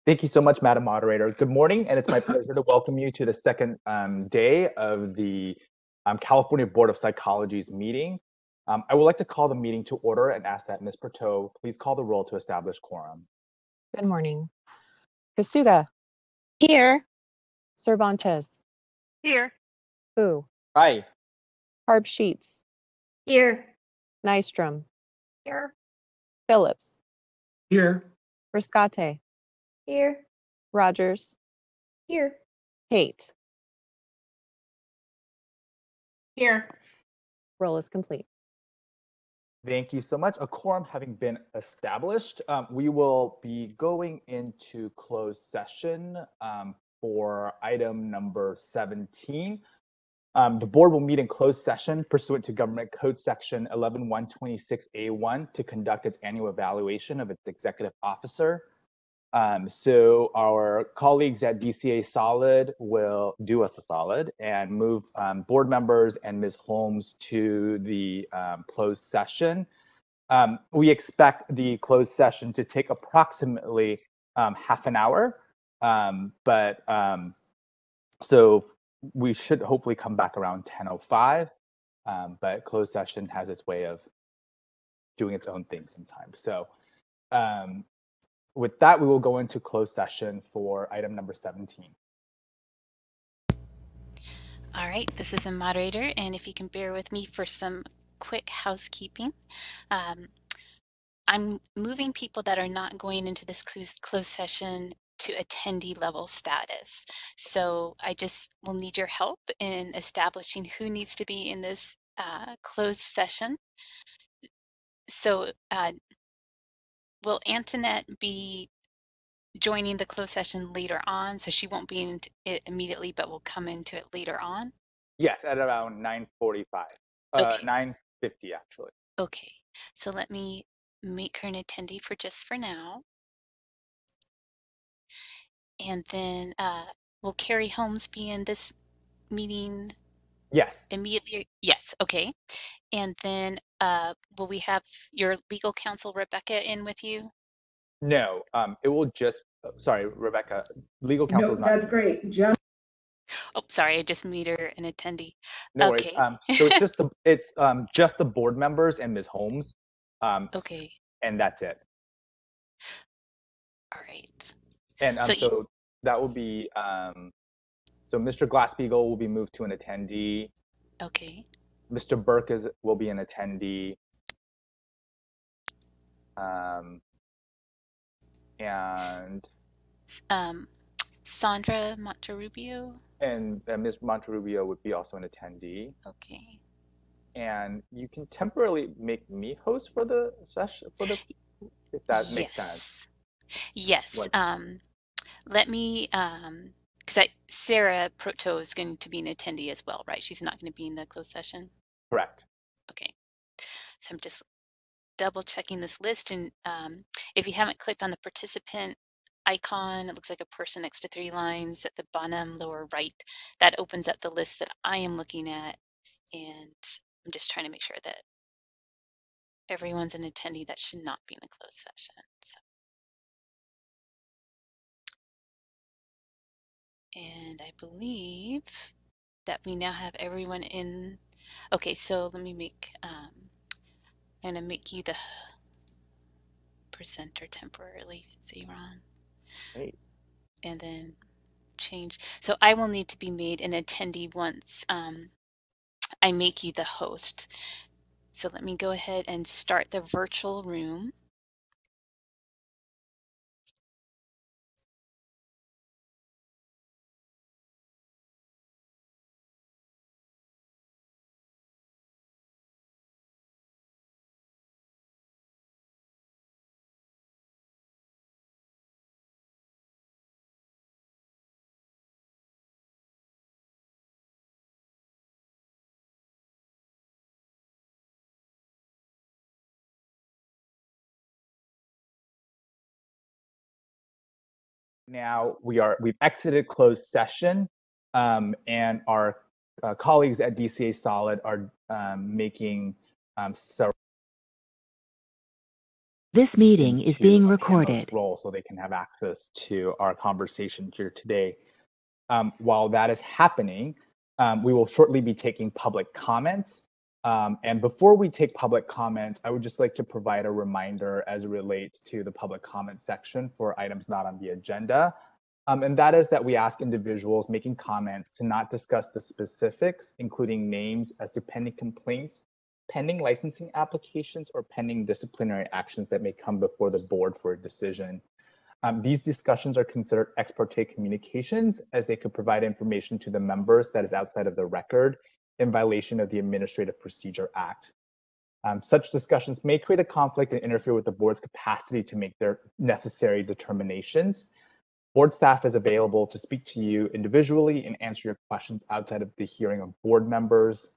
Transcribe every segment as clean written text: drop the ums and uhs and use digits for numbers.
Thank you so much, Madam Moderator. Good morning, and it's my pleasure to welcome you to the second day of the California Board of Psychology's meeting. I would like to call the meeting to order and ask that Ms. Pertot please call the roll to establish quorum. Good morning. Kasuga. Here. Cervantes. Here. Fu. Aye. Harb Sheets. Here. Nystrom. Here. Phillips. Here. Riscate. Here. Rogers. Here. Haight. Here. Roll is complete. Thank you so much. A quorum having been established, we will be going into closed session for item number 17. The board will meet in closed session pursuant to Government Code Section 11126A1 to conduct its annual evaluation of its executive officer. So our colleagues at DCA Solid will do us a solid and move board members and Ms. Holmes to the closed session. We expect the closed session to take approximately half an hour, so we should hopefully come back around 10:05, but closed session has its way of doing its own thing sometimes. So with that, we will go into closed session for item number 17. All right, this is a moderator, and if you can bear with me for some quick housekeeping. I'm moving people that are not going into this closed session to attendee level status. So I just will need your help in establishing who needs to be in this closed session. So will Antoinette be joining the closed session later on? So she won't be in it immediately, but will come into it later on? Yes, at around 9:45, okay. 9:50 actually. Okay, so let me make her an attendee for now. And then will Carrie Holmes be in this meeting? Yes. Immediately? Yes, okay. And then will we have your legal counsel, Rebecca, in with you? No, it will just, sorry, Rebecca, legal counsel is not. That's great. Just Oh, sorry, I just made her an attendee. No okay. worries. So it's just the board members and Ms. Holmes. Okay. And that's it. All right. And so that will be, so Mr. Glassbeagle will be moved to an attendee. Okay. Mr. Burke will be an attendee. And Sandra Monterrubio. And Ms. Monterrubio would be also an attendee. Okay. And you can temporarily make me host for the session, if that makes sense. Yes. Let me, because Sarah Proto is going to be an attendee as well, right? She's not going to be in the closed session? Correct. Okay. So I'm just double checking this list. And if you haven't clicked on the participant icon, it looks like a person next to 3 lines at the bottom lower right. That opens up the list that I am looking at. And I'm just trying to make sure that everyone's an attendee that should not be in the closed session. So. And I believe that we now have everyone in. Okay, so let me make, I'm going to make you the presenter temporarily, Zayron. Great. And then change. So I will need to be made an attendee once I make you the host. So let me go ahead and start the virtual room. Now we've exited closed session, and our colleagues at DCA Solid are making several This meeting is into being a panelist recorded. role so they can have access to our conversation here today. While that is happening, we will shortly be taking public comments. And before we take public comments, I would just like to provide a reminder as it relates to the public comment section for items not on the agenda. And that is that we ask individuals making comments to not discuss the specifics, including names as to pending complaints, pending licensing applications, or pending disciplinary actions that may come before the board for a decision. These discussions are considered ex parte communications, as they could provide information to the members that is outside of the record in violation of the Administrative Procedure Act. Such discussions may create a conflict and interfere with the board's capacity to make their necessary determinations. Board staff is available to speak to you individually and answer your questions outside of the hearing of board members.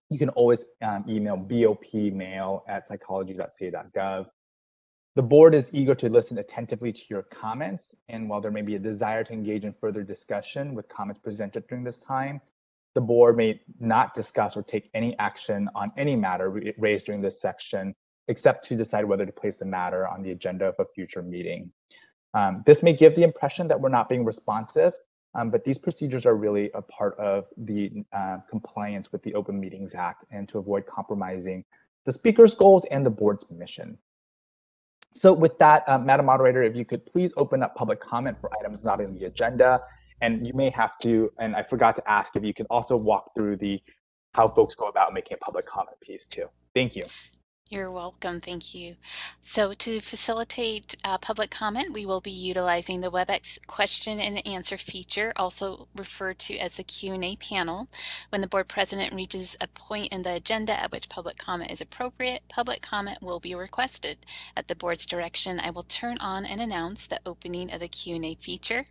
You can always email bopmail@psychology.ca.gov. The board is eager to listen attentively to your comments, and while there may be a desire to engage in further discussion with comments presented during this time, the board may not discuss or take any action on any matter raised during this section, except to decide whether to place the matter on the agenda of a future meeting. This may give the impression that we're not being responsive, but these procedures are really a part of the compliance with the Open Meetings Act and to avoid compromising the speaker's goals and the board's mission. So with that, Madam Moderator, if you could please open up public comment for items not in the agenda. And you may have to, and I forgot to ask if you could also walk through how folks go about making a public comment piece too. Thank you. You're welcome. Thank you. So to facilitate public comment, we will be utilizing the WebEx question and answer feature, also referred to as the Q&A panel. When the board president reaches a point in the agenda at which public comment is appropriate, public comment will be requested. At the board's direction, I will turn on and announce the opening of the Q&A feature.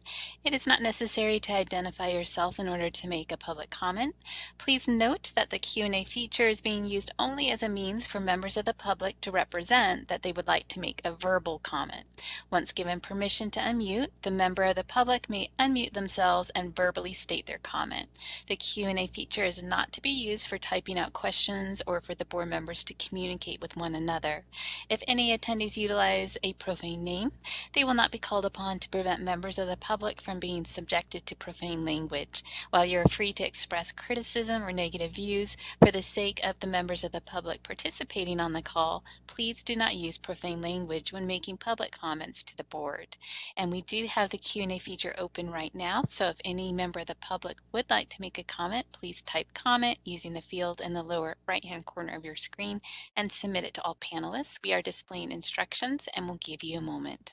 It is not necessary to identify yourself in order to make a public comment. Please note that the Q&A feature is being used only as a means for members of the public to represent that they would like to make a verbal comment. Once given permission to unmute, the member of the public may unmute themselves and verbally state their comment. The Q&A feature is not to be used for typing out questions or for the board members to communicate with one another. If any attendees utilize a profane name, they will not be called upon to prevent members of the public from being subjected to profane language. While you're free to express criticism or negative views, for the sake of the members of the public participating on the call, please do not use profane language when making public comments to the board. And we do have the Q&A feature open right now, so if any member of the public would like to make a comment, please type comment using the field in the lower right-hand corner of your screen and submit it to all panelists. We are displaying instructions and we'll give you a moment.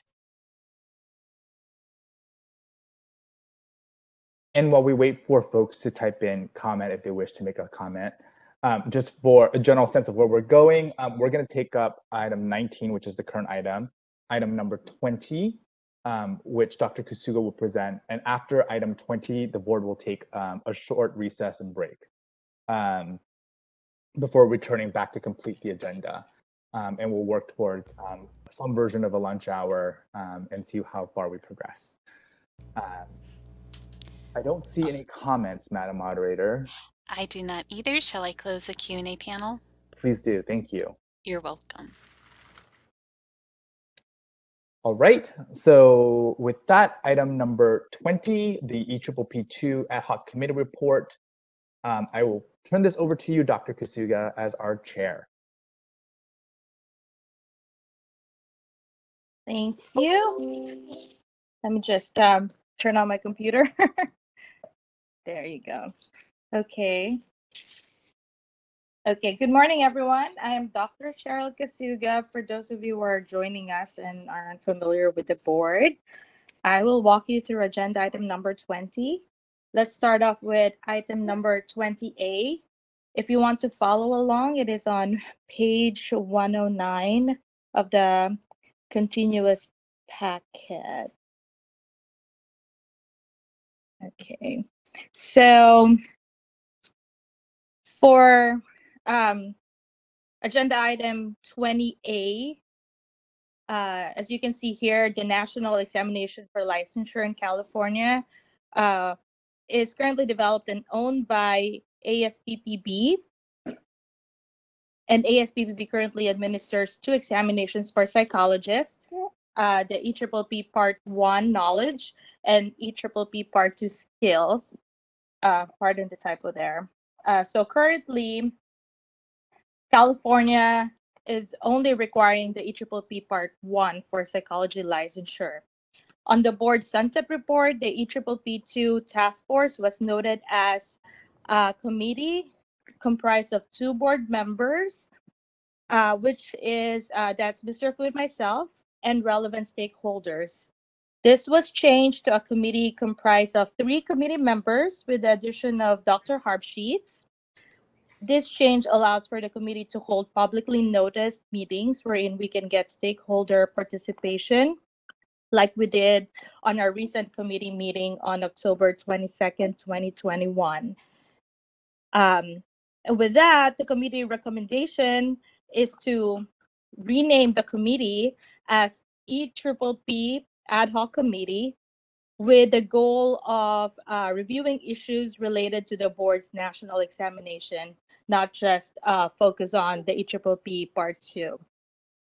And while we wait for folks to type in comment if they wish to make a comment, just for a general sense of where we're going, we're going to take up item 19, which is the current item number 20, which Dr. Kusuga will present. And after item 20, the board will take a short recess and break before returning back to complete the agenda. And we'll work towards some version of a lunch hour and see how far we progress. I don't see any comments, Madam Moderator. I do not either. Shall I close the Q&A panel? Please do. Thank you. You're welcome. All right. So with that, item number 20, the EPPP2 Ad Hoc Committee Report. I will turn this over to you, Dr. Kusuga, as our chair. Thank you. Let me just turn on my computer. There you go. Okay. Okay, good morning, everyone. I am Dr. Cheryl Kusuga. For those of you who are joining us and are unfamiliar with the board, I will walk you through agenda item number 20. Let's start off with item number 20A. If you want to follow along, it is on page 109 of the continuous packet. Okay, so for agenda item 20A, as you can see here, the National Examination for Licensure in California is currently developed and owned by Asppb. And ASPBB currently administers 2 examinations for psychologists, the EPPP Part 1 Knowledge and EPPP Part 2 Skills. Pardon the typo there. So currently, California is only requiring the EPPP Part 1 for psychology licensure. On the board sunset report, the EPPP2 task force was noted as a committee comprised of 2 board members, which is that's Mr. Fu and myself, and relevant stakeholders. This was changed to a committee comprised of 3 committee members with the addition of Dr. Harpsheets. This change allows for the committee to hold publicly noticed meetings wherein we can get stakeholder participation, like we did on our recent committee meeting on October 22nd, 2021. And with that, the committee recommendation is to rename the committee as EPPP Ad Hoc Committee with the goal of reviewing issues related to the board's national examination, not just focus on the EPPP Part 2.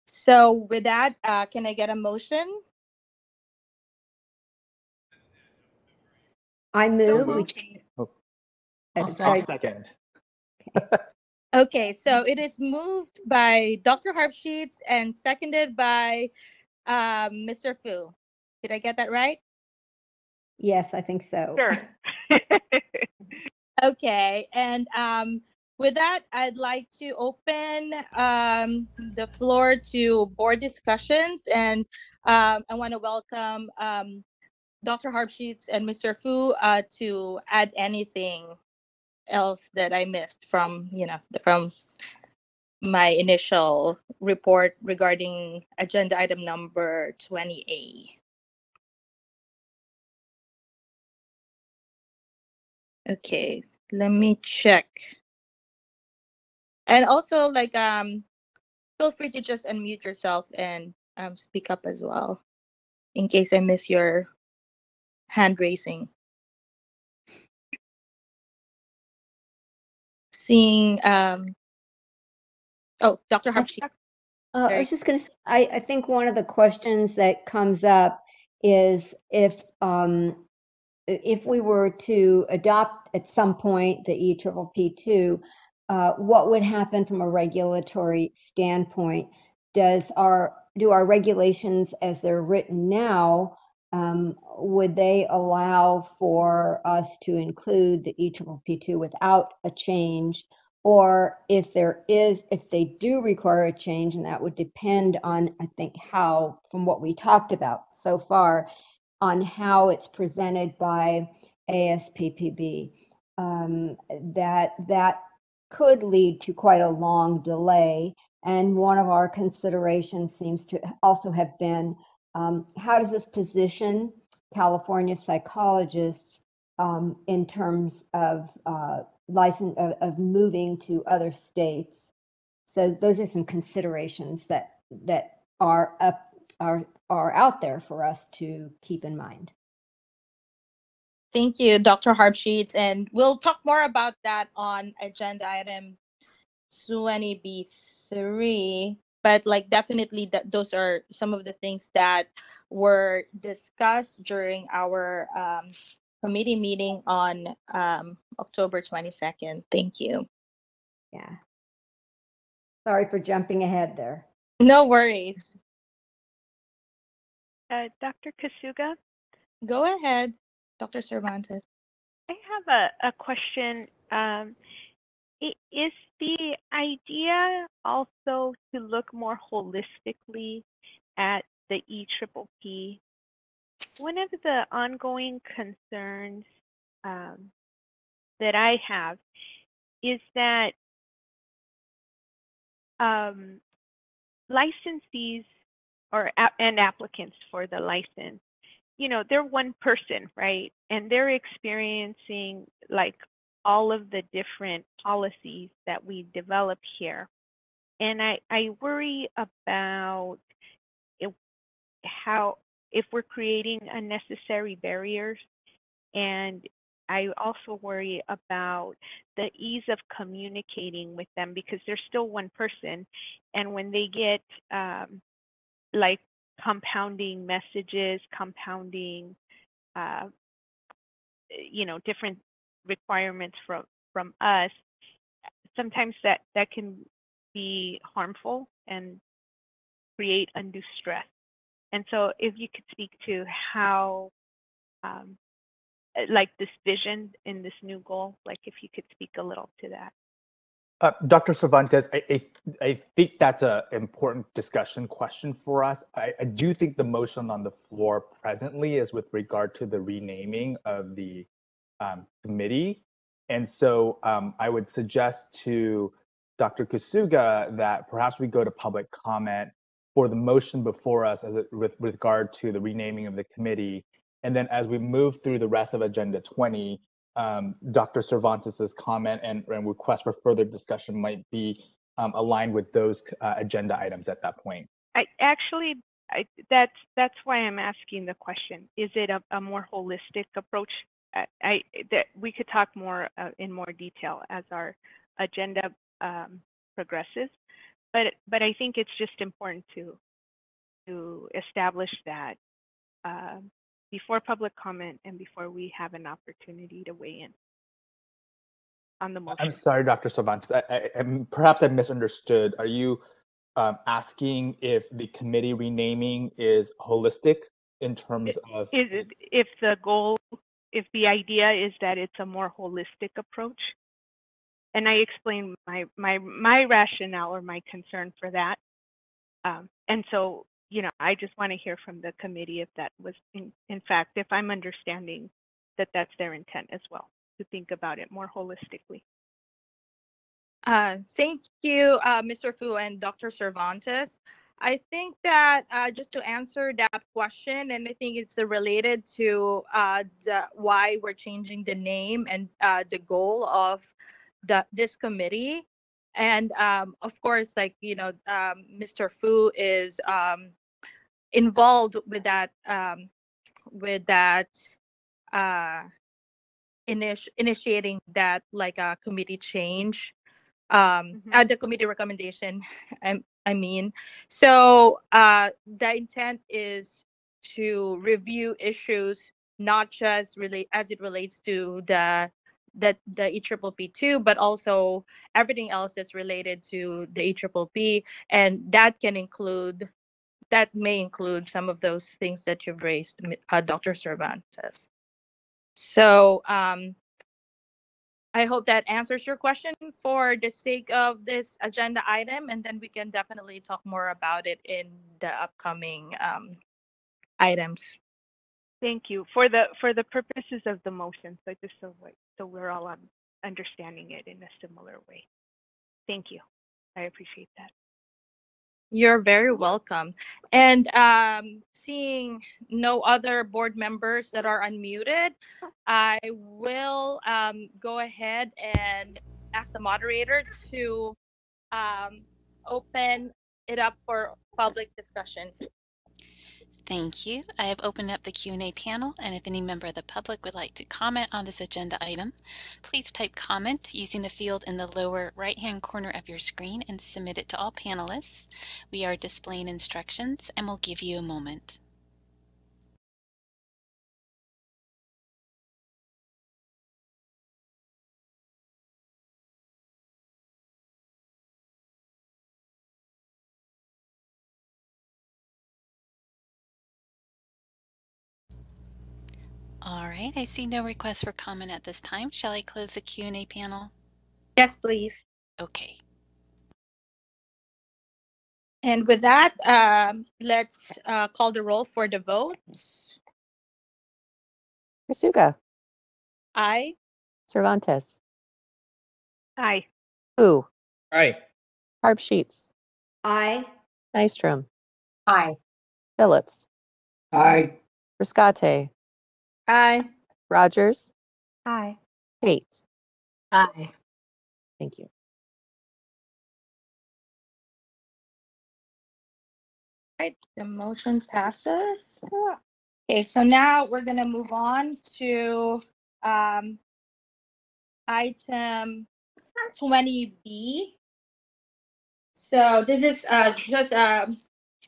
So with that, can I get a motion? I move. moved. I'll Sorry. second. Okay, so it is moved by Dr. Harpsheets and seconded by Mr. Fu. Did I get that right? Yes, I think so. Sure. Okay, and with that, I'd like to open the floor to board discussions, and I want to welcome Dr. Harpsheets and Mr. Fu to add anything else that I missed from from my initial report regarding agenda item number 20A. Okay, let me check. And also, like, feel free to just unmute yourself and speak up as well, in case I miss your hand raising. Seeing, oh, Dr. Harpsheet. I was just going to say, I think one of the questions that comes up is if we were to adopt at some point the EPPP2, what would happen from a regulatory standpoint? Do our regulations as they're written now, would they allow for us to include the EPPP2 without a change? Or if they do require a change, and that would depend on, I think, how, from what we talked about so far, on how it's presented by ASPPB, that could lead to quite a long delay. And one of our considerations seems to also have been, how does this position California psychologists in terms of license of moving to other states? So those are some considerations that are out there for us to keep in mind. Thank you, Dr. Harpsheets, and we'll talk more about that on agenda item 20B3. But like, definitely, those are some of the things that were discussed during our committee meeting on October 22nd. Thank you. Yeah. Sorry for jumping ahead there. No worries. Dr. Kasuga? Go ahead, Dr. Cervantes. I have a question. Is the idea also to look more holistically at the EPPP? One of the ongoing concerns that I have is that licensees and applicants for the license, they're one person, right? And they're experiencing like all of the different policies that we develop here. And I worry about if we're creating unnecessary barriers and I also worry about the ease of communicating with them because they're still one person. And when they get like compounding messages, compounding, different requirements from us, sometimes that can be harmful and create undue stress. And so if you could speak to how, like this vision in this new goal, like if you could speak a little to that. Dr. Cervantes, I think that's an important discussion question for us. I do think the motion on the floor presently is with regard to the renaming of the committee. And so I would suggest to Dr. Kasuga that perhaps we go to public comment for the motion before us with regard to the renaming of the committee. And then as we move through the rest of Agenda 20, Dr. Cervantes's comment and request for further discussion might be aligned with those agenda items at that point. That's why I'm asking the question. Is it a more holistic approach? That we could talk more in more detail as our agenda progresses, but I think it's just important to establish that before public comment and before we have an opportunity to weigh in on the motion. I'm sorry, Dr. Cervantes. Perhaps I misunderstood. Are you asking if the committee renaming is holistic in terms of if the idea is that it's a more holistic approach? And I explained my rationale or my concern for that. And so, I just want to hear from the committee if that was, in fact, if I'm understanding that that's their intent as well, to think about it more holistically. Thank you, Mr. Fu and Dr. Cervantes. I think that just to answer that question, and I think it's related to why we're changing the name and the goal of this committee. And of course, Mr. Fu is involved with that initiating that committee change. The committee recommendation, I mean. So the intent is to review issues not just as it relates to the EPPP2, but also everything else that's related to the EPPP, and that may include some of those things that you've raised, Dr. Cervantes. So I hope that answers your question for the sake of this agenda item, and then we can definitely talk more about it in the upcoming items. Thank you for the purposes of the motion. So just so we're all understanding it in a similar way. Thank you. I appreciate that. You're very welcome. And seeing no other board members that are unmuted, I will go ahead and ask the moderator to open it up for public discussion. Thank you. I have opened up the Q&A panel, and if any member of the public would like to comment on this agenda item, please type comment using the field in the lower right-hand corner of your screen and submit it to all panelists. We are displaying instructions, and we'll give you a moment. All right, I see no requests for comment at this time. Shall I close the Q&A panel? Yes, please. Okay. And with that, let's call the roll for the vote. Kasuga. Aye. Cervantes. Aye. Fu. Aye. Harp Sheets. Aye. Nystrom. Aye. Phillips. Aye. Rescate. Aye. Rogers. Aye. Haight. Aye. Thank you. Right, the motion passes. Okay, so now we're going to move on to item 20B. So this is just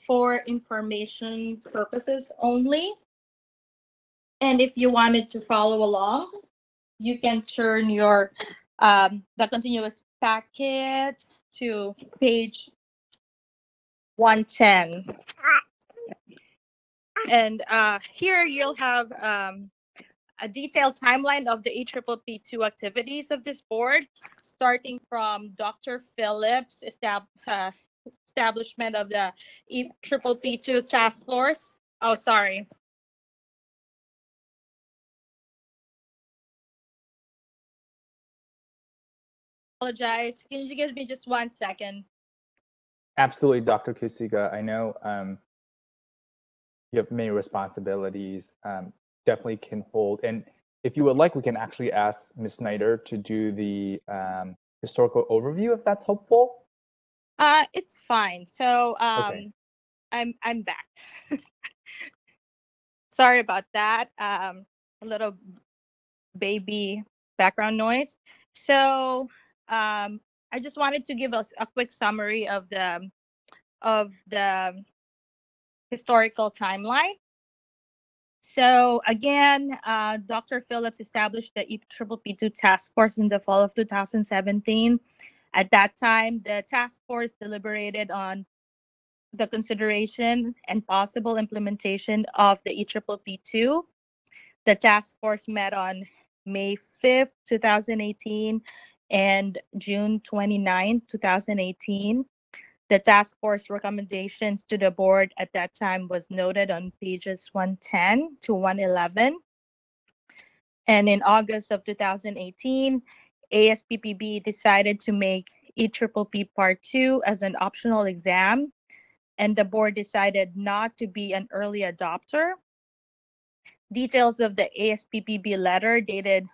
for information purposes only. And if you wanted to follow along, you can turn your the continuous packet to page 110. And here you'll have a detailed timeline of the EPPP2 activities of this board, starting from Dr. Phillips' establishment of the EPPP2 task force. Oh, sorry. Apologize. Can you give me just 1 second? Absolutely, Dr. Kusuga. I know you have many responsibilities. Definitely can hold. And if you would like, we can actually ask Ms. Snyder to do the historical overview, if that's helpful. It's fine. So Okay. I'm back. Sorry about that. A little baby background noise. So I just wanted to give us a quick summary of the historical timeline. So again, Dr. Phillips established the EPPP2 task force in the fall of 2017. At that time, the task force deliberated on the consideration and possible implementation of the EPPP2. The task force met on May 5th, 2018 and June 29, 2018. The task force recommendations to the board at that time was noted on pages 110 to 111. And in August of 2018, ASPPB decided to make EPPP Part 2 as an optional exam, and the board decided not to be an early adopter. Details of the ASPPB letter dated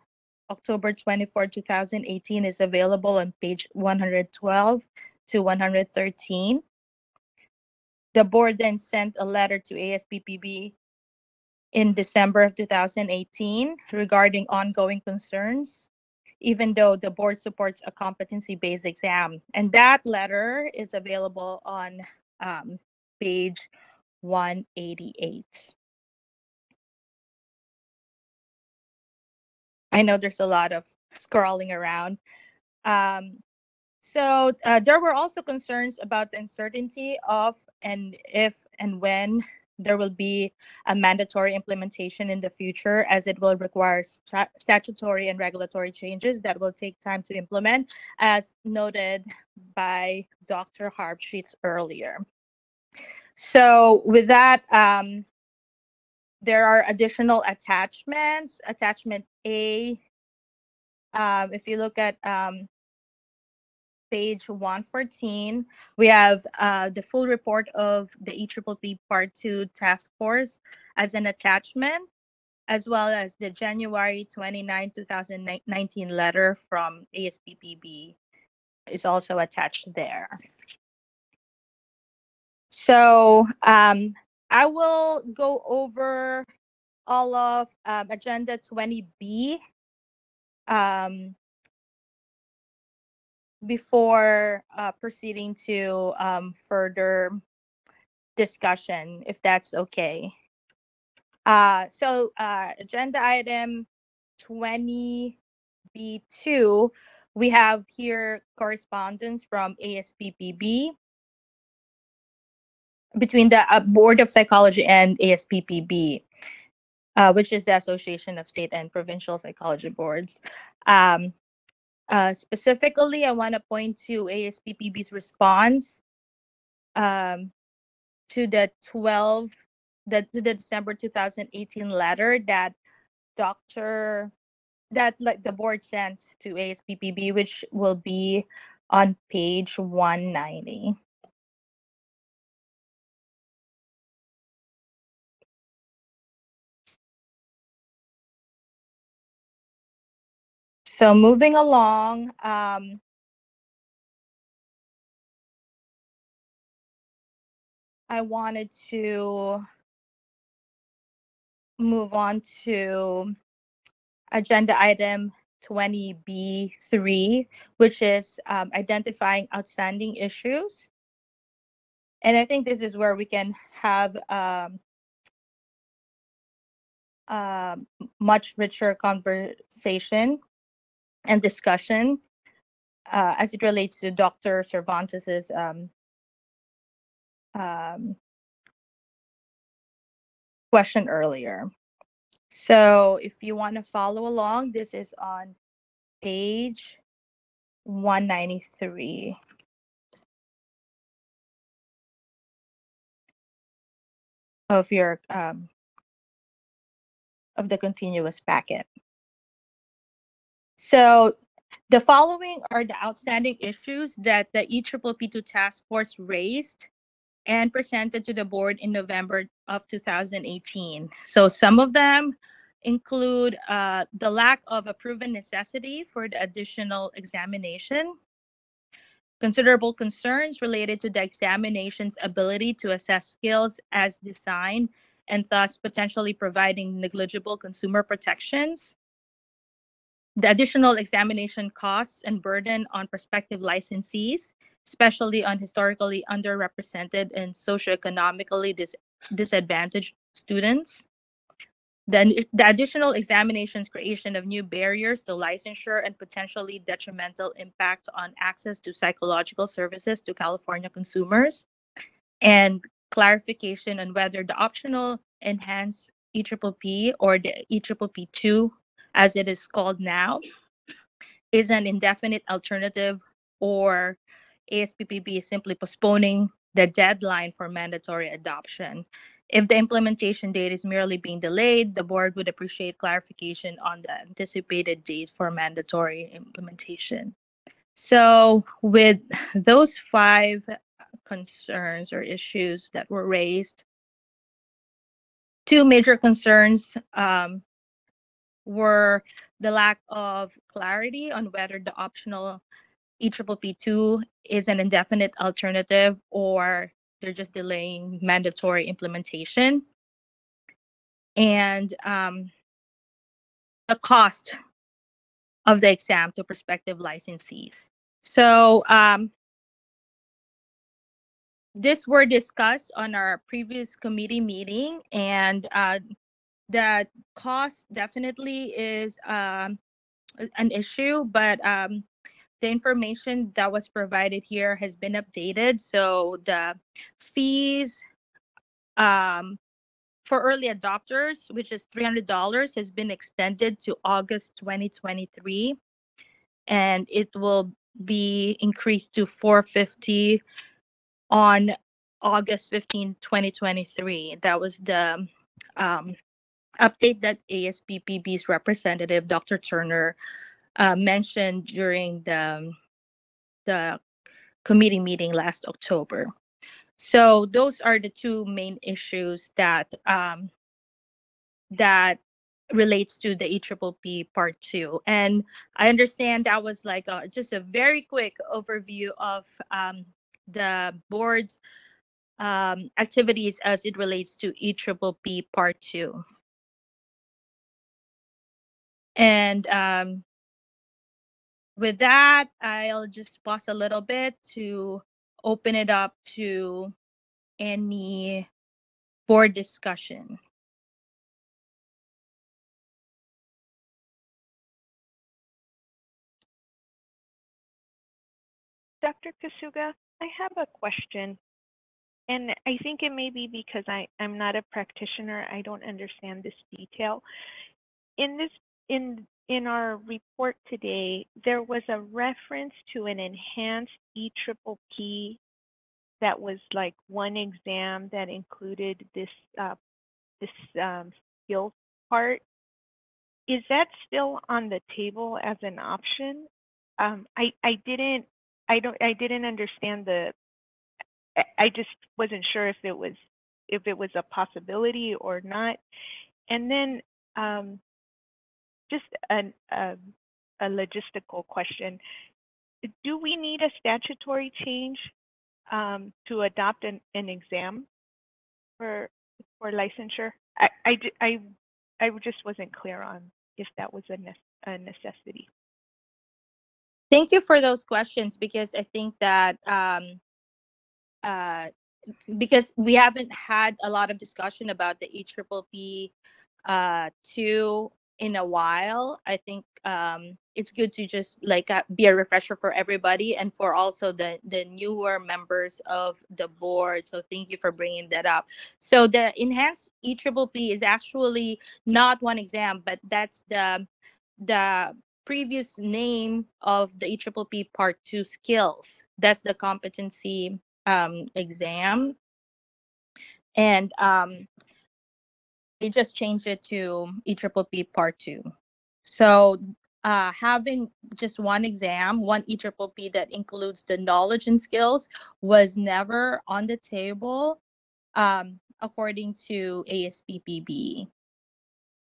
October 24, 2018 is available on page 112 to 113. The board then sent a letter to ASPPB in December of 2018 regarding ongoing concerns, even though the board supports a competency-based exam. And that letter is available on page 188. I know there's a lot of scrolling around. So there were also concerns about the uncertainty of and if and when there will be a mandatory implementation in the future, as it will require statutory and regulatory changes that will take time to implement, as noted by Dr. Harbsheets earlier. So with that, there are additional attachments. Attachment A, if you look at page 114, we have the full report of the EPPP Part 2 task force as an attachment, as well as the January 29, 2019 letter from ASPPB is also attached there. So I will go over all of Agenda 20B before proceeding to further discussion, if that's okay. So agenda item 20B2, we have here correspondence from ASPPB between the Board of Psychology and ASPPB, which is the Association of State and Provincial Psychology Boards. Specifically, I want to point to ASPPB's response to the December 2018 letter that the board sent to ASPPB, which will be on page 190. So moving along, I wanted to move on to agenda item 20B3, which is identifying outstanding issues. And I think this is where we can have much richer conversation and discussion as it relates to Dr. Cervantes's question earlier. So if you want to follow along, this is on page 193. Of your of the continuous packet. So the following are the outstanding issues that the EPPP2 task force raised and presented to the board in November of 2018. So some of them include the lack of a proven necessity for the additional examination, considerable concerns related to the examination's ability to assess skills as designed and thus potentially providing negligible consumer protections, the additional examination costs and burden on prospective licensees, especially on historically underrepresented and socioeconomically disadvantaged students, the additional examinations creation of new barriers to licensure and potentially detrimental impact on access to psychological services to California consumers, and clarification on whether the optional enhanced EPPP or the EPPP2, as it is called now, is an indefinite alternative, or ASPPB is simply postponing the deadline for mandatory adoption. If the implementation date is merely being delayed, the board would appreciate clarification on the anticipated date for mandatory implementation. So with those 5 concerns or issues that were raised, 2 major concerns were the lack of clarity on whether the optional EPPP2 is an indefinite alternative or they're just delaying mandatory implementation, and the cost of the exam to prospective licensees. So this were discussed on our previous committee meeting, and the cost definitely is an issue, but the information that was provided here has been updated. So the fees for early adopters, which is $300, has been extended to August 2023, and it will be increased to $450 on August 15, 2023. That was the update that ASPPB's representative, Dr. Turner, mentioned during the committee meeting last October. So those are the 2 main issues that that relates to the EPPP Part 2. And I understand that was like just a very quick overview of the board's activities as it relates to EPPP Part 2. And with that, I'll just pause a little bit to open it up to any board discussion. Dr. Kasuga, I have a question. And I think it may be because I'm not a practitioner. I don't understand this detail. In our report today, there was a reference to an enhanced EPPP that was like one exam that included this skills part. Is that still on the table as an option? I didn't understand I just wasn't sure if it was a possibility or not. And then just a logistical question. Do we need a statutory change to adopt an exam for licensure? I just wasn't clear on if that was a necessity. Thank you for those questions, because I think that because we haven't had a lot of discussion about the EPPP 2 in a while. I think it's good to just like be a refresher for everybody and for also the newer members of the board. So thank you for bringing that up. So the enhanced EPPP is actually not one exam, but that's the previous name of the EPPP Part 2 skills. That's the competency exam, and they just changed it to EPPP Part 2. So having just one exam, one EPPP that includes the knowledge and skills was never on the table according to Asppb.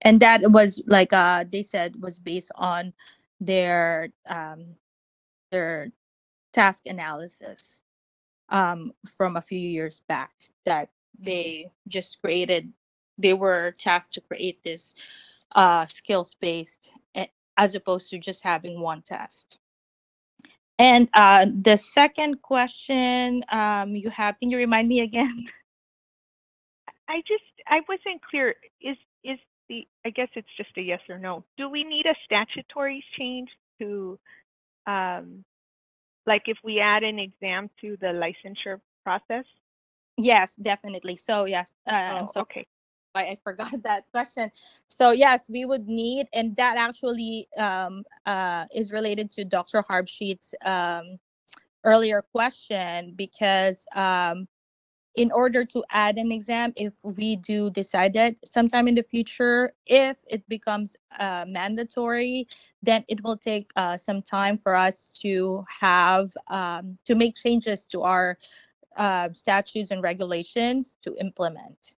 And that was like they said was based on their task analysis from a few years back, that they just created, they were tasked to create this skills based as opposed to just having one test. And the second question you have, can you remind me again? I wasn't clear. Is the, I guess it's just a yes or no. Do we need a statutory change to, like if we add an exam to the licensure process? Yes, definitely. So yes, Oh, so okay. I forgot that question. So yes, we would need, and that actually is related to Dr. Harbsheet's earlier question, because in order to add an exam, if we do decide that sometime in the future, if it becomes mandatory, then it will take some time for us to have to make changes to our statutes and regulations to implement.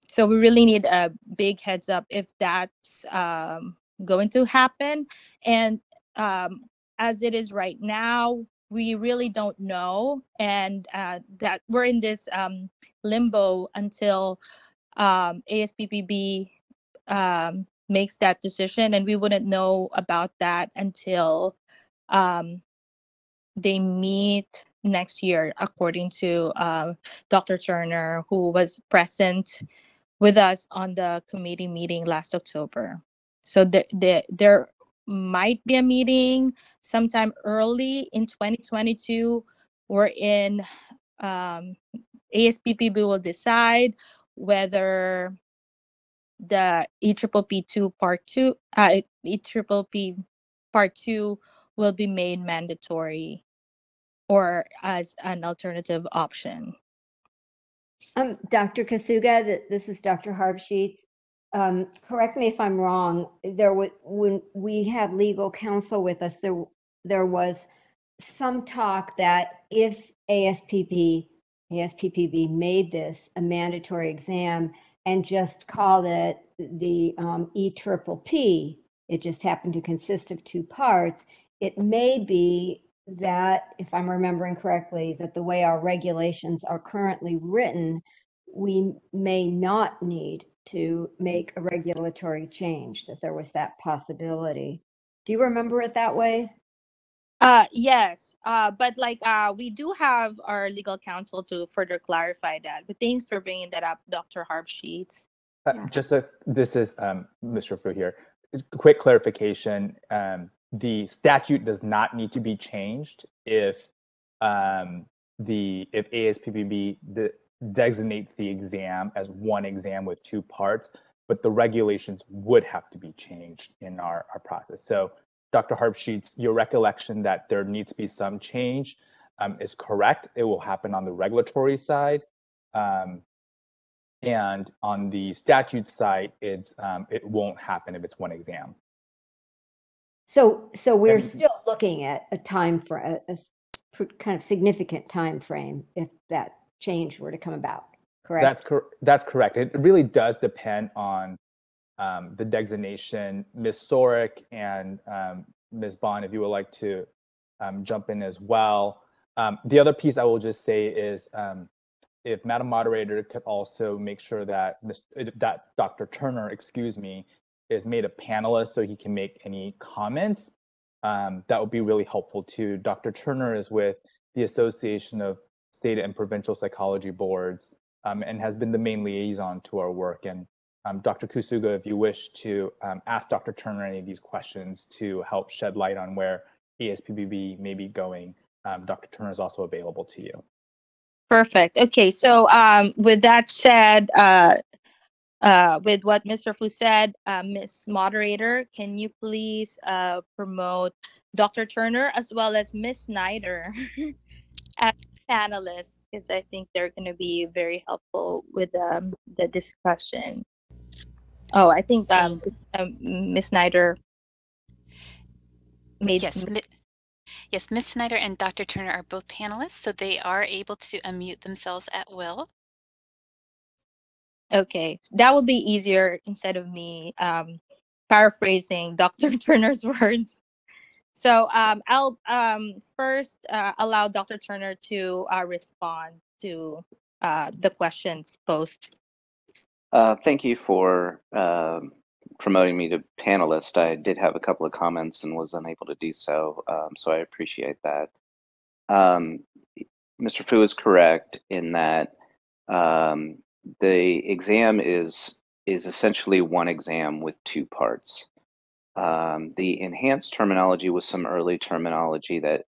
So we really need a big heads up if that's going to happen. And as it is right now, we really don't know, and that we're in this limbo until Asppb makes that decision, and we wouldn't know about that until they meet next year, according to Dr. Turner, who was present with us on the committee meeting last October. So there might be a meeting sometime early in 2022, wherein Asppb will decide whether the EPPP 2 Part 2, EPPP Part 2 will be made mandatory or as an alternative option. Dr. Kasuga, this is Dr. Harbsheet. Correct me if I'm wrong. When we had legal counsel with us, there was some talk that if Asppb made this a mandatory exam and just called it the EPPP, it just happened to consist of 2 parts, it may be that, if I'm remembering correctly, that the way our regulations are currently written, we may not need to make a regulatory change, that there was that possibility. Do you remember it that way? Yes, but like we do have our legal counsel to further clarify that. But thanks for bringing that up, Dr. Harbsheet. This is Mr. Fu here. Quick clarification. The statute does not need to be changed if Asppb designates the exam as one exam with 2 parts, but the regulations would have to be changed in our process. So Dr. Harbsheet, your recollection that there needs to be some change is correct. It will happen on the regulatory side. And on the statute side, it won't happen if it's one exam. So we're still looking at a time for a kind of significant time frame if that change were to come about, correct? That's correct. It really does depend on the designation. Ms. Sorick and Ms. Bond, if you would like to jump in as well. The other piece I will just say is if Madam Moderator could also make sure that Dr. Turner, is made a panelist so he can make any comments. That would be really helpful too. Dr. Turner is with the Association of State and Provincial Psychology Boards and has been the main liaison to our work. And Dr. Kusuga, if you wish to ask Dr. Turner any of these questions to help shed light on where ASPBB may be going, Dr. Turner is also available to you. Perfect. Okay, so with that said, with what Mr. Fu said, Ms. Moderator, can you please promote Dr. Turner as well as Ms. Snyder as panelists, because I think they're going to be very helpful with the discussion. Oh, I think Ms. Snyder made. Yes, Ms. Snyder and Dr. Turner are both panelists, so they are able to unmute themselves at will. Okay, that would be easier instead of me paraphrasing Dr. Turner's words. So I'll first allow Dr. Turner to respond to the questions posed. Thank you for promoting me to panelist. I did have a couple of comments and was unable to do so, so I appreciate that. Mr. Fu is correct in that the exam is essentially one exam with two parts. The enhanced terminology was some early terminology that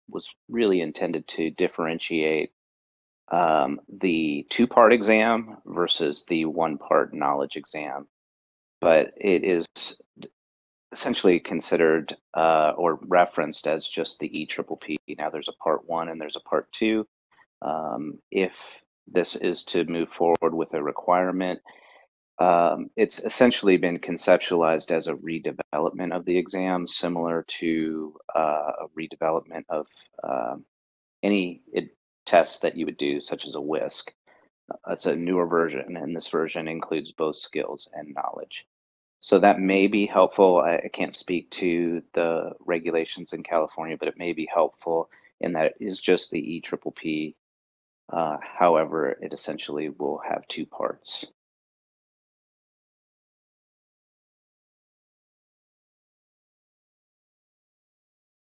was really intended to differentiate the two-part exam versus the one-part knowledge exam. But it is essentially considered or referenced as just the EPPP. Now there's a part 1 and there's a part 2. If this is to move forward with a requirement, it's essentially been conceptualized as a redevelopment of the exam, similar to a redevelopment of any test that you would do, such as a WISC. It's a newer version, and this version includes both skills and knowledge. So that may be helpful. I can't speak to the regulations in California, but it may be helpful in that it is just the EPPP. However, it essentially will have two parts.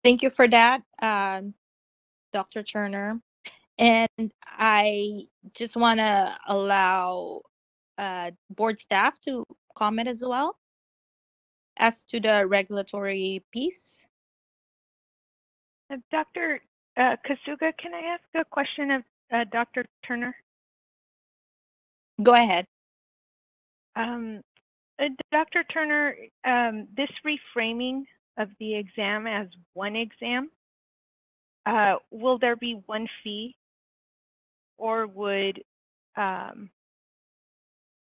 Thank you for that, Dr. Turner. And I just want to allow board staff to comment as well as to the regulatory piece. Dr. Kasuga, can I ask a question of Dr. Turner? Go ahead. Dr. Turner, this reframing of the exam as one exam, will there be one fee, or would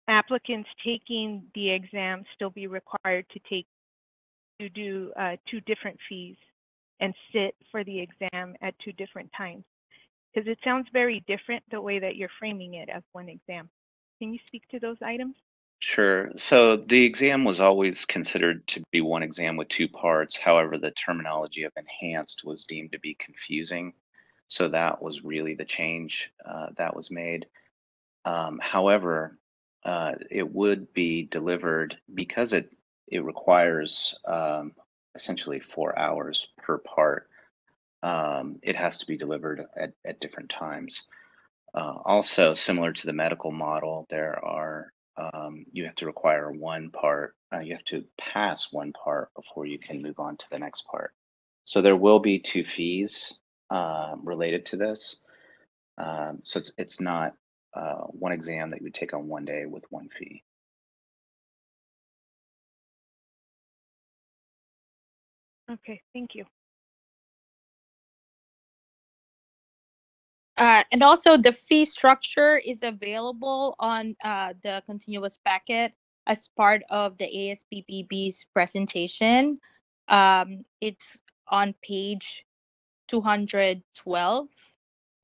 applicants taking the exam still be required to do 2 different fees and sit for the exam at 2 different times? Because it sounds very different the way that you're framing it as one exam. Can you speak to those items? Sure. So the exam was always considered to be one exam with 2 parts. However, the terminology of enhanced was deemed to be confusing. So that was really the change that was made. However, it would be delivered because it requires essentially 4 hours per part. It has to be delivered at different times. Also, similar to the medical model, there are you have to require one part. You have to pass one part before you can move on to the next part. So there will be 2 fees related to this. So it's not one exam that you would take on one day with one fee. Okay, thank you. And also the fee structure is available on the continuous packet as part of the ASPBB's presentation. It's on page 212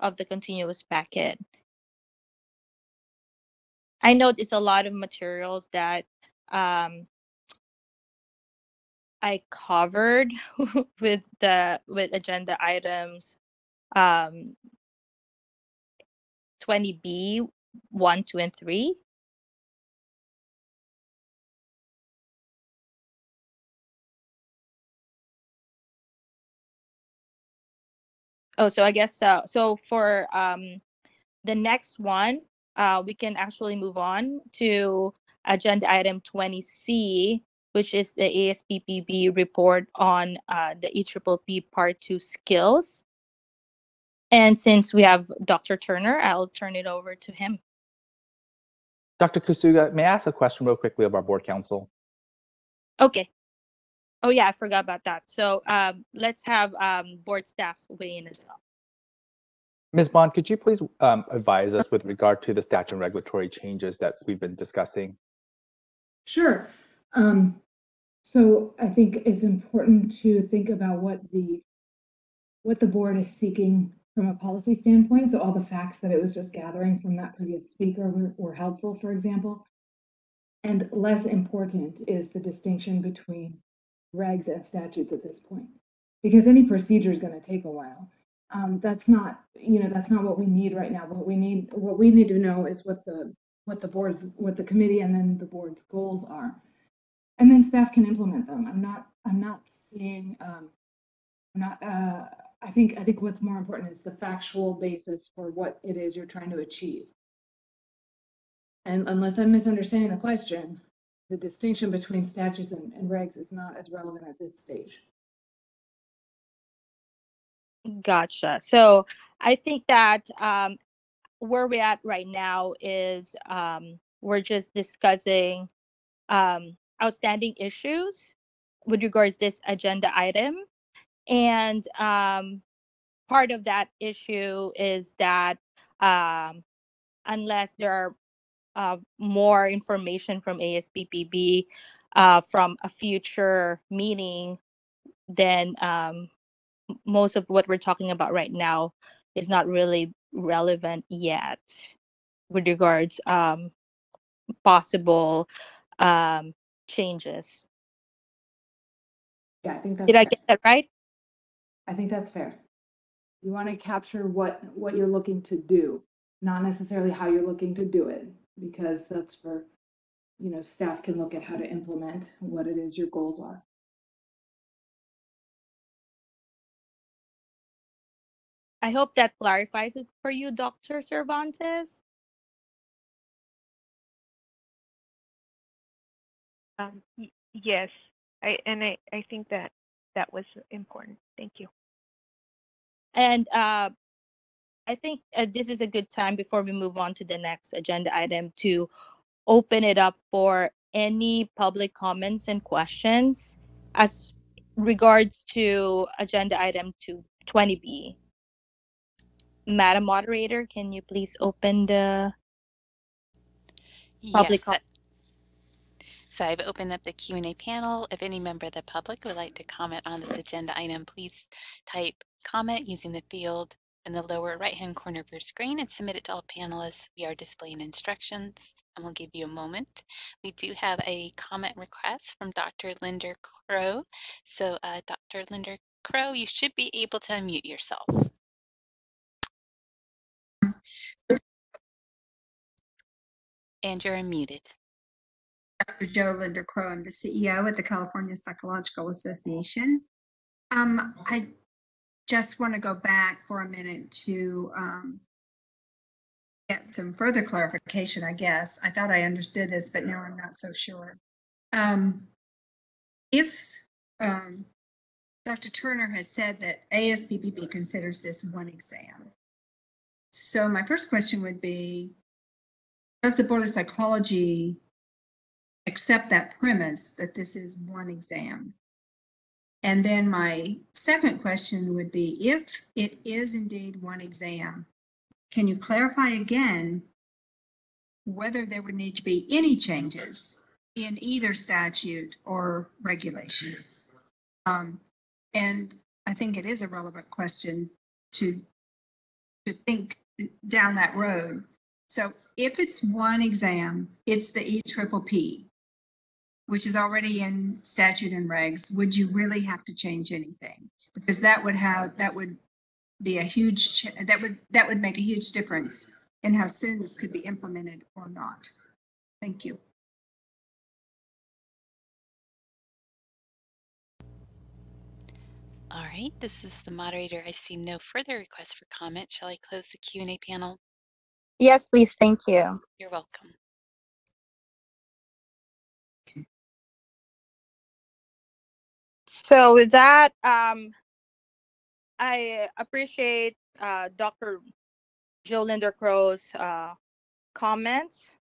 of the continuous packet. I know it's a lot of materials that I covered with agenda items 20B 1, 2, and 3. Oh, so I guess so for the next one, we can actually move on to agenda item 20C, which is the Asppb report on the EPPP Part 2 skills. And since we have Dr. Turner, I'll turn it over to him. Dr. Kusuga, may I ask a question real quickly of our board counsel? Okay. Oh yeah, I forgot about that. So let's have board staff weigh in as well. Ms. Bond, could you please advise us with regard to the statute and regulatory changes that we've been discussing? Sure. So I think it's important to think about what the board is seeking from a policy standpoint. So all the facts that it was just gathering from that previous speaker were helpful, for example. And less important is the distinction between regs and statutes at this point, because any procedure is going to take a while. That's not what we need right now. What we need to know is what the committee and then the board's goals are, and then staff can implement them. I think what's more important is the factual basis for what it is you're trying to achieve. And unless I'm misunderstanding the question, the distinction between statutes and regs is not as relevant at this stage. Gotcha. So I think that where we're at right now is we're just discussing outstanding issues with regards to this agenda item. And part of that issue is that unless there are more information from Asppb from a future meeting, then most of what we're talking about right now is not really relevant yet with regards possible changes. Yeah, I think that's Did fair. I get that right? I think that's fair. You want to capture what you're looking to do, not necessarily how you're looking to do it, because that's for, staff can look at how to implement what it is your goals are. I hope that clarifies it for you, Dr. Cervantes. Yes, I think that was important. Thank you. And I think this is a good time before we move on to the next agenda item to open it up for any public comments and questions as regards to agenda item 20B. Madam Moderator, can you please open the public Yes. So I've opened up the Q&A panel. If any member of the public would like to comment on this agenda item, please type comment using the field in the lower right-hand corner of your screen and submit it to all panelists. We are displaying instructions and we'll give you a moment. We do have a comment request from Dr. Linda Crow. So Dr. Linda Crow, you should be able to unmute yourself. And you're unmuted. Dr. Joe Linda Crow. I'm the CEO at the California Psychological Association. I just want to go back for a minute to get some further clarification, I guess. I thought I understood this, but now I'm not so sure. If Dr. Turner has said that Asppb considers this one exam, so my first question would be, does the Board of Psychology accept that premise that this is one exam? And then my second question would be, if it is indeed one exam, can you clarify again whether there would need to be any changes in either statute or regulations? And I think it is a relevant question to think down that road. So if it's one exam, it's the EPPP, which is already in statute and regs. Would you really have to change anything? Because that would be a huge, that would make a huge difference in how soon this could be implemented or not. Thank you. All right, this is the moderator. I see no further requests for comment. Shall I close the Q&A panel? Yes, please. Thank you. You're welcome. So with that, I appreciate Dr. Joe Linder-Crow's comments.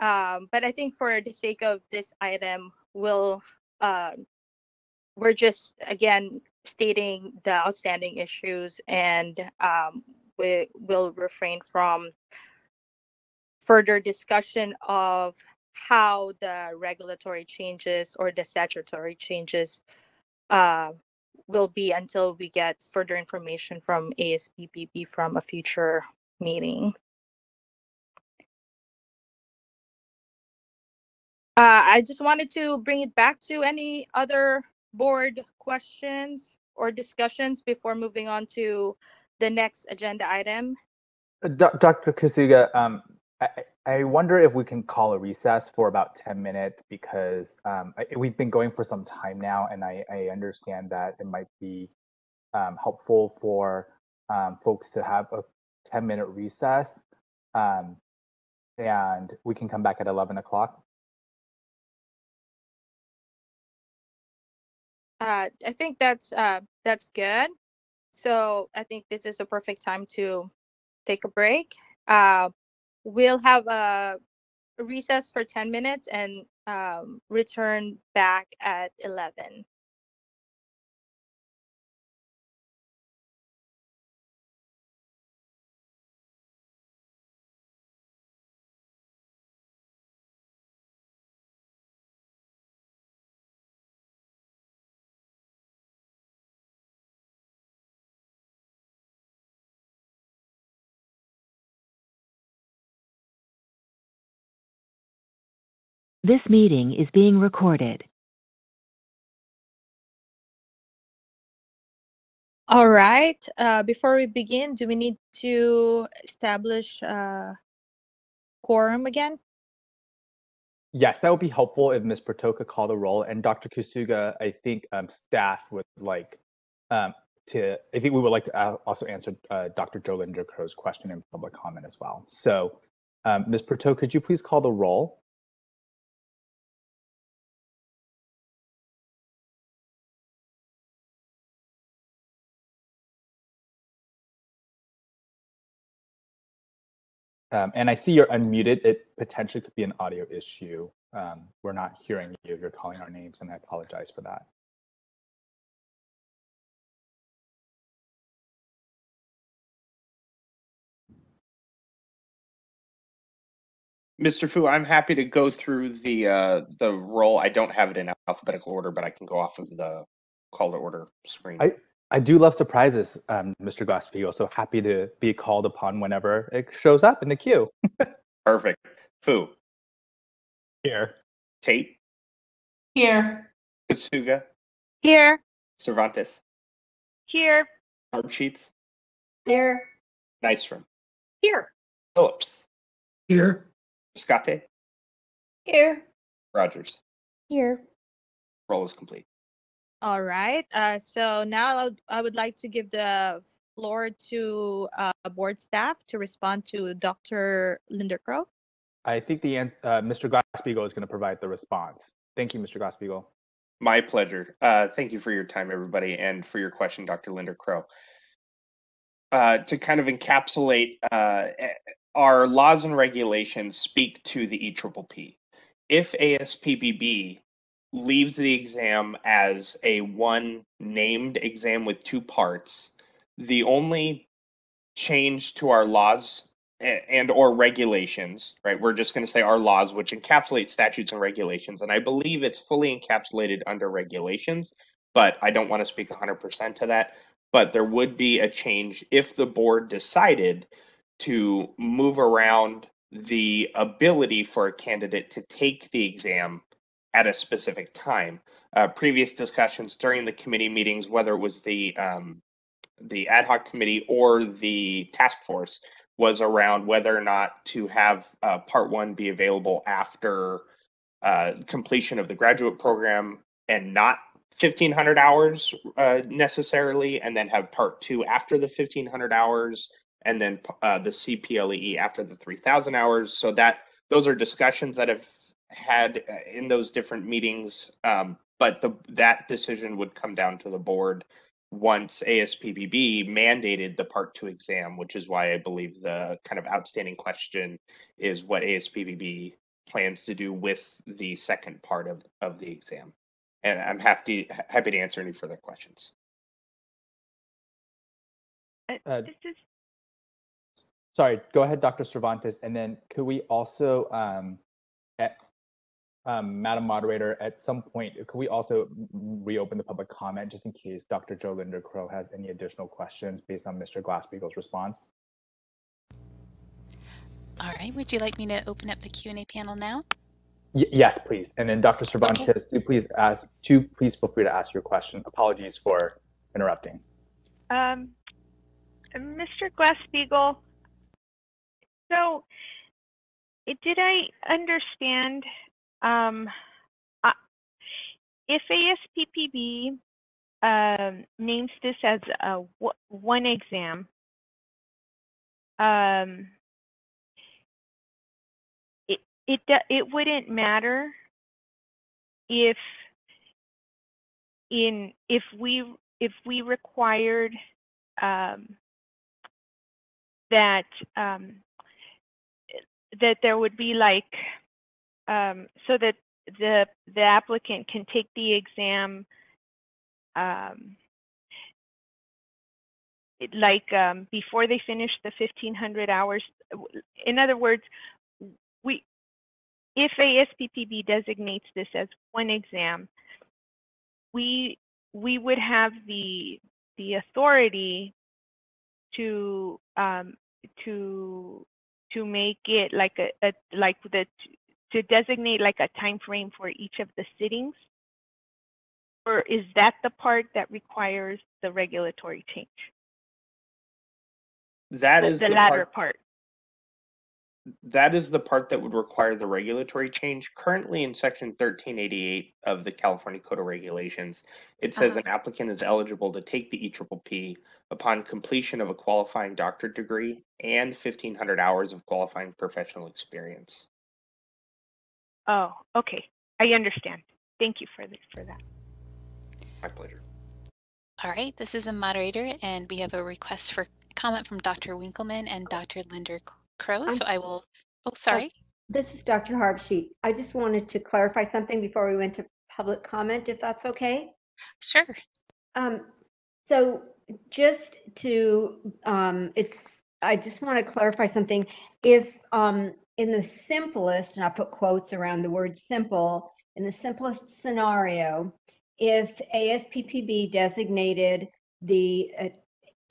But I think for the sake of this item, we're just, again, stating the outstanding issues, and we will refrain from further discussion of how the regulatory changes or the statutory changes will be until we get further information from ASPPB from a future meeting. I just wanted to bring it back to any other board questions or discussions before moving on to the next agenda item. Dr. Kasuga, I wonder if we can call a recess for about 10 minutes because we've been going for some time now, and I understand that it might be helpful for folks to have a 10-minute recess, and we can come back at 11 o'clock. I think that's good. So I think this is a perfect time to take a break. We'll have a recess for 10 minutes and return back at 11. This meeting is being recorded. All right. Before we begin, do we need to establish quorum again? Yes, that would be helpful if Ms. Pertoka called the roll, and Dr. Kusuga, I think staff would like I think we would like to also answer Dr. Joe Linder-Crow's question in public comment as well. So Ms. Pertoka, could you please call the roll? And I see you're unmuted. It potentially could be an audio issue. We're not hearing you. You're calling our names, and I apologize for that. Mr. Fu, I'm happy to go through the roll. I don't have it in alphabetical order, but I can go off of the call to order screen. I do love surprises, Mr. Glass-Steagall, so happy to be called upon whenever it shows up in the queue. Perfect. Fu. Here. Tate. Here. Kasuga. Here. Cervantes. Here. Hardsheets. There. Nystrom. Here. Phillips. Here. Scate. Here. Rogers. Here. Roll is complete. All right. So now I would like to give the floor to board staff to respond to Dr. Linder-Crow. I think Mr. Glass-Steagall is going to provide the response. Thank you, Mr. Glass-Steagall. My pleasure. Thank you for your time, everybody, and for your question, Dr. Linder-Crow. To kind of encapsulate, our laws and regulations speak to the EPPP. If ASPBB leaves the exam as a one named exam with two parts, the only change to our laws and or regulations, right? We're just going to say our laws, which encapsulate statutes and regulations. And I believe it's fully encapsulated under regulations, but I don't want to speak 100% to that. But there would be a change if the board decided to move around the ability for a candidate to take the exam at a specific time. Previous discussions during the committee meetings, whether it was the ad hoc committee or the task force, was around whether or not to have part one be available after completion of the graduate program and not 1,500 hours necessarily, and then have part 2 after the 1,500 hours, and then the CPLEE after the 3,000 hours. So those are discussions that have had in those different meetings, but that decision would come down to the board once ASPBB mandated the part 2 exam, which is why I believe the kind of outstanding question is what ASPBB plans to do with the second part of the exam. And I'm happy to answer any further questions. Sorry, go ahead, Dr. Cervantes, and then could we also, Madam Moderator, at some point, could we also reopen the public comment just in case Dr. Joe Linder-Crow has any additional questions based on Mr. Glass-Steagall's response? All right, would you like me to open up the Q&A panel now? Yes, please. And then Dr. Cervantes, please feel free to ask your question. Apologies for interrupting. Mr. Glass-Steagall, so did I understand if ASPPB names this as one exam, it wouldn't matter if we required that there would be like so that the applicant can take the exam before they finish the 1,500 hours. In other words, if ASPPB designates this as one exam, we would have the authority to make it to designate like a time frame for each of the sittings, or is that the part that requires the regulatory change? That is the latter part. That is the part that would require the regulatory change. Currently in section 1388 of the California Code of Regulations, it says an applicant is eligible to take the EPPP upon completion of a qualifying doctorate degree and 1,500 hours of qualifying professional experience. Oh, okay. I understand. Thank you for that. My pleasure. All right, this is a moderator, and we have a request for comment from Dr. Winkleman and Dr. Linder-Crow. So I will, sorry. This is Dr. Harbsheets. I just wanted to clarify something before we went to public comment, if that's okay. Sure. So just to, I just want to clarify something. If in the simplest, and I put quotes around the word simple, in the simplest scenario, if ASPPB designated the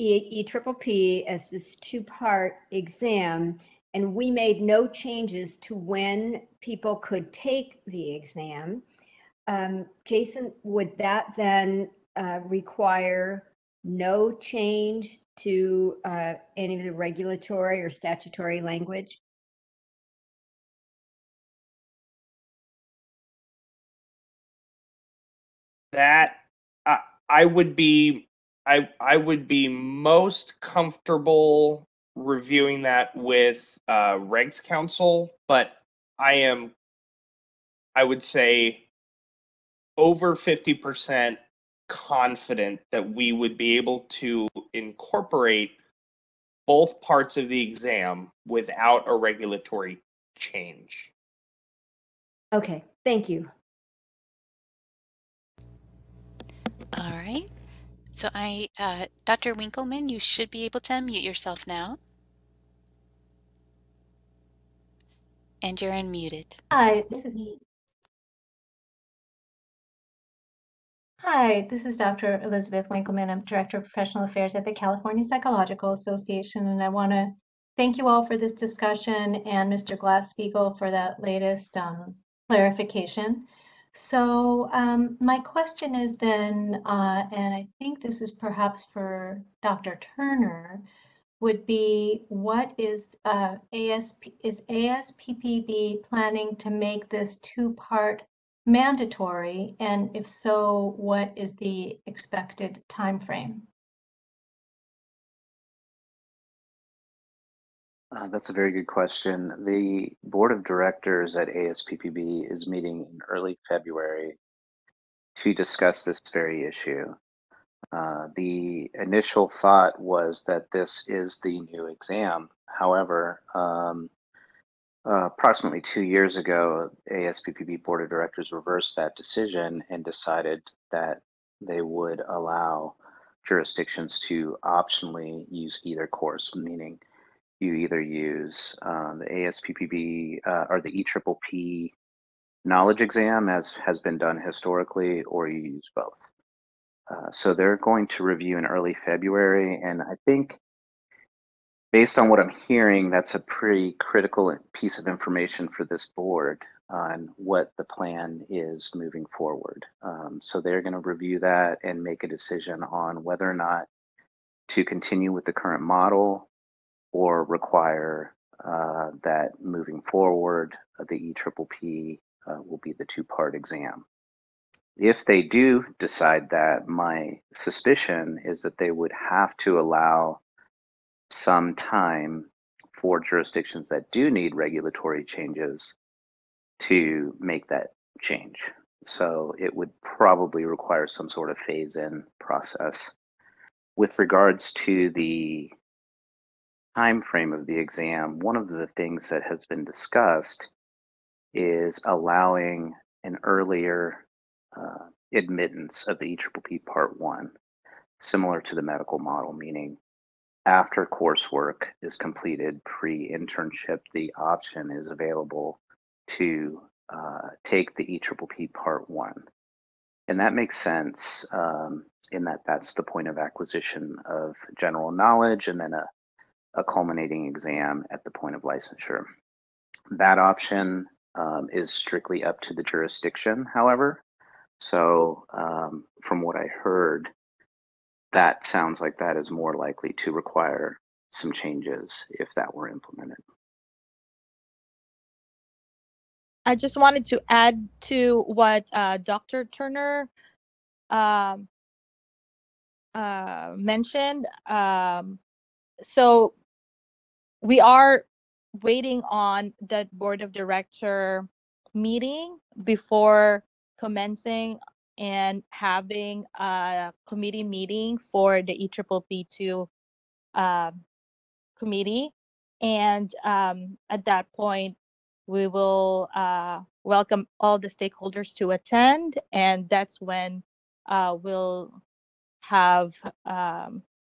EPPP as this two-part exam, and we made no changes to when people could take the exam, Jason, would that then require no change to any of the regulatory or statutory language? That I would be most comfortable reviewing that with Regs Council, but I would say over 50% confident that we would be able to incorporate both parts of the exam without a regulatory change. Okay, thank you. All right. So Dr. Winkleman, you should be able to unmute yourself now. And you're unmuted. Hi, this is Dr. Elizabeth Winkleman. I'm Director of Professional Affairs at the California Psychological Association, and I want to thank you all for this discussion and Mr. Glass-Steagall for that latest clarification. So my question is then, and I think this is perhaps for Dr. Turner, would be what is ASPPB planning to make this two-part mandatory? And if so, what is the expected timeframe? That's a very good question. The board of directors at ASPPB is meeting in early February to discuss this very issue. The initial thought was that this is the new exam. However, approximately 2 years ago, ASPPB Board of Directors reversed that decision and decided that they would allow jurisdictions to optionally use either course, meaning you either use the ASPPB or the EPPP knowledge exam, as has been done historically, or you use both. So they're going to review in early February, and I think based on what I'm hearing, that's a pretty critical piece of information for this board on what the plan is moving forward. So they're going to review that and make a decision on whether or not to continue with the current model or require that moving forward, the EPPP will be the two-part exam. If they do decide that, my suspicion is that they would have to allow some time for jurisdictions that do need regulatory changes to make that change. So it would probably require some sort of phase-in process. With regards to the time frame of the exam, one of the things that has been discussed is allowing an earlier admittance of the EPPP Part 1, similar to the medical model, meaning after coursework is completed pre-internship, the option is available to take the EPPP Part 1. And that makes sense in that that's the point of acquisition of general knowledge and then a culminating exam at the point of licensure. That option is strictly up to the jurisdiction, however. So from what I heard, that sounds like that is more likely to require some changes if that were implemented. I just wanted to add to what Dr. Turner mentioned. So we are waiting on the board of director meeting before commencing and having a committee meeting for the EPPP2 committee. And at that point, we will welcome all the stakeholders to attend. And that's when we'll have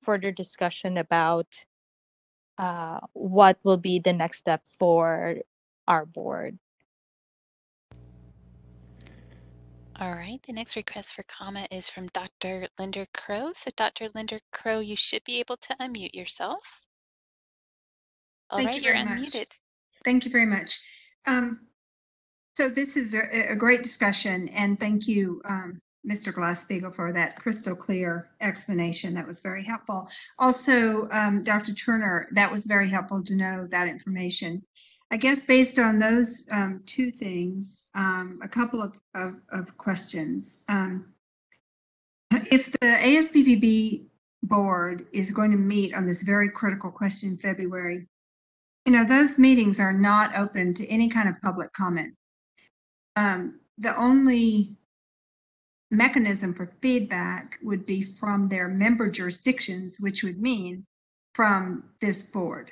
further discussion about what will be the next step for our board. All right, the next request for comment is from Dr. Linda Crow. So Dr. Linda Crow, you should be able to unmute yourself. All right, you're unmuted. Thank you very much. So this is a great discussion, and thank you, Mr. Glasspiegel, for that crystal clear explanation. That was very helpful. Also, Dr. Turner, that was very helpful to know that information. I guess based on those two things, a couple of questions. If the ASPPB board is going to meet on this very critical question in February, you know, those meetings are not open to any kind of public comment. The only mechanism for feedback would be from their member jurisdictions, which would mean from this board.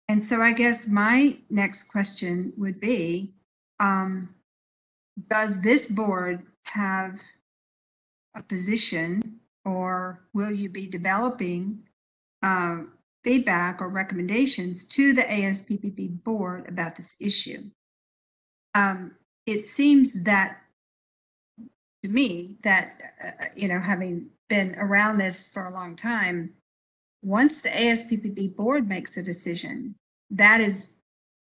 And so I guess my next question would be, does this board have a position, or will you be developing feedback or recommendations to the ASPPB board about this issue? It seems that to me that, you know, having been around this for a long time, once the ASPPB board makes a decision, that is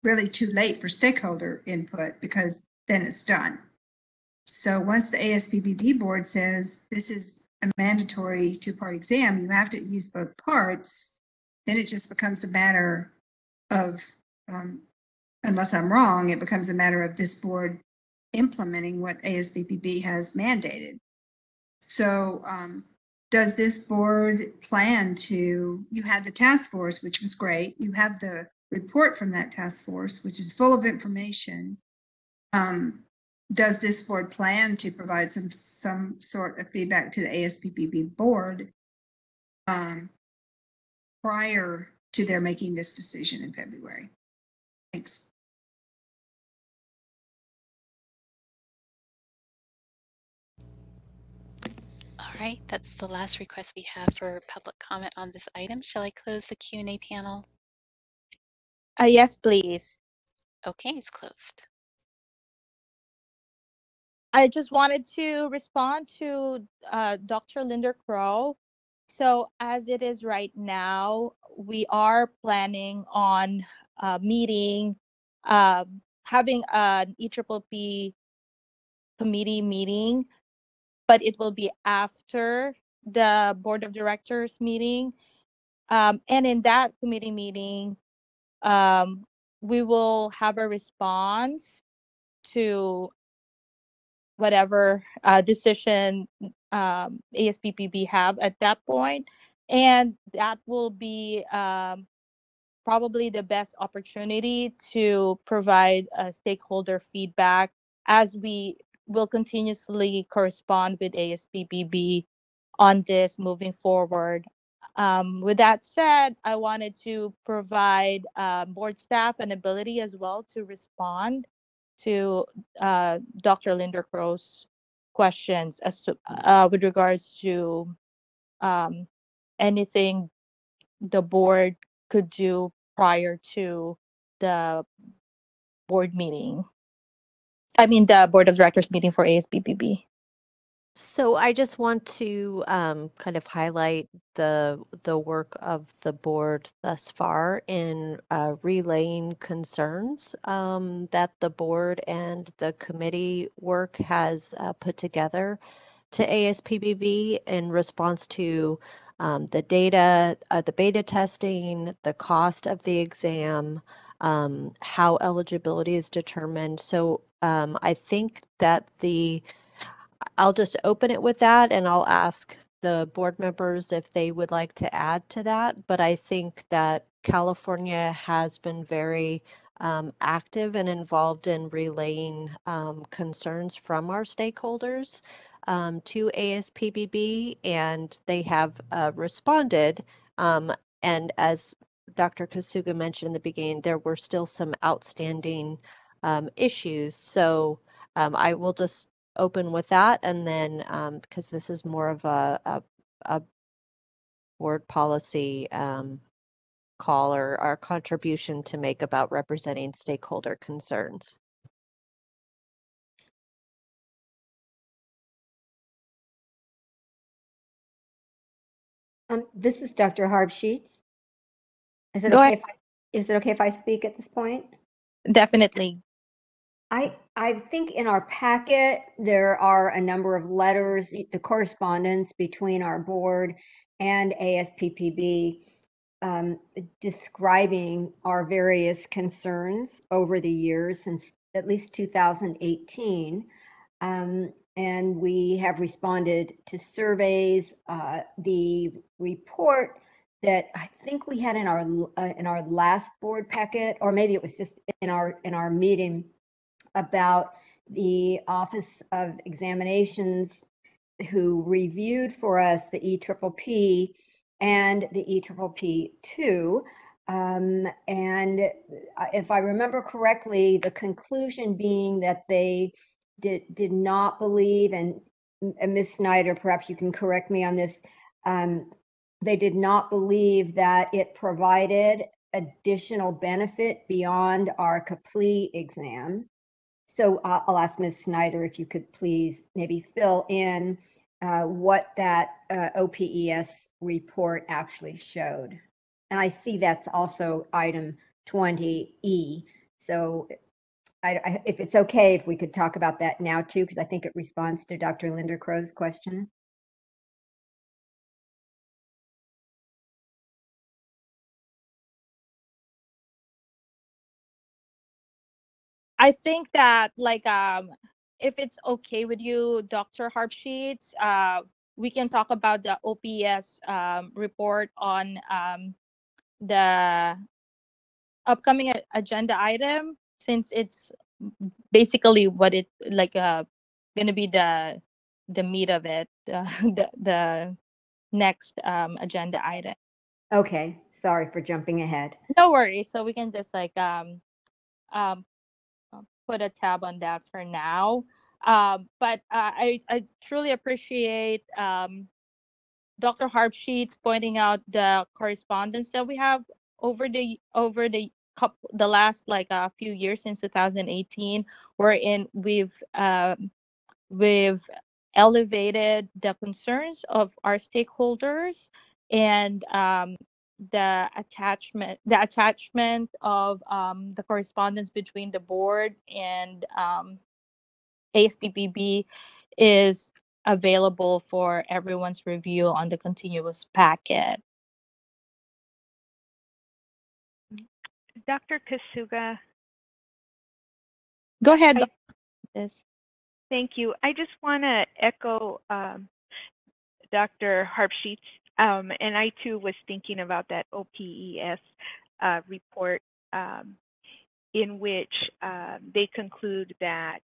really too late for stakeholder input, because then it's done. So once the ASPPB board says this is a mandatory two-part exam, you have to use both parts, then it just becomes a matter of, unless I'm wrong, it becomes a matter of this board implementing what ASPPB has mandated. So does this board plan to, you had the task force, which was great. You have the report from that task force, which is full of information. Does this board plan to provide some sort of feedback to the ASPPB board prior to their making this decision in February? Thanks. All right, that's the last request we have for public comment on this item. Shall I close the Q&A panel? Yes, please. Okay, it's closed. I just wanted to respond to Dr. Linda Crow. So as it is right now, we are planning on meeting, having an EPPP committee meeting, but it will be after the board of directors meeting. And in that committee meeting, we will have a response to whatever decision ASPPB have at that point. And that will be probably the best opportunity to provide stakeholder feedback, as we will continuously correspond with ASPPB on this moving forward. With that said, I wanted to provide board staff an ability as well to respond to Dr. Linda Crow's questions as with regards to anything the board could do prior to the board meeting. I mean, the board of directors meeting for ASPPB. So I just want to kind of highlight the work of the board thus far in relaying concerns that the board and the committee work has put together to ASPPB in response to the data, the beta testing, the cost of the exam, how eligibility is determined. So I think that I'll just open it with that, and I'll ask the board members if they would like to add to that. But I think that California has been very active and involved in relaying concerns from our stakeholders to ASPPB, and they have responded. And as Dr. Kasuga mentioned in the beginning, there were still some outstanding issues. So I will just open with that, and then because this is more of a board policy call or our contribution to make about representing stakeholder concerns. This is Dr. Harb Sheets. Is it Go okay? ahead. Is it okay if I speak at this point? Definitely. I think in our packet, there are a number of letters, the correspondence between our board and ASPPB describing our various concerns over the years since at least 2018. And we have responded to surveys. The report that I think we had in our last board packet, or maybe it was just in our meeting, about the Office of Examinations, who reviewed for us the EPPP and the EPPP2. And if I remember correctly, the conclusion being that they did not believe, and Ms. Snyder, perhaps you can correct me on this, they did not believe that it provided additional benefit beyond our complete exam. So I'll ask Ms. Snyder if you could please maybe fill in what that OPES report actually showed. And I see that's also item 20E. So if it's okay, if we could talk about that now too, because I think it responds to Dr. Linda Crow's question. I think that if it's okay with you, Dr. Harpsheets, we can talk about the OPS report on the upcoming agenda item, since it's basically what it like gonna be the meat of it, the next agenda item. Okay, sorry for jumping ahead. No worries. So we can just like put a tab on that for now. But I truly appreciate Dr. Harpsheets pointing out the correspondence that we have over the last like a few years since 2018, wherein we've elevated the concerns of our stakeholders and the attachment of the correspondence between the board and ASPPB is available for everyone's review on the continuous packet. Dr. Kasuga. Go ahead. Thank you. I just want to echo Dr. Harpsheets, and I too was thinking about that OPES report in which they conclude that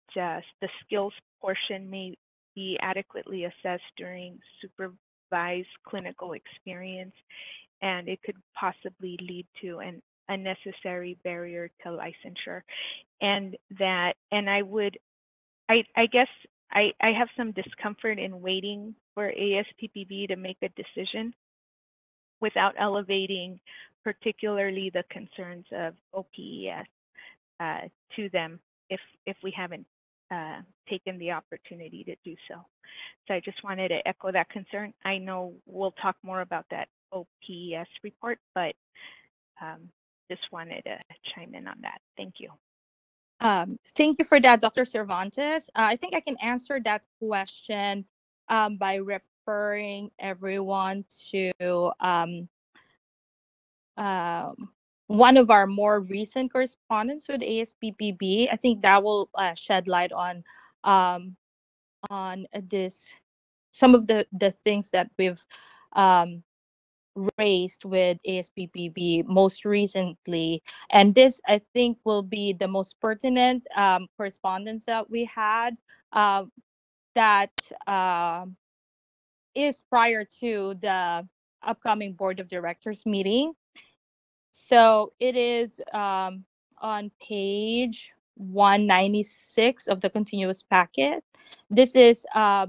the skills portion may be adequately assessed during supervised clinical experience, and it could possibly lead to an unnecessary barrier to licensure. And I guess I have some discomfort in waiting for ASPPB to make a decision without elevating particularly the concerns of OPES to them if we haven't taken the opportunity to do so. So I just wanted to echo that concern. I know we'll talk more about that OPES report, but just wanted to chime in on that. Thank you. Thank you for that, Dr. Cervantes. I think I can answer that question by referring everyone to one of our more recent correspondence with ASPPB. I think that will shed light on this, some of the things that we've raised with ASPPB most recently. And this, I think, will be the most pertinent correspondence that we had that is prior to the upcoming Board of Directors meeting. So it is on page 196 of the continuous packet. This is a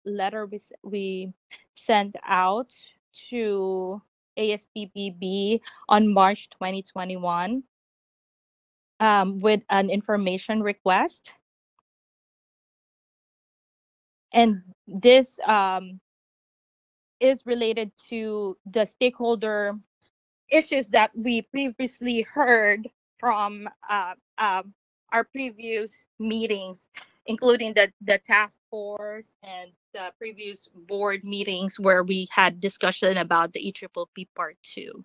letter we sent out to ASPPB on March 2021 with an information request. And this is related to the stakeholder issues that we previously heard from our previous meetings, including the task force and the previous board meetings where we had discussion about the EPPP Part 2.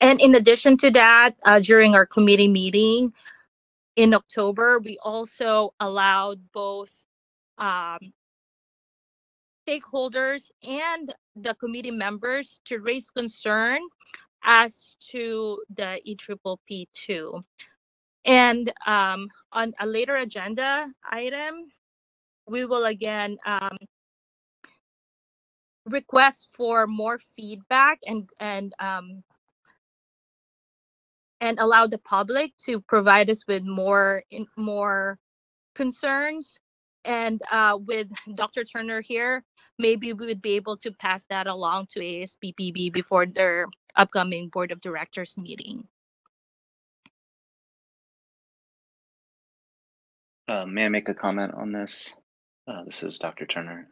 And in addition to that, during our committee meeting in October, we also allowed both stakeholders and the committee members to raise concern as to the EPPP 2. And on a later agenda item, we will again request for more feedback and allow the public to provide us with more concerns. And with Dr. Turner here, maybe we would be able to pass that along to ASPPB before their upcoming Board of Directors meeting. May I make a comment on this? This is Dr. Turner.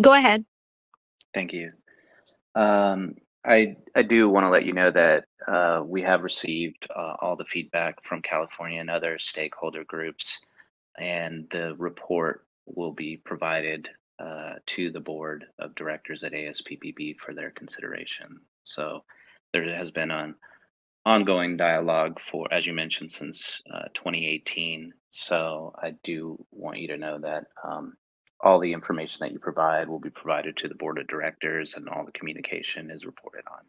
Go ahead. Thank you. I do want to let you know that we have received all the feedback from California and other stakeholder groups, and the report will be provided to the board of directors at ASPPB for their consideration. So there has been an ongoing dialogue for, as you mentioned, since 2018. So I do want you to know that all the information that you provide will be provided to the board of directors, and all the communication is reported on.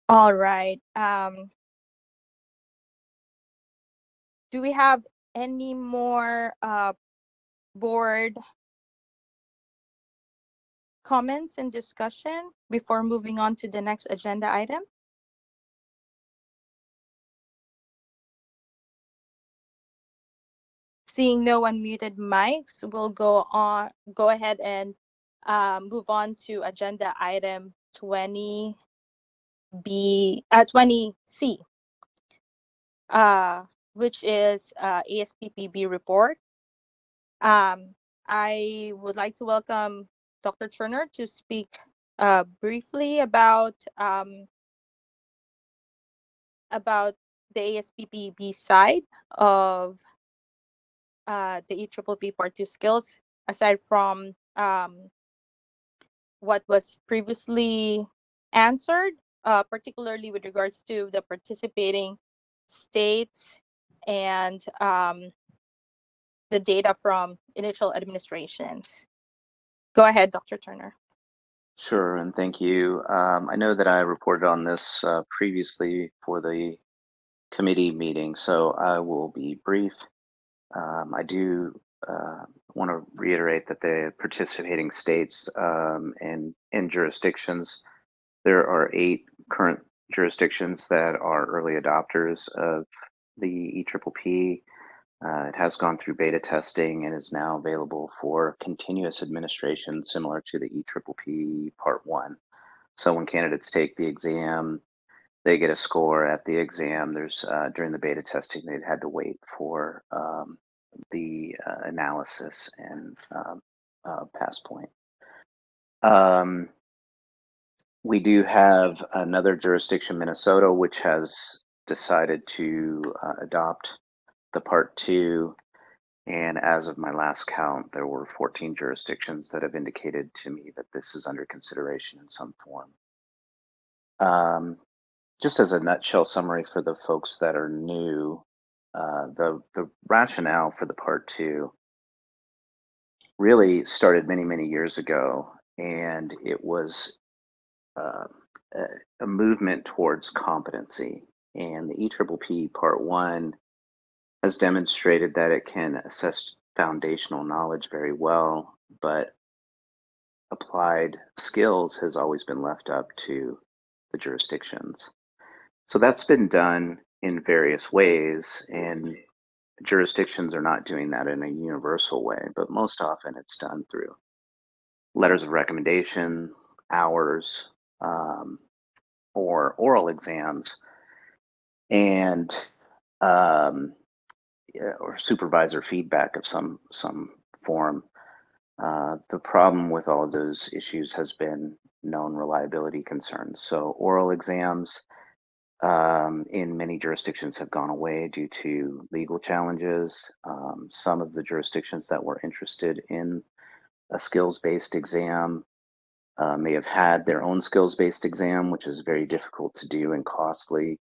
All right. Do we have any more board comments and discussion before moving on to the next agenda item? Seeing no unmuted mics, we'll go ahead and move on to agenda item 20C, which is ASPPB report. I would like to welcome Dr. Turner to speak briefly about the ASPPB side of the EPPB Part 2 skills, aside from what was previously answered, particularly with regards to the participating states and the data from initial administrations. Go ahead, Dr. Turner. Sure, and thank you. I know that I reported on this previously for the committee meeting, so I will be brief. I do want to reiterate that the participating states and jurisdictions, there are 8 current jurisdictions that are early adopters of the EPPB. It has gone through beta testing and is now available for continuous administration, similar to the EPPB Part 1. So when candidates take the exam, they get a score at the exam. There's during the beta testing, they've had to wait for the analysis and pass point. We do have another jurisdiction, Minnesota, which has decided to adopt the Part 2. And as of my last count, there were 14 jurisdictions that have indicated to me that this is under consideration in some form. Just as a nutshell summary for the folks that are new, the rationale for the Part 2 really started many, many years ago, and it was a movement towards competency. And the EPPB Part 1 has demonstrated that it can assess foundational knowledge very well, but applied skills has always been left up to the jurisdictions. So that's been done in various ways, and jurisdictions are not doing that in a universal way, but most often it's done through letters of recommendation, hours, or oral exams, and or supervisor feedback of some form. The problem with all of those issues has been known reliability concerns. So oral exams in many jurisdictions have gone away due to legal challenges. Some of the jurisdictions that were interested in a skills-based exam may have had their own skills-based exam, which is very difficult to do and costly,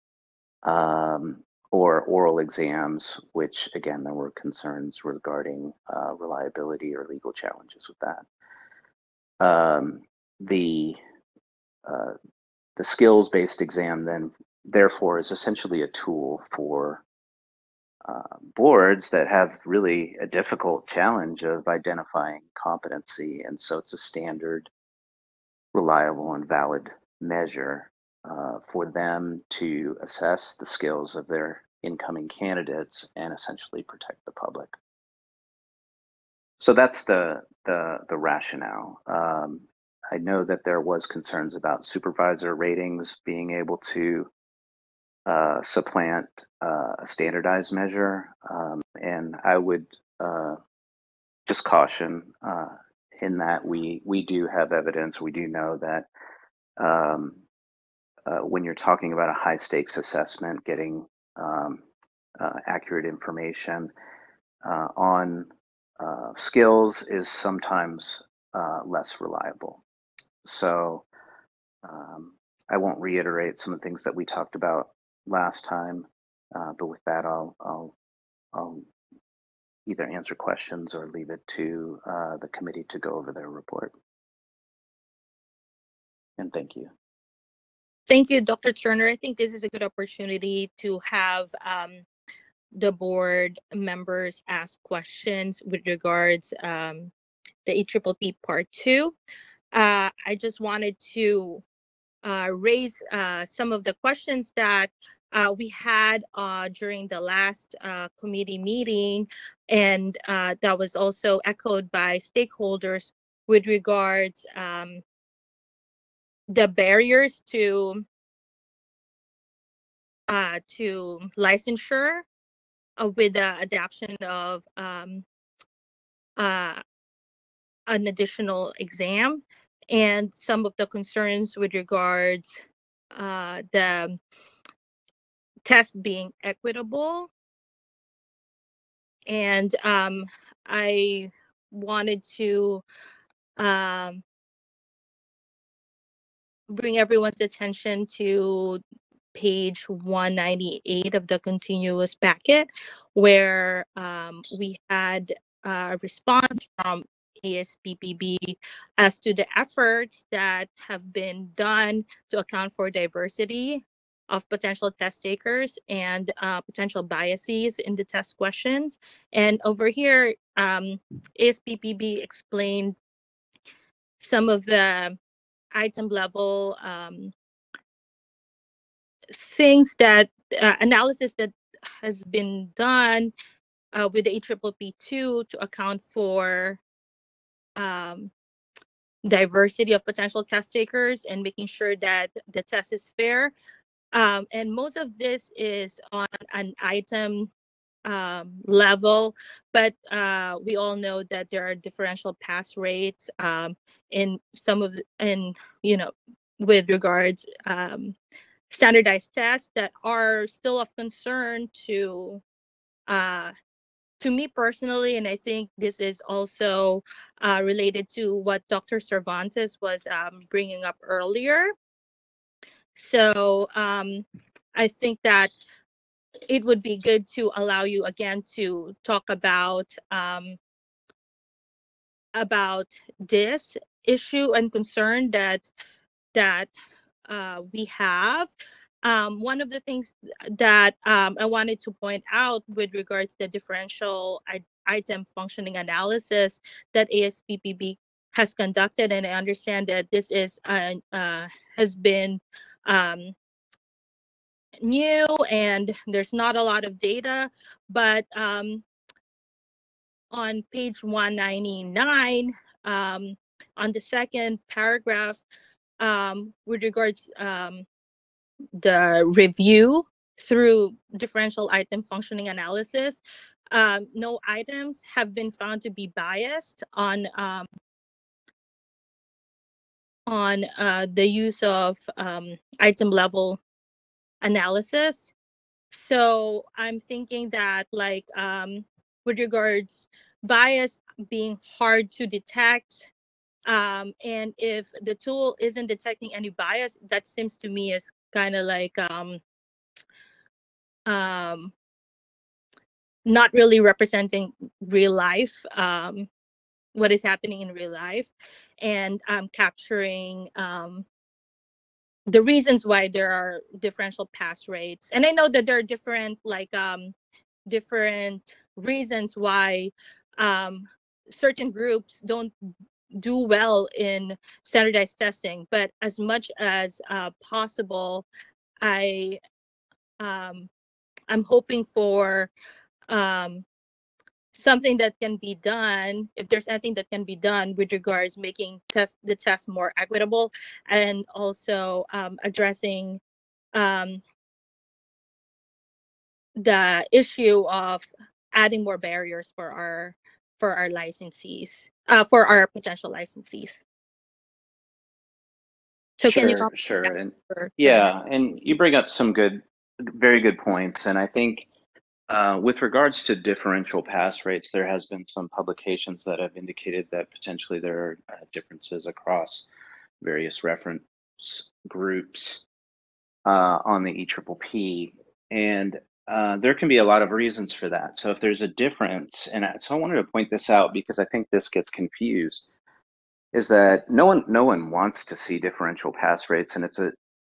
or oral exams, which again, there were concerns regarding reliability or legal challenges with that. The skills-based exam then therefore is essentially a tool for boards that have really a difficult challenge of identifying competency. And so it's a standard, reliable, and valid measure for them to assess the skills of their incoming candidates and essentially protect the public. So that's the rationale. I know that there was concerns about supervisor ratings being able to supplant a standardized measure, and I would just caution in that we do have evidence. We do know that when you're talking about a high stakes assessment, getting accurate information on skills is sometimes less reliable. So I won't reiterate some of the things that we talked about last time, but with that, I'll either answer questions or leave it to the committee to go over their report. And thank you. Thank you, Dr. Turner. I think this is a good opportunity to have the board members ask questions with regards the APPP Part 2. I just wanted to raise some of the questions that we had during the last committee meeting, and that was also echoed by stakeholders with regards the barriers to licensure with the adoption of an additional exam, and some of the concerns with regards the test being equitable. And I wanted to bring everyone's attention to page 198 of the continuous packet, where we had a response from ASPPB as to the efforts that have been done to account for diversity of potential test takers and potential biases in the test questions. And over here, ASPPB explained some of the item level things that analysis that has been done with the APPP2 to account for diversity of potential test takers and making sure that the test is fair. And most of this is on an item level, but we all know that there are differential pass rates in some of with regards standardized tests that are still of concern to me personally, and I think this is also related to what Dr. Cervantes was bringing up earlier. So I think that it would be good to allow you again to talk about this issue and concern that we have. One of the things that I wanted to point out with regards to the differential item functioning analysis that ASPPB has conducted, and I understand that this is has been new and there's not a lot of data, but on page 199, on the second paragraph, with regards the review through differential item functioning analysis, no items have been found to be biased on the use of item level analysis. So I'm thinking that, like, with regards bias being hard to detect, and if the tool isn't detecting any bias, that seems to me as kind of like not really representing real life, what is happening in real life, and capturing the reasons why there are differential pass rates. And I know that there are different different reasons why certain groups don't do well in standardized testing, but as much as possible, I'm hoping for something that can be done, if there's anything that can be done with regards making the test more equitable, and also addressing the issue of adding more barriers for our licensees, for our potential licensees. So can you Sure, sure. And for yeah, and you bring up some very good points. And I think with regards to differential pass rates, there has been some publications that have indicated that potentially there are differences across various reference groups on the EPPP. And there can be a lot of reasons for that. So if there's a difference, and so I wanted to point this out because I think this gets confused, is that no one wants to see differential pass rates. And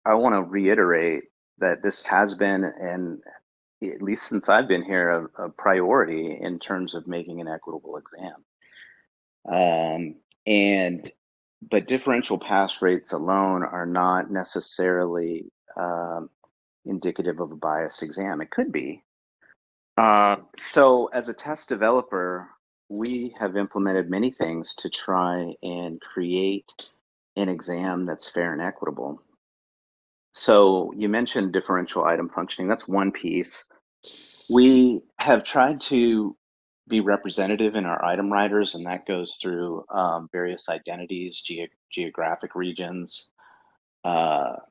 I want to reiterate that this has been, and at least since I've been here, a priority in terms of making an equitable exam. But differential pass rates alone are not necessarily indicative of a biased exam. It could be. So as a test developer, we have implemented many things to try and create an exam that's fair and equitable. So you mentioned differential item functioning. That's one piece. We have tried to be representative in our item writers, and that goes through various identities, geographic regions,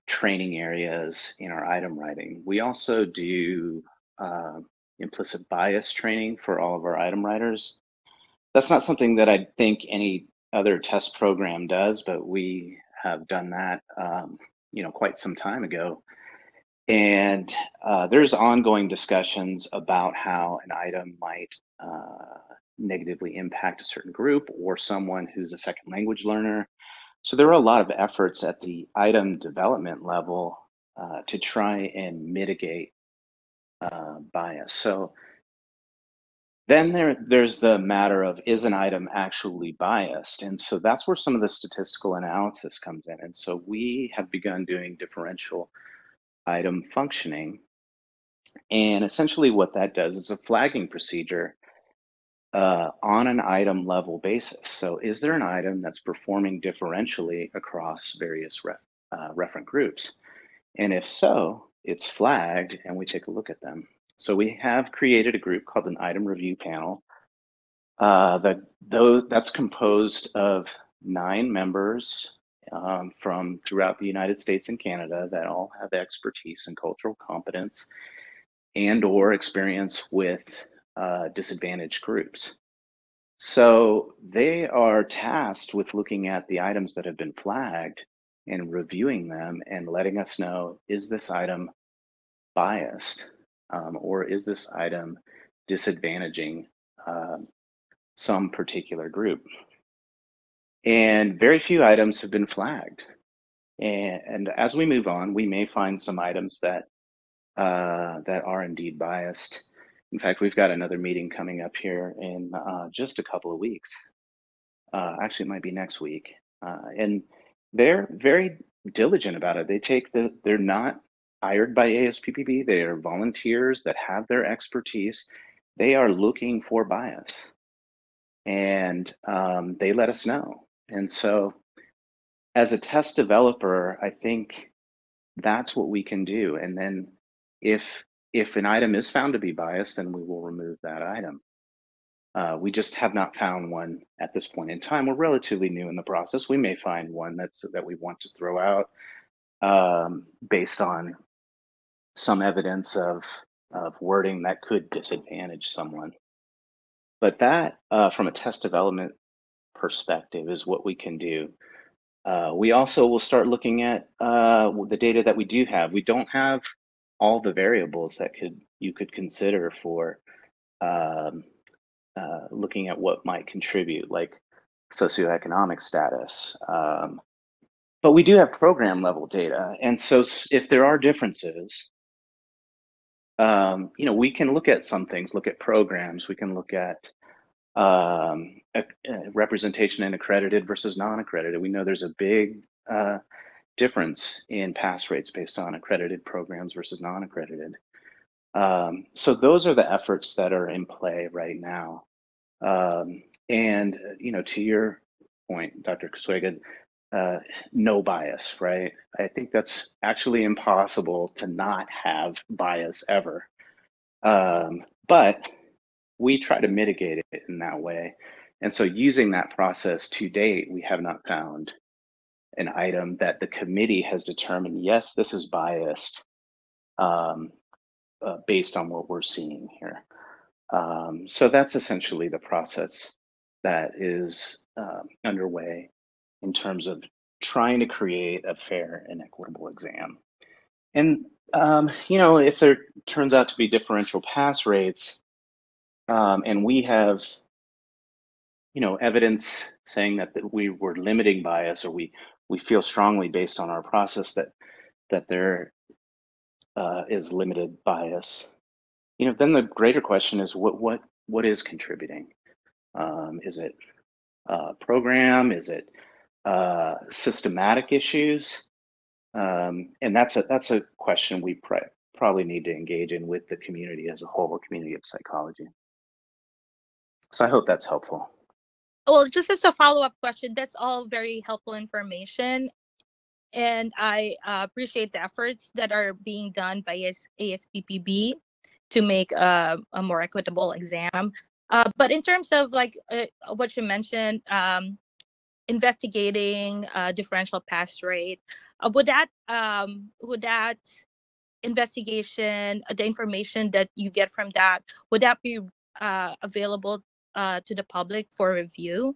training areas in our item writing. We also do implicit bias training for all of our item writers. That's not something that I think any other test program does, but we have done that quite some time ago. And there's ongoing discussions about how an item might negatively impact a certain group or someone who's a second language learner. So there are a lot of efforts at the item development level to try and mitigate bias. So then there's the matter of, is an item actually biased? And so that's where some of the statistical analysis comes in. And so we have begun doing differential item functioning. And essentially what that does is a flagging procedure on an item level basis. So is there an item that's performing differentially across various referent groups? And if so, it's flagged and we take a look at them. So we have created a group called an item review panel that's composed of 9 members from throughout the United States and Canada that all have expertise and cultural competence and or experience with disadvantaged groups. So they are tasked with looking at the items that have been flagged and reviewing them and letting us know, is this item biased or is this item disadvantaging some particular group? And very few items have been flagged. And as we move on, we may find some items that are indeed biased. In fact, we've got another meeting coming up here in just a couple of weeks. Actually, it might be next week. And they're very diligent about it. They're not hired by ASPPB. They are volunteers that have their expertise. They are looking for bias. And they let us know. And so as a test developer, I think that's what we can do. And then if an item is found to be biased, then we will remove that item. We just have not found one at this point in time. We're relatively new in the process. We may find one that we want to throw out based on some evidence of wording that could disadvantage someone. But that, from a test development perspective, is what we can do. We also will start looking at the data that we do have. We don't have all the variables that you could consider for looking at what might contribute, like socioeconomic status. But we do have program level data. And so if there are differences, we can look at some things, look at programs, we can look at representation in accredited versus non-accredited. We know there's a big difference in pass rates based on accredited programs versus non-accredited. So those are the efforts that are in play right now. And to your point, Dr. Kasuega, no bias, right? I think that's actually impossible to not have bias ever. But we try to mitigate it in that way. And so using that process to date, we have not found an item that the committee has determined, yes, this is biased based on what we're seeing here. So that's essentially the process that is underway in terms of trying to create a fair and equitable exam. And, you know, if there turns out to be differential pass rates, and we have, you know, evidence saying that we were limiting bias, or we feel strongly based on our process that there is limited bias, you know, then the greater question is what is contributing? Is it program? Is it systematic issues? And that's a question we probably need to engage in with the community as a whole, community of psychology. So I hope that's helpful. Well, just as a follow-up question, that's all very helpful information. And I appreciate the efforts that are being done by ASPPB to make a more equitable exam. But in terms of like what you mentioned, investigating differential pass rate, would that investigation, the information that you get from that, would that be available to the public for review?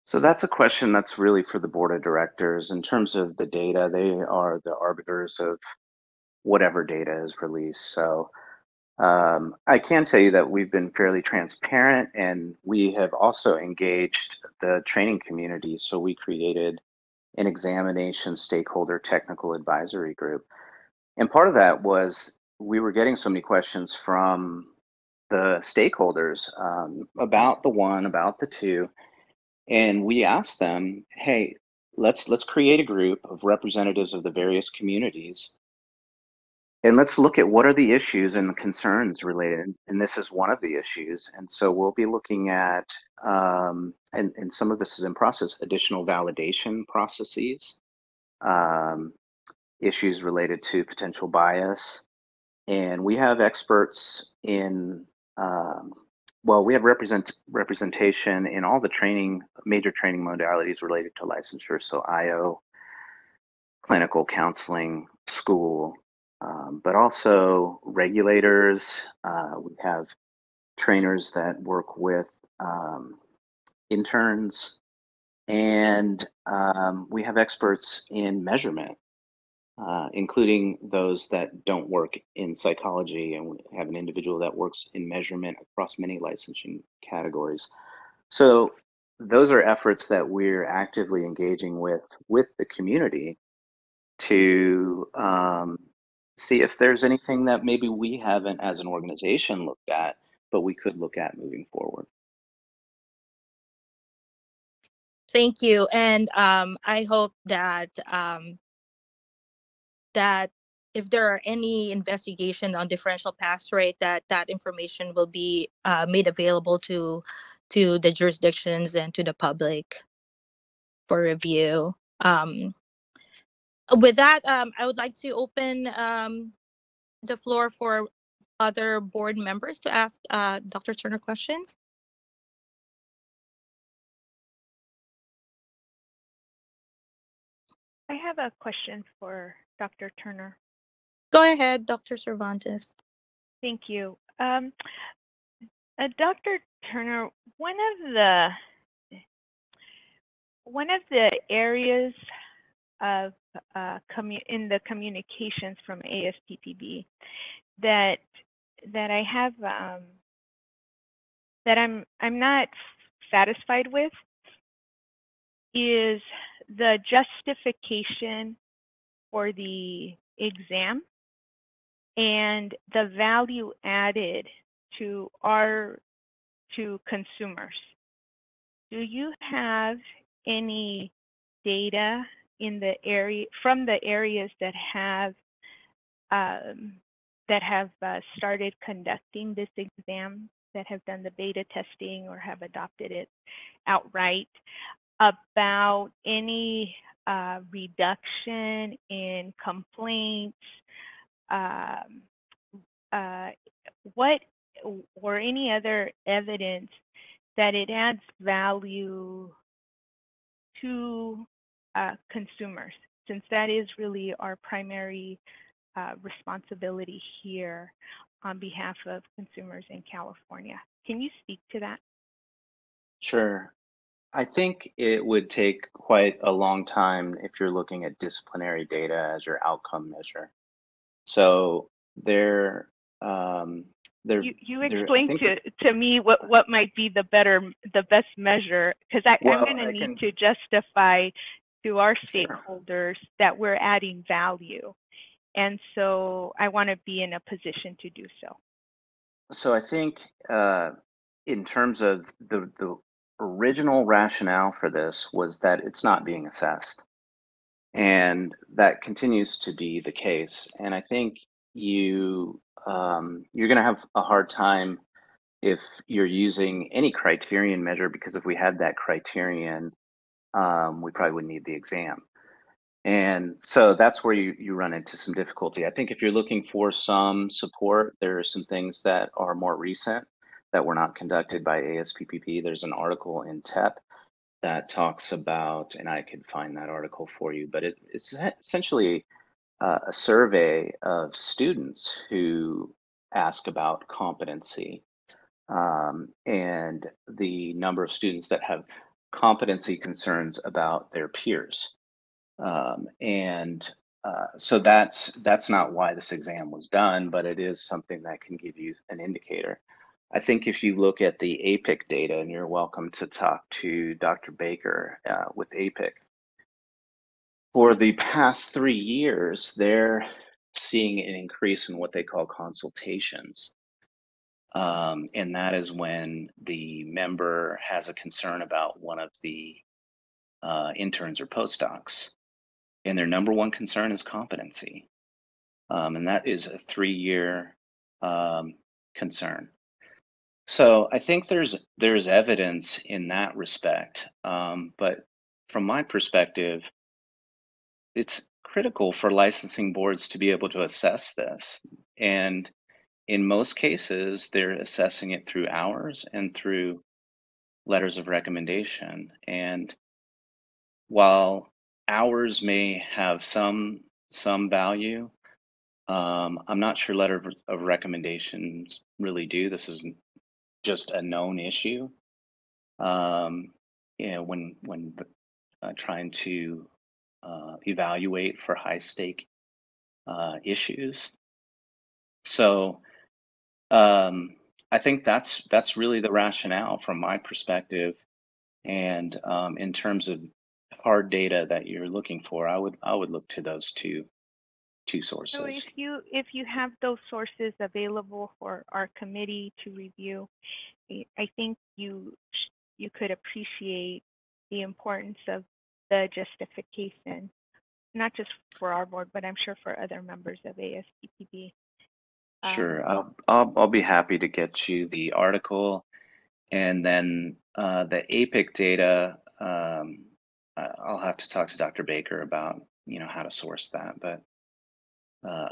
So that's a question that's really for the board of directors. In terms of the data, they are the arbiters of whatever data is released. So I can tell you that we've been fairly transparent, and we have also engaged the training community. So we created an examination stakeholder technical advisory group. And part of that was we were getting so many questions from the stakeholders about the one, about the two. And we asked them, hey, let's create a group of representatives of the various communities, and let's look at what are the issues and the concerns related. And this is one of the issues. And so we'll be looking at, and some of this is in process, additional validation processes, issues related to potential bias. And we have experts in, well, we have representation in all the major training modalities related to licensure. So IO, clinical counseling, school, but also regulators. We have trainers that work with interns, and we have experts in measurement, including those that don't work in psychology, and we have an individual that works in measurement across many licensing categories. So those are efforts that we're actively engaging with the community to see if there's anything that maybe we haven't as an organization looked at, but we could look at moving forward. Thank you. And I hope that that if there are any investigation on differential pass rate, that information will be made available to the jurisdictions and to the public for review. With that, I would like to open the floor for other board members to ask Dr. Turner questions. I have a question for Dr. Turner. Go ahead, Dr. Cervantes. Thank you. Dr. Turner, one of the areas of in the communications from ASPPB that I have that I'm not satisfied with is the justification for the exam and the value added to consumers. Do you have any data in the area from the areas that have started conducting this exam, that have done the beta testing or have adopted it outright, about any reduction in complaints, what or any other evidence that it adds value to consumers, since that is really our primary responsibility here on behalf of consumers in California. Can you speak to that? Sure. I think it would take quite a long time if you're looking at disciplinary data as your outcome measure. So you explained to me what might be the best measure, because I'm going to need to justify to our stakeholders that we're adding value. And so I want to be in a position to do so. So I think in terms of the original rationale for this was that it's not being assessed. And that continues to be the case. And I think you're going to have a hard time if you're using any criterion measure, because if we had that criterion, we probably wouldn't need the exam. And so that's where you run into some difficulty. I think if you're looking for some support, there are some things that are more recent that were not conducted by ASPPP. There's an article in TEP that talks about, and I could find that article for you, but it's essentially a survey of students who ask about competency and the number of students that have competency concerns about their peers. So that's not why this exam was done, but it is something that can give you an indicator. I think if you look at the APIC data, and you're welcome to talk to Dr. Baker with APIC, for the past 3 years, they're seeing an increase in what they call consultations. And that is when the member has a concern about one of the interns or postdocs. And their number one concern is competency. And that is a 3-year concern. So I think there's evidence in that respect. But from my perspective, it's critical for licensing boards to be able to assess this. And in most cases, they're assessing it through hours and through letters of recommendation. And while hours may have some value, I'm not sure letter of recommendations really do. This is just a known issue. When trying to evaluate for high stake issues. So I think that's really the rationale from my perspective. And in terms of hard data that you're looking for, I would look to those two sources. So if you have those sources available for our committee to review, I think you could appreciate the importance of the justification, not just for our board, but I'm sure for other members of ASPPB. Sure, I'll be happy to get you the article, and then the APIC data. I'll have to talk to Dr. Baker about how to source that, but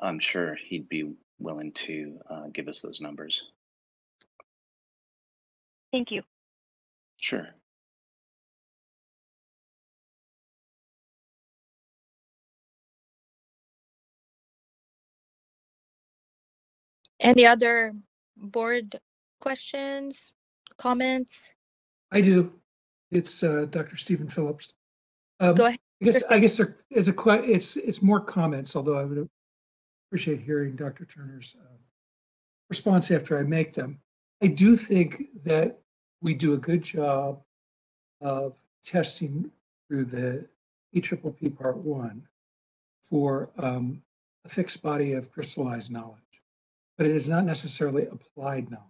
I'm sure he'd be willing to give us those numbers. Thank you. Sure. Any other board questions, comments? I do. It's Dr. Stephen Phillips. Go ahead. I guess it's more comments, although I would appreciate hearing Dr. Turner's response after I make them. I do think that we do a good job of testing through the EPPP Part 1 for a fixed body of crystallized knowledge, but it is not necessarily applied knowledge.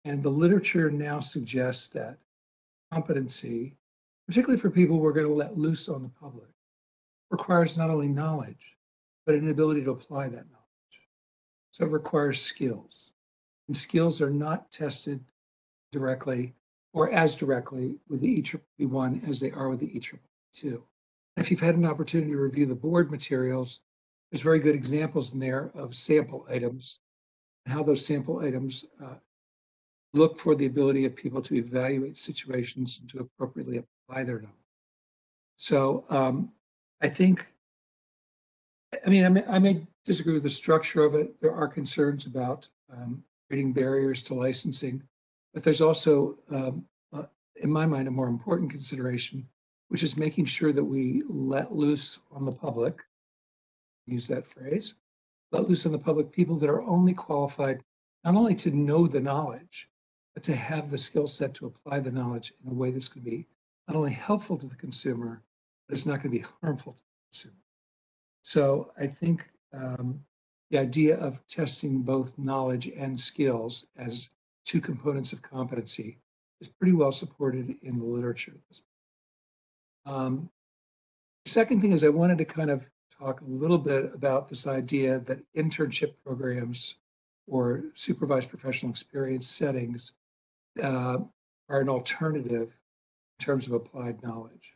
And the literature now suggests that competency, particularly for people we're going to let loose on the public, requires not only knowledge, but an ability to apply that knowledge. So it requires skills. And skills are not tested directly or as directly with the EPPP1 as they are with the EPPP2. If you've had an opportunity to review the board materials, there's very good examples in there of sample items and how those sample items look for the ability of people to evaluate situations and to appropriately apply their knowledge. So I think, I mean, I may disagree with the structure of it. There are concerns about creating barriers to licensing, but there's also, in my mind, a more important consideration, which is making sure that we let loose on the public, use that phrase, let loose on the public people that are only qualified not only to know the knowledge, but to have the skill set to apply the knowledge in a way that's going to be not only helpful to the consumer, but it's not going to be harmful to the consumer. So I think the idea of testing both knowledge and skills as two components of competency is pretty well supported in the literature. The second thing is I wanted to kind of talk a little bit about this idea that internship programs or supervised professional experience settings are an alternative in terms of applied knowledge.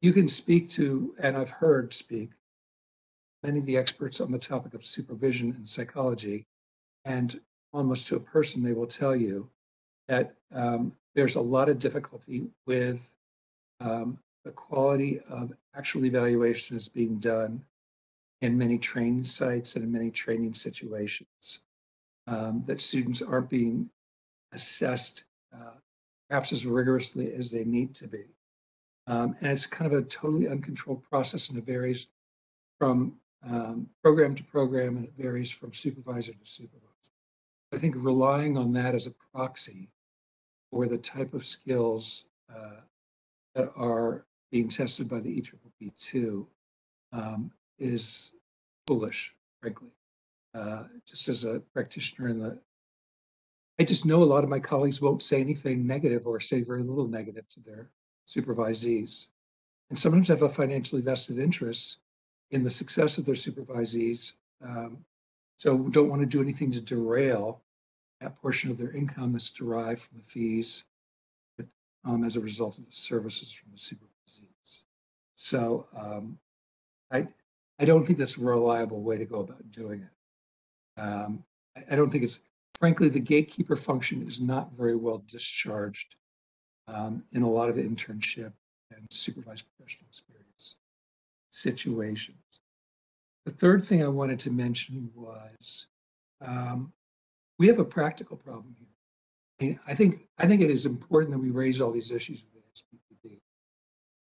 You can speak to, and I've heard speak, many of the experts on the topic of supervision in psychology, and almost to a person, they will tell you that there's a lot of difficulty with the quality of actual evaluation is being done in many training sites and in many training situations, that students aren't being assessed perhaps as rigorously as they need to be. And it's kind of a totally uncontrolled process, and it varies from program to program, and it varies from supervisor to supervisor. I think relying on that as a proxy for the type of skills that are being tested by the EPPP2 is foolish, frankly. Just as a practitioner I just know a lot of my colleagues won't say anything negative or say very little negative to their supervisees. And sometimes have a financially vested interest in the success of their supervisees. So don't want to do anything to derail that portion of their income that's derived from the fees that, as a result of the services from the supervisees. So I don't think that's a reliable way to go about doing it. I don't think it's, frankly, the gatekeeper function is not very well discharged in a lot of internship and supervised professional experience situations. The third thing I wanted to mention was we have a practical problem here. I think it is important that we raise all these issues with Asppb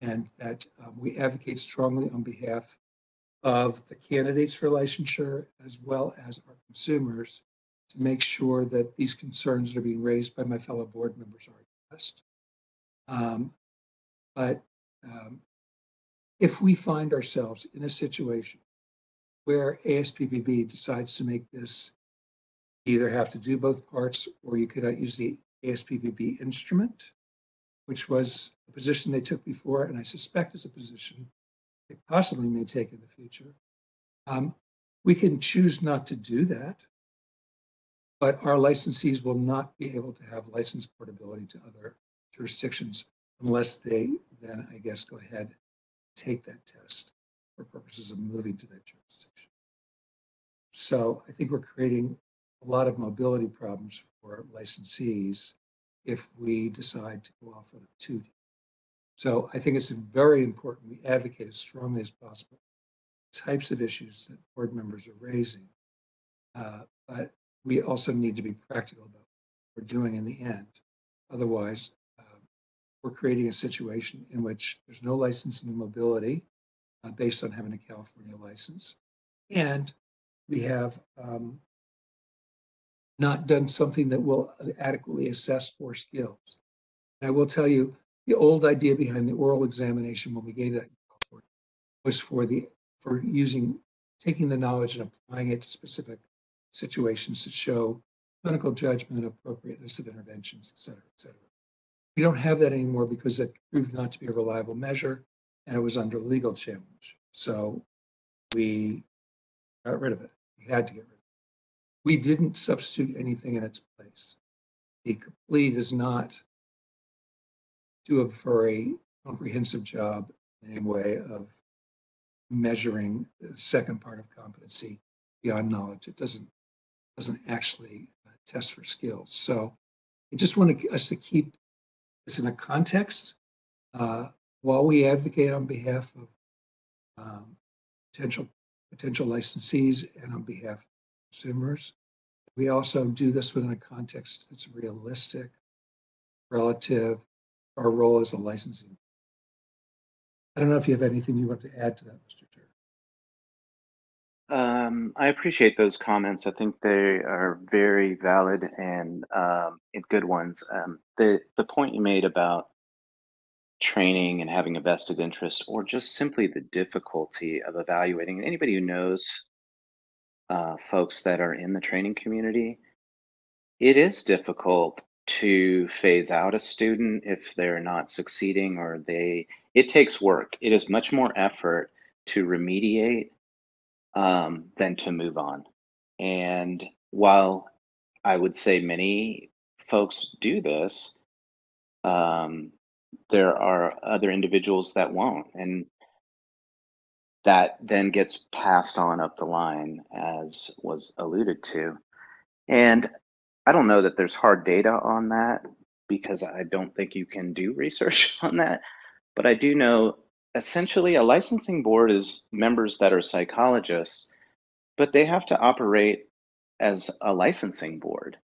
and that we advocate strongly on behalf of the candidates for licensure as well as our consumers to make sure that these concerns that are being raised by my fellow board members are addressed. But if we find ourselves in a situation where Asppb decides to make this either have to do both parts, or you could use the Asppb instrument, which was a position they took before, and I suspect is a position they possibly may take in the future. We can choose not to do that, but our licensees will not be able to have license portability to other jurisdictions unless they then, I guess, go ahead and take that test for purposes of moving to that jurisdiction. So I think we're creating a lot of mobility problems for licensees if we decide to go off on a 2D. So I think it's very important we advocate as strongly as possible types of issues that board members are raising, but we also need to be practical about what we're doing in the end. Otherwise, we're creating a situation in which there's no licensing mobility based on having a California license, and we have not done something that will adequately assess for skills. And I will tell you, the old idea behind the oral examination when we gave that was for taking the knowledge and applying it to specific situations to show clinical judgment, appropriateness of interventions, et cetera, et cetera. We don't have that anymore because it proved not to be a reliable measure and it was under legal challenge. So we got rid of it. We had to get rid of it. We didn't substitute anything in its place. The complete does not do a very comprehensive job in any way of measuring the second part of competency beyond knowledge. It doesn't actually test for skills. So I just want us to keep this in a context while we advocate on behalf of potential licensees and on behalf of consumers, we also do this within a context that's realistic relative to our role as a licensing. I don't know if you have anything you want to add to that, Mr. Chair. I appreciate those comments. I think they are very valid and good ones. The point you made about training and having a vested interest, or just simply the difficulty of evaluating. Anybody who knows folks that are in the training community, it is difficult to phase out a student if they're not succeeding, or it takes work. It is much more effort to remediate than to move on. And while I would say many folks do this, there are other individuals that won't. And that then gets passed on up the line, as was alluded to. And I don't know that there's hard data on that, because I don't think you can do research on that. But I do know essentially a licensing board is members that are psychologists, but they have to operate as a licensing board.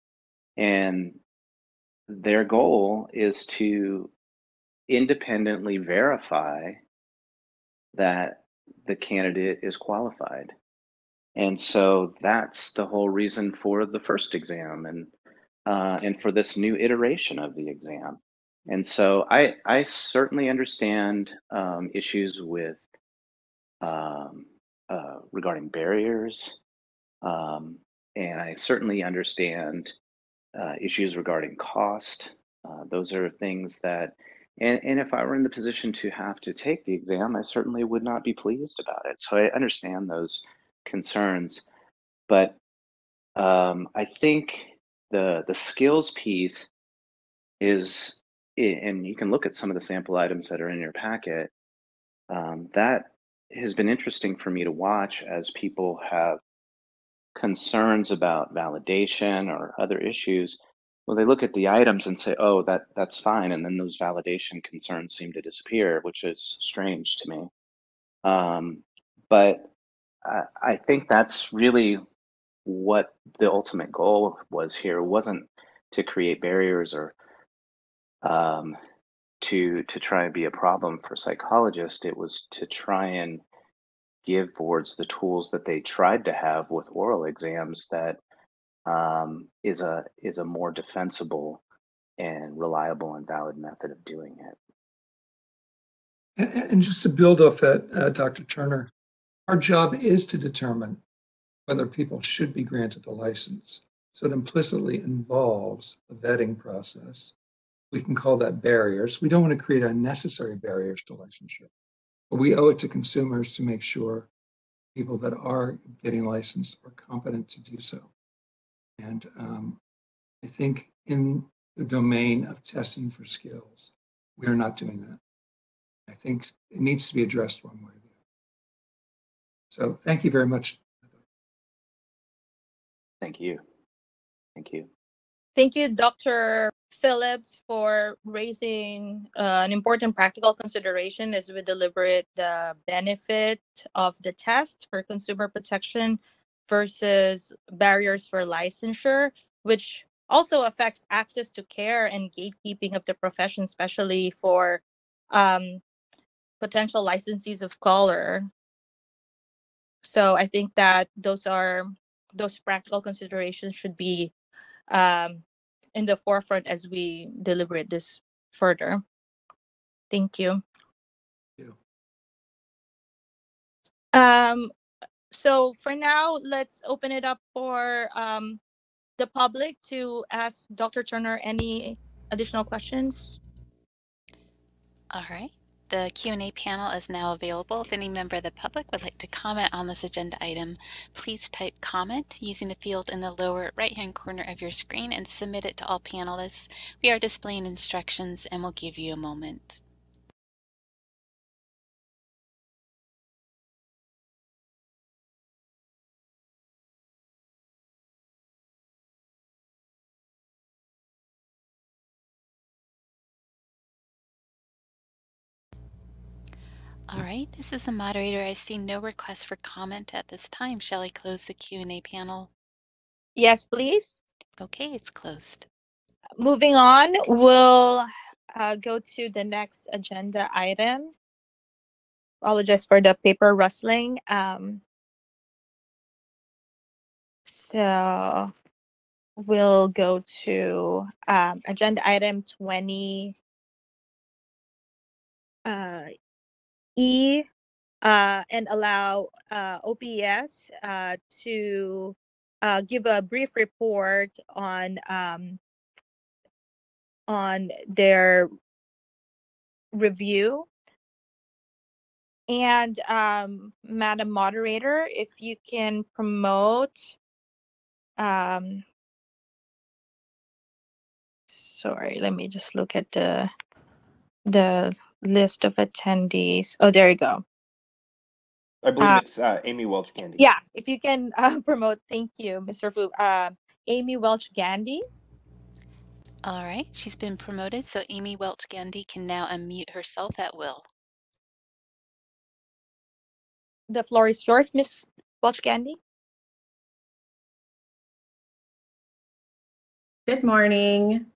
And their goal is to independently verify that the candidate is qualified. And so that's the whole reason for the first exam and for this new iteration of the exam. And so I certainly understand issues with regarding barriers, and I certainly understand issues regarding cost. Those are things that, and if I were in the position to have to take the exam, I certainly would not be pleased about it. So I understand those concerns, but I think the skills piece is, and you can look at some of the sample items that are in your packet. That has been interesting for me to watch as people have concerns about validation or other issues. Well, they look at the items and say, "Oh, that's fine," and then those validation concerns seem to disappear, which is strange to me. But I think that's really what the ultimate goal was here. It wasn't to create barriers or to try and be a problem for psychologists. It was to try and give boards the tools that they tried to have with oral exams that is a more defensible and reliable and valid method of doing it. And just to build off that, Dr. Turner, our job is to determine whether people should be granted a license. So it implicitly involves a vetting process. We can call that barriers. We don't want to create unnecessary barriers to licensure, but we owe it to consumers to make sure people that are getting licensed are competent to do so. And I think in the domain of testing for skills, we are not doing that. I think it needs to be addressed one way or the other. So thank you very much. Thank you. Thank you. Thank you, Dr. Phillips, for raising an important practical consideration as we deliberate the benefit of the test for consumer protection versus barriers for licensure, which also affects access to care and gatekeeping of the profession, especially for potential licensees of color. So I think that those practical considerations should be in the forefront as we deliberate this further. Thank you. So for now, let's open it up for the public to ask Dr. Turner any additional questions. All right. The Q&A panel is now available. If any member of the public would like to comment on this agenda item, please type comment using the field in the lower right-hand corner of your screen and submit it to all panelists. We are displaying instructions and will give you a moment. All right, this is a moderator. I see no request for comment at this time. Shall I close the Q&A panel? Yes, please. Okay, it's closed. Moving on, we'll go to the next agenda item. Apologize for the paper rustling. So we'll go to agenda item 20 E and allow OPS to give a brief report on their review. And Madam Moderator, if you can promote, sorry, let me just look at the list of attendees. Oh, there you go. I believe it's Amy Welch-Gandy. Yeah, if you can promote, thank you, Mr. Fu. Amy Welch-Gandy. All right, she's been promoted, so Amy Welch-Gandy can now unmute herself at will. The floor is yours, Ms. Welch-Gandy. Good morning.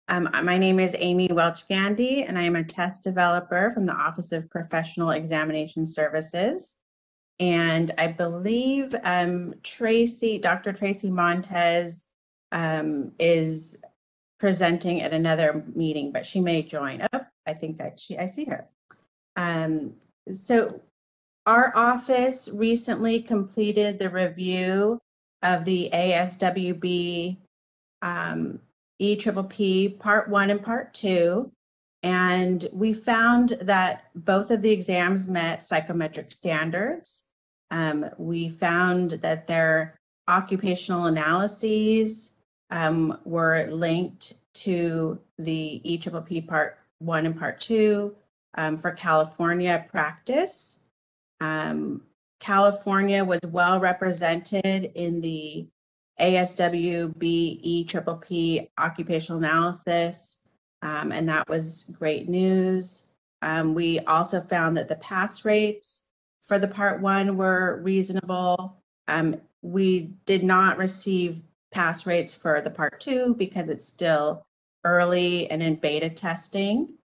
My name is Amy Welch-Gandy, and I am a test developer from the Office of Professional Examination Services. And I believe Dr. Tracy Montez is presenting at another meeting, but she may join. Oh, I think I see her. So our office recently completed the review of the ASWB EPPP Part 1 and Part 2, and we found that both of the exams met psychometric standards. We found that their occupational analyses were linked to the EPPP Part 1 and Part 2 for California practice. California was well represented in the ASWB EPPP occupational analysis, and that was great news. We also found that the pass rates for the Part 1 were reasonable. We did not receive pass rates for the Part 2 because it's still early and in beta testing.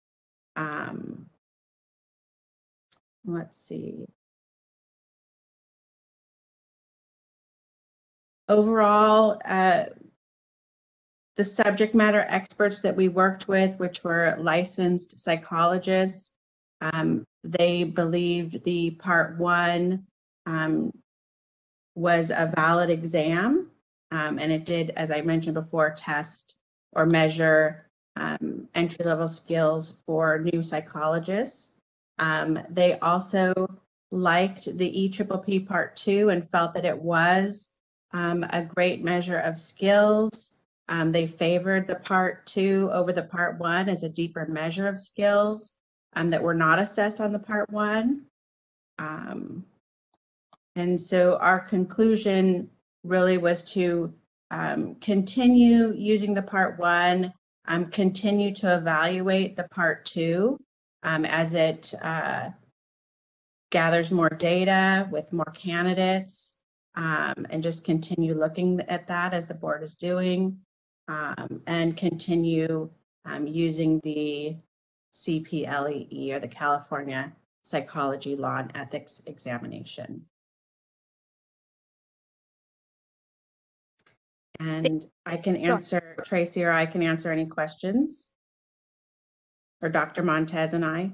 Let's see. Overall, the subject matter experts that we worked with, which were licensed psychologists, they believed the Part 1 was a valid exam, and it did, as I mentioned before, test or measure entry-level skills for new psychologists. They also liked the EPPP Part 2 and felt that it was a great measure of skills. They favored the Part 2 over the Part 1 as a deeper measure of skills that were not assessed on the Part 1. And so our conclusion really was to continue using the Part 1, continue to evaluate the Part 2 as it gathers more data with more candidates, and just continue looking at that as the board is doing, and continue using the CPLEE, or the California Psychology Law and Ethics examination. And I can answer, Tracy or I can answer any questions, or Dr. Montez and I.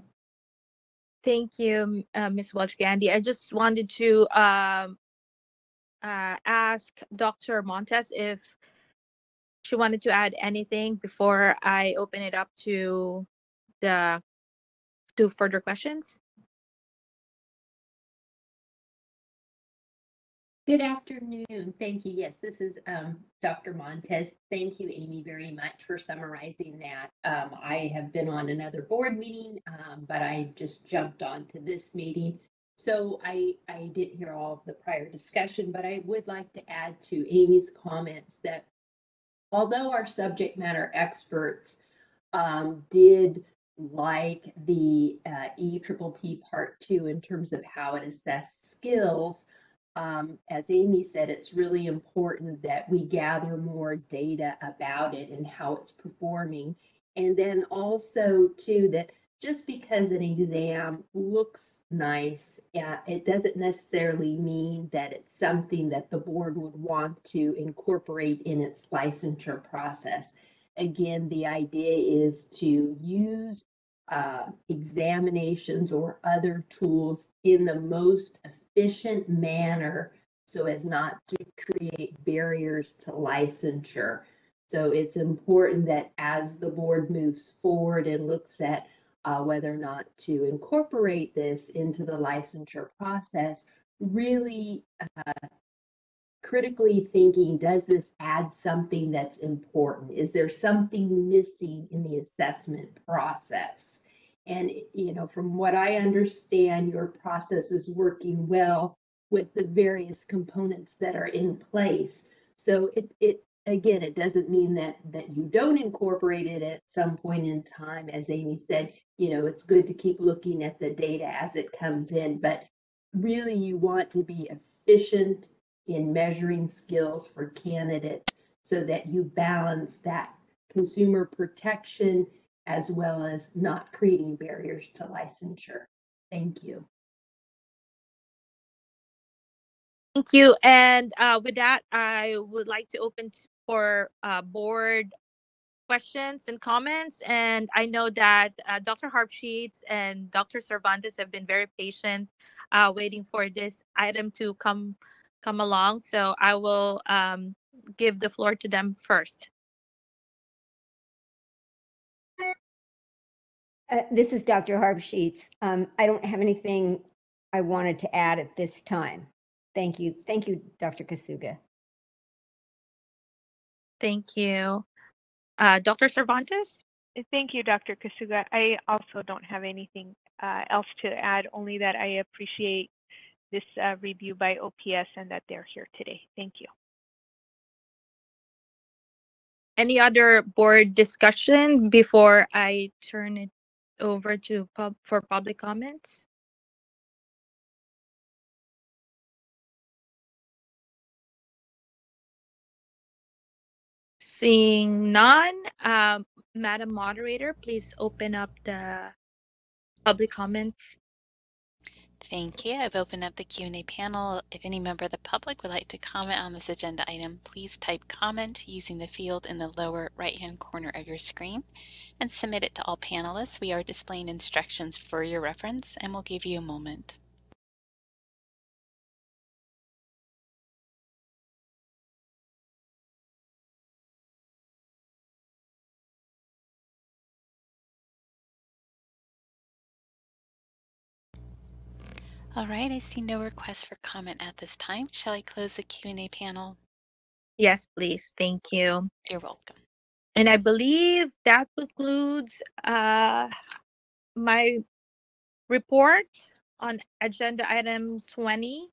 Thank you, Ms. Welch-Gandy. I just wanted to ask Dr. Montez if she wanted to add anything before I open it up to further questions. Good afternoon. Thank you. Yes, this is Dr. Montez. Thank you, Amy, very much for summarizing that. I have been on another board meeting, but I just jumped onto this meeting. So I didn't hear all of the prior discussion, but I would like to add to Amy's comments that although our subject matter experts did like the EPPP Part 2 in terms of how it assesses skills, as Amy said, it's really important that we gather more data about it and how it's performing. And then also too, that just because an exam looks nice, it doesn't necessarily mean that it's something that the board would want to incorporate in its licensure process. Again, the idea is to use examinations or other tools in the most efficient manner so as not to create barriers to licensure. So it's important that as the board moves forward and looks at whether or not to incorporate this into the licensure process, really critically thinking, does this add something that's important? Is there something missing in the assessment process? And, you know, from what I understand, your process is working well with the various components that are in place. So again, it doesn't mean that you don't incorporate it at some point in time. As Amy said, you know, it's good to keep looking at the data as it comes in, but really you want to be efficient in measuring skills for candidates so that you balance that consumer protection as well as not creating barriers to licensure. Thank you. Thank you. And with that, I would like to open for board questions and comments. And I know that Dr. Harpsheets and Dr. Cervantes have been very patient waiting for this item to come along. So I will give the floor to them first. This is Dr. Harpsheets. I don't have anything I wanted to add at this time. Thank you. Thank you, Dr. Kasuga. Thank you. Dr. Cervantes? Thank you, Dr. Kasuga. I also don't have anything else to add, only that I appreciate this review by OPS and that they're here today. Thank you. Any other board discussion before I turn it over to for public comments? Seeing none, Madam Moderator, please open up the public comments. Thank you. I've opened up the Q&A panel. If any member of the public would like to comment on this agenda item, please type comment using the field in the lower right-hand corner of your screen and submit it to all panelists. We are displaying instructions for your reference and we'll give you a moment. All right, I see no requests for comment at this time. Shall I close the Q&A panel? Yes, please. Thank you. You're welcome. And I believe that concludes my report on agenda item 20.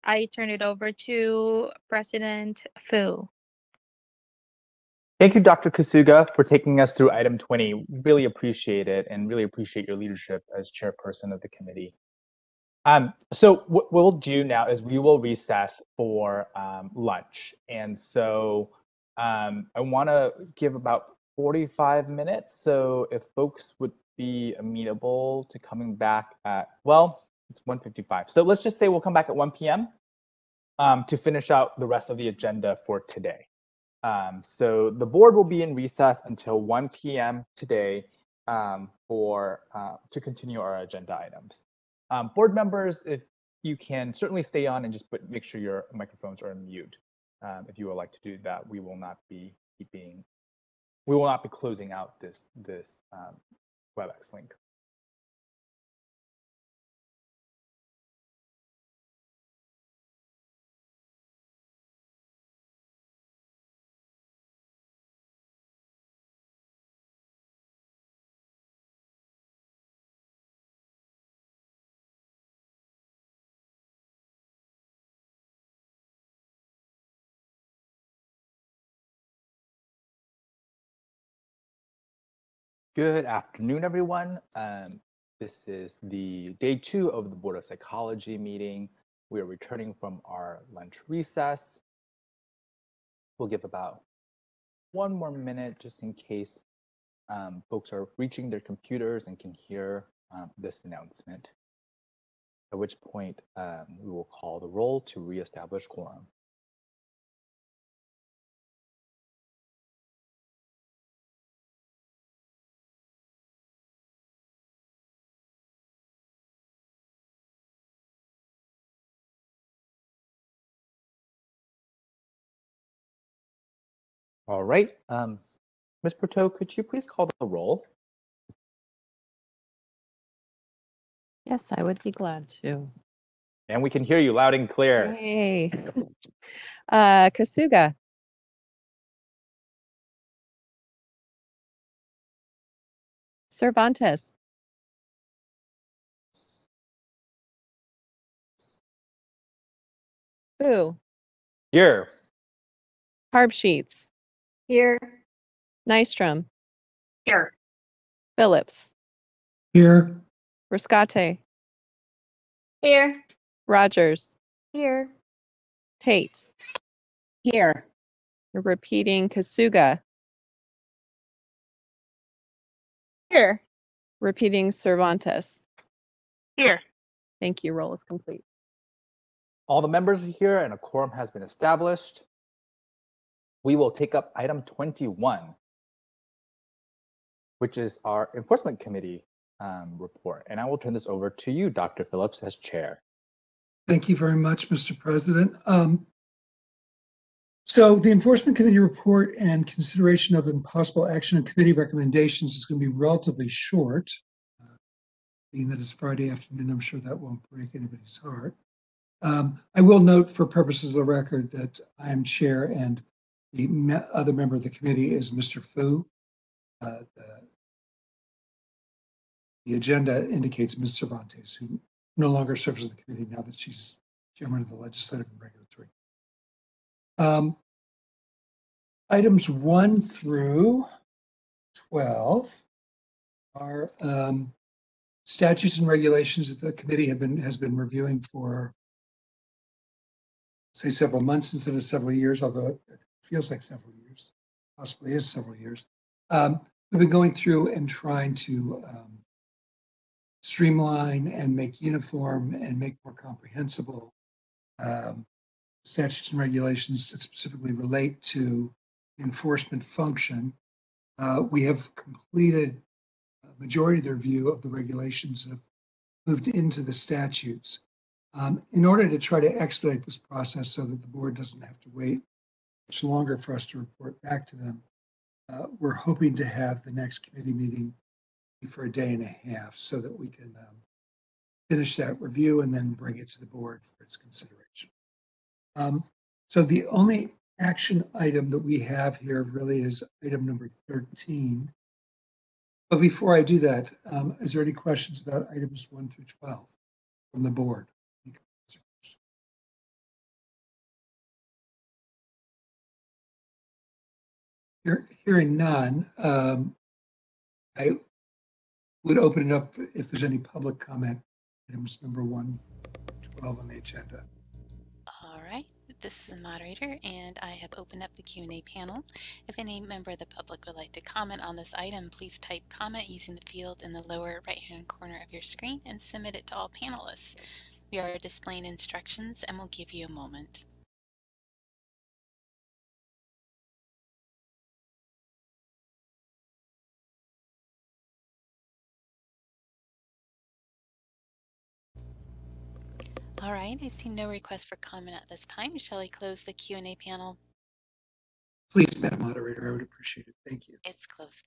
I turn it over to President Fu. Thank you, Dr. Kasuga, for taking us through item 20. Really appreciate it and really appreciate your leadership as chairperson of the committee. So what we'll do now is we will recess for lunch. And so I want to give about 45 minutes. So if folks would be amenable to coming back at, well, it's 1:55. So let's just say we'll come back at 1 p.m. To finish out the rest of the agenda for today. So the board will be in recess until 1 p.m. today to continue our agenda items. Board members, if you can certainly stay on and just make sure your microphones are on mute. If you would like to do that, we will not be closing out this WebEx link. Good afternoon, everyone. This is the day 2 of the Board of Psychology meeting. We are returning from our lunch recess. We'll give about 1 more minute just in case folks are reaching their computers and can hear this announcement, at which point we will call the roll to reestablish quorum. All right, Ms. Berteau, could you please call the roll? Yes, I would be glad to. And we can hear you loud and clear. Yay. Kasuga. Cervantes. Fu. Here. Harbsheets. Here. Nystrom. Here. Phillips. Here. Riscate. Here. Rogers. Here. Tate. Here. You're repeating Kasuga. Here. Repeating Cervantes. Here. Thank you. Roll is complete. All the members are here and a quorum has been established. We will take up item 21, which is our Enforcement Committee report. And I will turn this over to you, Dr. Phillips, as chair. Thank you very much, Mr. President. So the Enforcement Committee report and consideration of impossible action and committee recommendations is going to be relatively short. Being that it's Friday afternoon, I'm sure that won't break anybody's heart. I will note for purposes of the record that I am chair and the other member of the committee is Mr. Fu. The agenda indicates Ms. Cervantes, who no longer serves on the committee now that she's chairman of the Legislative and Regulatory. Items 1 through 12 are statutes and regulations that the committee has been reviewing for, say, several months instead of several years, although it feels like several years, possibly is several years. We've been going through and trying to streamline and make uniform and make more comprehensible statutes and regulations that specifically relate to enforcement function. We have completed a majority of the review of the regulations that have moved into the statutes. In order to try to expedite this process so that the board doesn't have to wait much longer for us to report back to them, we're hoping to have the next committee meeting for a day and a half so that we can finish that review and then bring it to the board for its consideration. So the only action item that we have here really is item number 13. But before I do that, is there any questions about items 1 through 12 from the board? Hearing none, I would open it up if there's any public comment. Items number 1 to 12 on the agenda. All right, this is the moderator, and I have opened up the Q&A panel. If any member of the public would like to comment on this item, please type comment using the field in the lower right-hand corner of your screen and submit it to all panelists. We are displaying instructions and we'll give you a moment. All right, I see no request for comment at this time. Shall I close the Q&A panel? Please, Madam Moderator, I would appreciate it. Thank you. It's closed.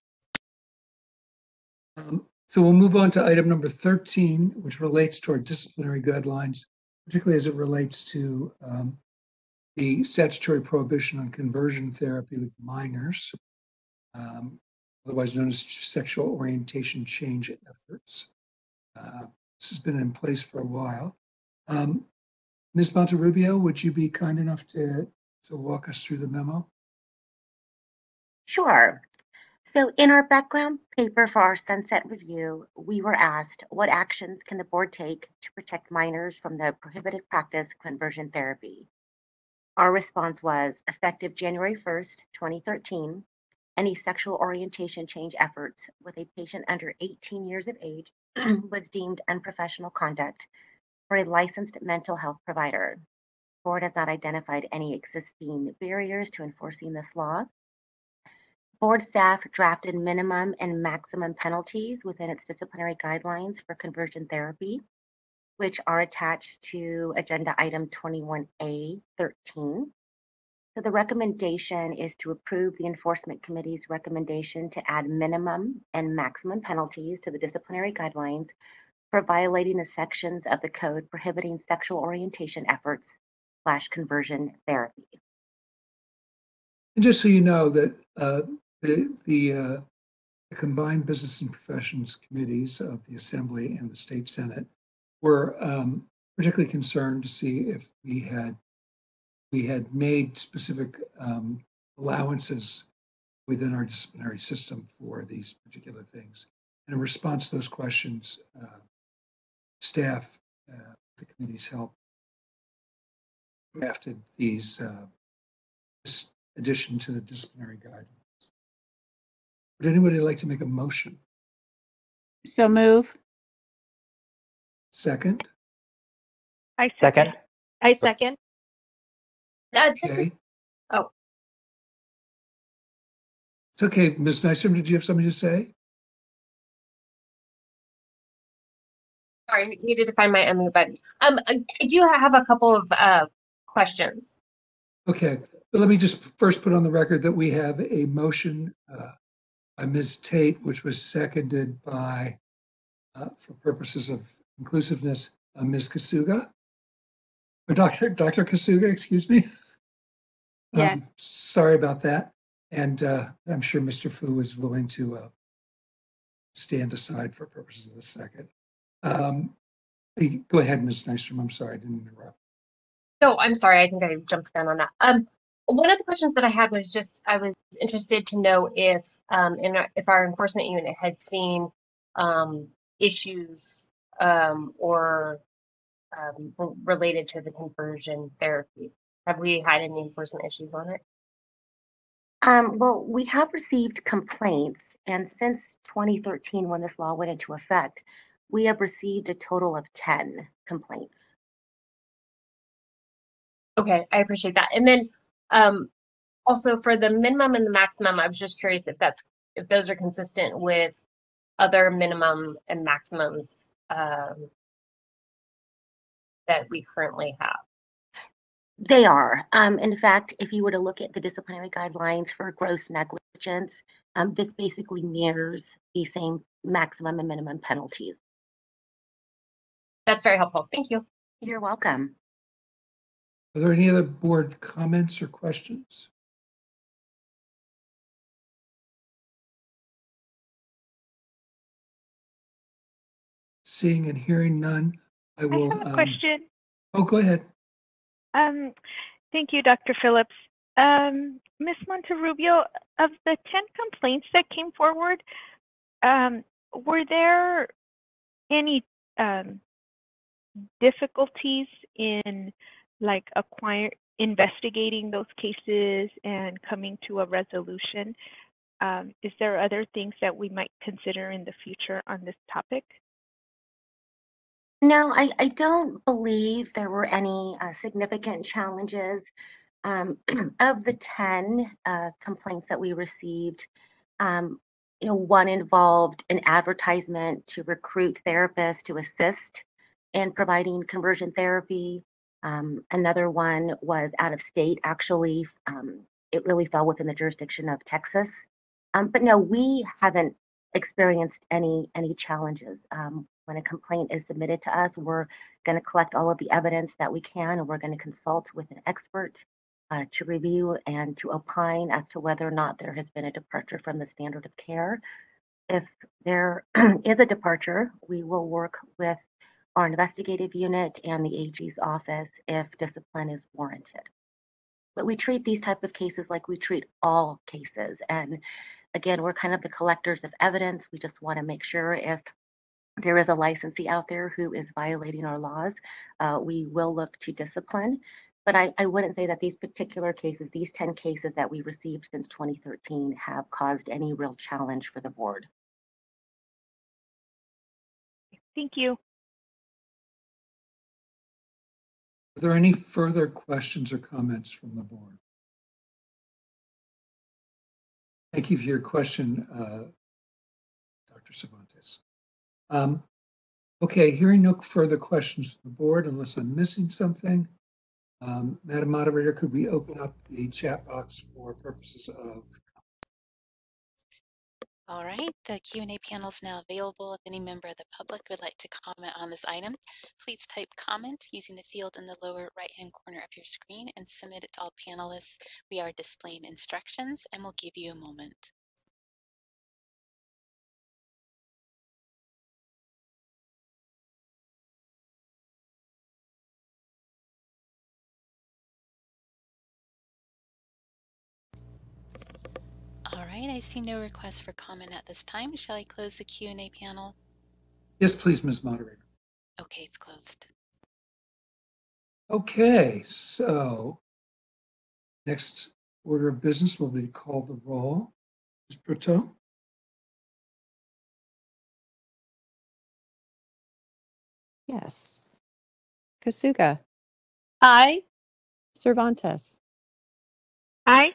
So we'll move on to item number 13, which relates to our disciplinary guidelines, particularly as it relates to the statutory prohibition on conversion therapy with minors, otherwise known as sexual orientation change efforts. This has been in place for a while. Ms. Monterrubio, would you be kind enough to walk us through the memo? Sure. So in our background paper for our sunset review, we were asked what actions can the board take to protect minors from the prohibited practice of conversion therapy. Our response was effective January 1st, 2013, any sexual orientation change efforts with a patient under 18 years of age was deemed unprofessional conduct for a licensed mental health provider. The board has not identified any existing barriers to enforcing this law. Board staff drafted minimum and maximum penalties within its disciplinary guidelines for conversion therapy, which are attached to agenda item 21A13. So the recommendation is to approve the enforcement committee's recommendation to add minimum and maximum penalties to the disciplinary guidelines for violating the sections of the code prohibiting sexual orientation efforts / conversion therapy. And just so you know that the combined business and professions committees of the Assembly and the State Senate were particularly concerned to see if we had made specific allowances within our disciplinary system for these particular things. And in response to those questions, staff, with the committee's help, drafted this addition to the disciplinary guidelines. Would anybody like to make a motion? So move. Second? I Second. I second. This Okay. is, oh, It's okay. Ms. Nystrom, did you have something to say? Sorry, I needed to find my unmute button. I do have a couple of questions. Okay, but let me just first put on the record that we have a motion by Ms. Tate, which was seconded by, for purposes of inclusiveness, Ms. Kasuga. Or Dr. Kasuga, excuse me. Yes. Sorry about that. And I'm sure Mr. Fu is willing to stand aside for purposes of the second. Go ahead, Ms. Nystrom. I'm sorry, I didn't interrupt. No, I'm sorry. I think I jumped the gun on that. One of the questions that I had was just I was interested to know if if our enforcement unit had seen issues or related to the conversion therapy. Have we had any enforcement issues on it? Well, we have received complaints, and since 2013, when this law went into effect, we have received a total of 10 complaints. Okay, I appreciate that. And then also for the minimum and the maximum, I was just curious if those are consistent with other minimum and maximums that we currently have. They are. In fact, if you were to look at the disciplinary guidelines for gross negligence, this basically mirrors the same maximum and minimum penalties. That's very helpful. Thank you. You're welcome. Are there any other board comments or questions? Seeing and hearing none, I will. I have a question. Oh, go ahead. Thank you, Dr. Phillips. Ms. Monterrubio, of the 10 complaints that came forward, were there any difficulties in like investigating those cases and coming to a resolution? Is there other things that we might consider in the future on this topic? No, I don't believe there were any significant challenges. Of the 10 complaints that we received, one involved an advertisement to recruit therapists to assist in providing conversion therapy. Another one was out of state, actually. It really fell within the jurisdiction of Texas. But no, we haven't experienced any challenges. When a complaint is submitted to us, we're going to collect all of the evidence that we can, and we're going to consult with an expert to review and to opine as to whether or not there has been a departure from the standard of care. If there is a departure, we will work with our investigative unit and the AG's office if discipline is warranted. But we treat these type of cases like we treat all cases, and Again, we're kind of the collectors of evidence. We just want to make sure if there is a licensee out there who is violating our laws, we will look to discipline. But I wouldn't say that these particular cases, these 10 cases that we received since 2013, have caused any real challenge for the board. Thank you. Are there any further questions or comments from the board? Thank you for your question, Dr. Cervantes. Okay, hearing no further questions from the board, unless I'm missing something. Madam Moderator, could we open up the chat box for purposes of... All right, the Q&A panel is now available. If any member of the public would like to comment on this item, please type comment using the field in the lower right-hand corner of your screen and submit it to all panelists. We are displaying instructions and we'll give you a moment. All right, I see no requests for comment at this time. Shall I close the Q&A panel? Yes, please, Ms. Moderator. Okay, it's closed. Okay, so next order of business will be to call the roll. Ms. Brito? Yes. Kasuga. Aye. Cervantes. Aye.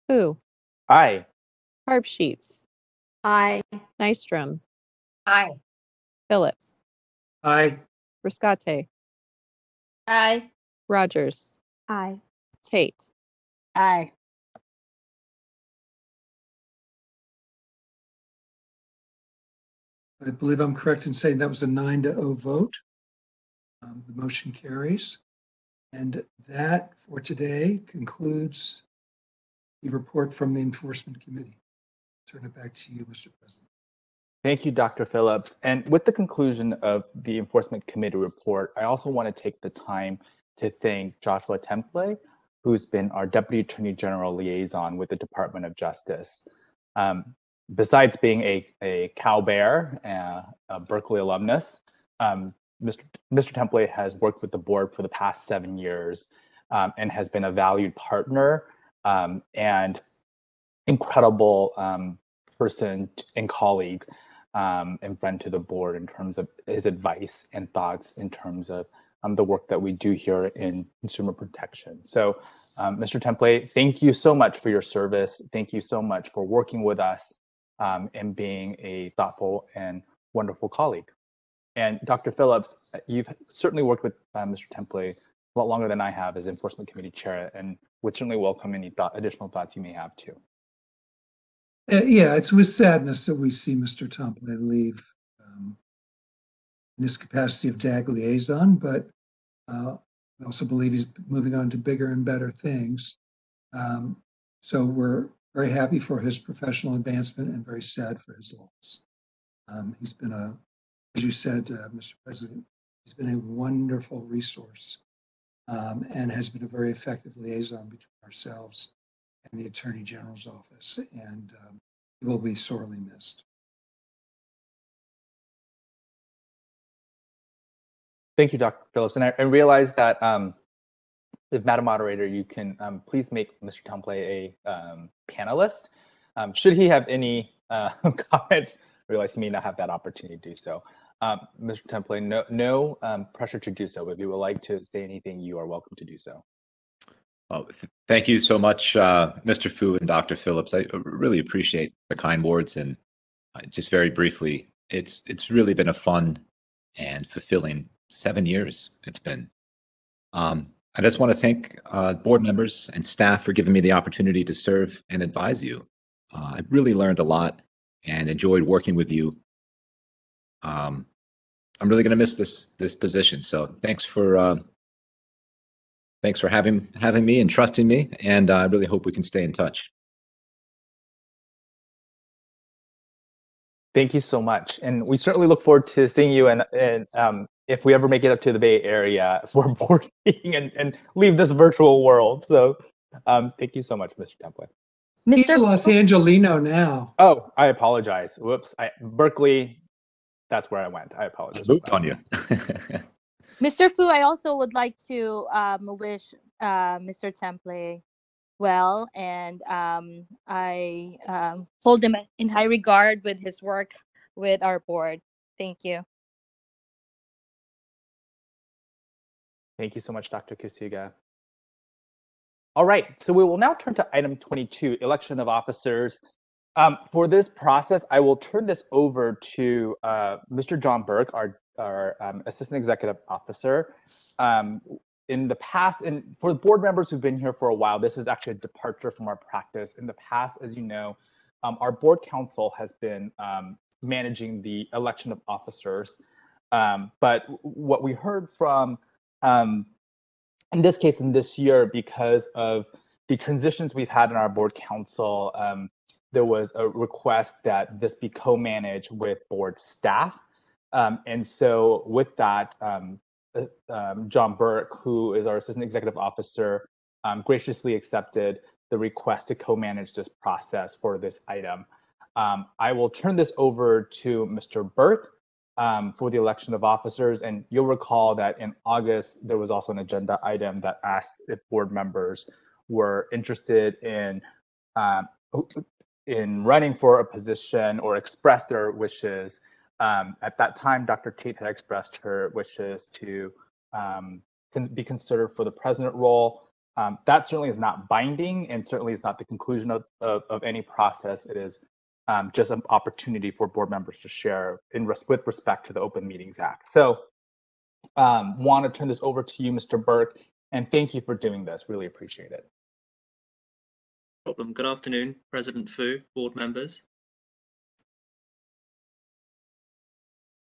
Fu. Aye. Harpsheets. Aye. Nystrom. Aye. Phillips. Aye. Riscate. Aye. Rogers. Aye. Tate. Aye. I believe I'm correct in saying that was a 9-0 vote. The motion carries. And that for today concludes the report from the Enforcement Committee. Turn it back to you, Mr. President. Thank you, Dr. Phillips. And with the conclusion of the Enforcement Committee report, I also want to take the time to thank Joshua Temple, who's been our Deputy Attorney General Liaison with the Department of Justice. Besides being a Cal Bear, a Berkeley alumnus, Mr. Temple has worked with the board for the past 7 years and has been a valued partner and incredible person and colleague and friend to the board in terms of his advice and thoughts in terms of the work that we do here in consumer protection. So Mr. Temple, thank you so much for your service. Thank you so much for working with us and being a thoughtful and wonderful colleague. And Dr. Phillips, you've certainly worked with Mr. Temple a lot longer than I have as Enforcement Committee Chair, and would certainly welcome any additional thoughts you may have too. Yeah, it's with sadness that we see Mr. Temple leave in his capacity of DAG liaison, but I also believe he's moving on to bigger and better things. So we're very happy for his professional advancement and very sad for his loss. He's been as you said, Mr. President, he's been a wonderful resource and has been a very effective liaison between ourselves and the Attorney General's office, and he will be sorely missed. Thank you, Dr. Phillips. And I realize that if Madam Moderator, you can please make Mr. Temple a panelist. Should he have any comments, I realize he may not have that opportunity to do so. Mr. Temple, no pressure to do so. If you would like to say anything, you are welcome to do so. Oh, thank you so much, Mr. Fu and Dr. Phillips. I really appreciate the kind words. And just very briefly, it's really been a fun and fulfilling 7 years. It's been. I just want to thank board members and staff for giving me the opportunity to serve and advise you. I really learned a lot and enjoyed working with you. I'm really going to miss this position. So thanks for having me and trusting me, and I really hope we can stay in touch. Thank you so much, and we certainly look forward to seeing you. And if we ever make it up to the Bay Area for a board meeting and leave this virtual world, so thank you so much, Mr. Temple. He's a Los Angelino now. Oh, I apologize. Whoops. Berkeley, that's where I went. I apologize. I moved on you. Mr. Fu, I also would like to wish Mr. Temple well, and I hold him in high regard with his work with our board. Thank you. Thank you so much, Dr. Kusuga. All right, so we will now turn to item 22, election of officers. For this process, I will turn this over to Mr. John Burke, our Assistant Executive Officer. In the past, and for the board members who've been here for a while, this is actually a departure from our practice. In the past, as you know, our board council has been managing the election of officers. But what we heard from, in this case, in this year, because of the transitions we've had in our board council, there was a request that this be co-managed with board staff. And so with that, John Burke, who is our Assistant Executive Officer, graciously accepted the request to co-manage this process for this item. I will turn this over to Mr. Burke for the election of officers. And you'll recall that in August, there was also an agenda item that asked if board members were interested in running for a position or express their wishes. At that time, Dr. Tate had expressed her wishes to be considered for the president role. That certainly is not binding and certainly is not the conclusion of any process. It is just an opportunity for board members to share with respect to the Open Meetings Act. So want to turn this over to you, Mr. Burke, and thank you for doing this. Really appreciate it. Problem. Good afternoon, President Fu, board members.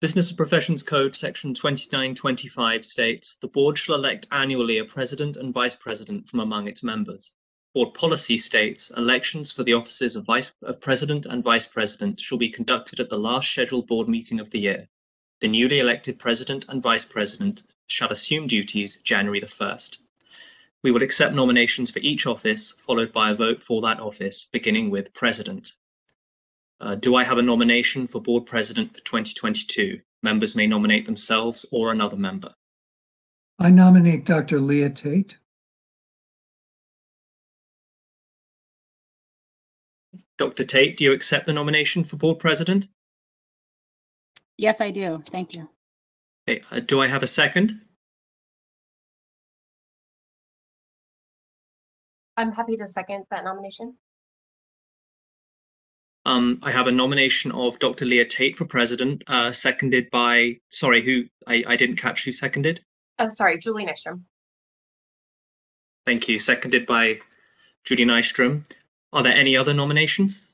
Business and Professions Code section 2925 states, the board shall elect annually a president and vice president from among its members. Board policy states, elections for the offices of president and vice president shall be conducted at the last scheduled board meeting of the year. The newly elected president and vice president shall assume duties January the 1st. We will accept nominations for each office, followed by a vote for that office, beginning with president. Do I have a nomination for board president for 2022? Members may nominate themselves or another member. I nominate Dr. Leah Tate. Dr. Tate, do you accept the nomination for board president? Yes, I do. Thank you. Okay, do I have a second? I'm happy to second that nomination. I have a nomination of Dr. Leah Tate for president, seconded by, sorry, I didn't catch who seconded. Oh, sorry, Julie Nystrom. Thank you. Seconded by Julie Nystrom. Are there any other nominations?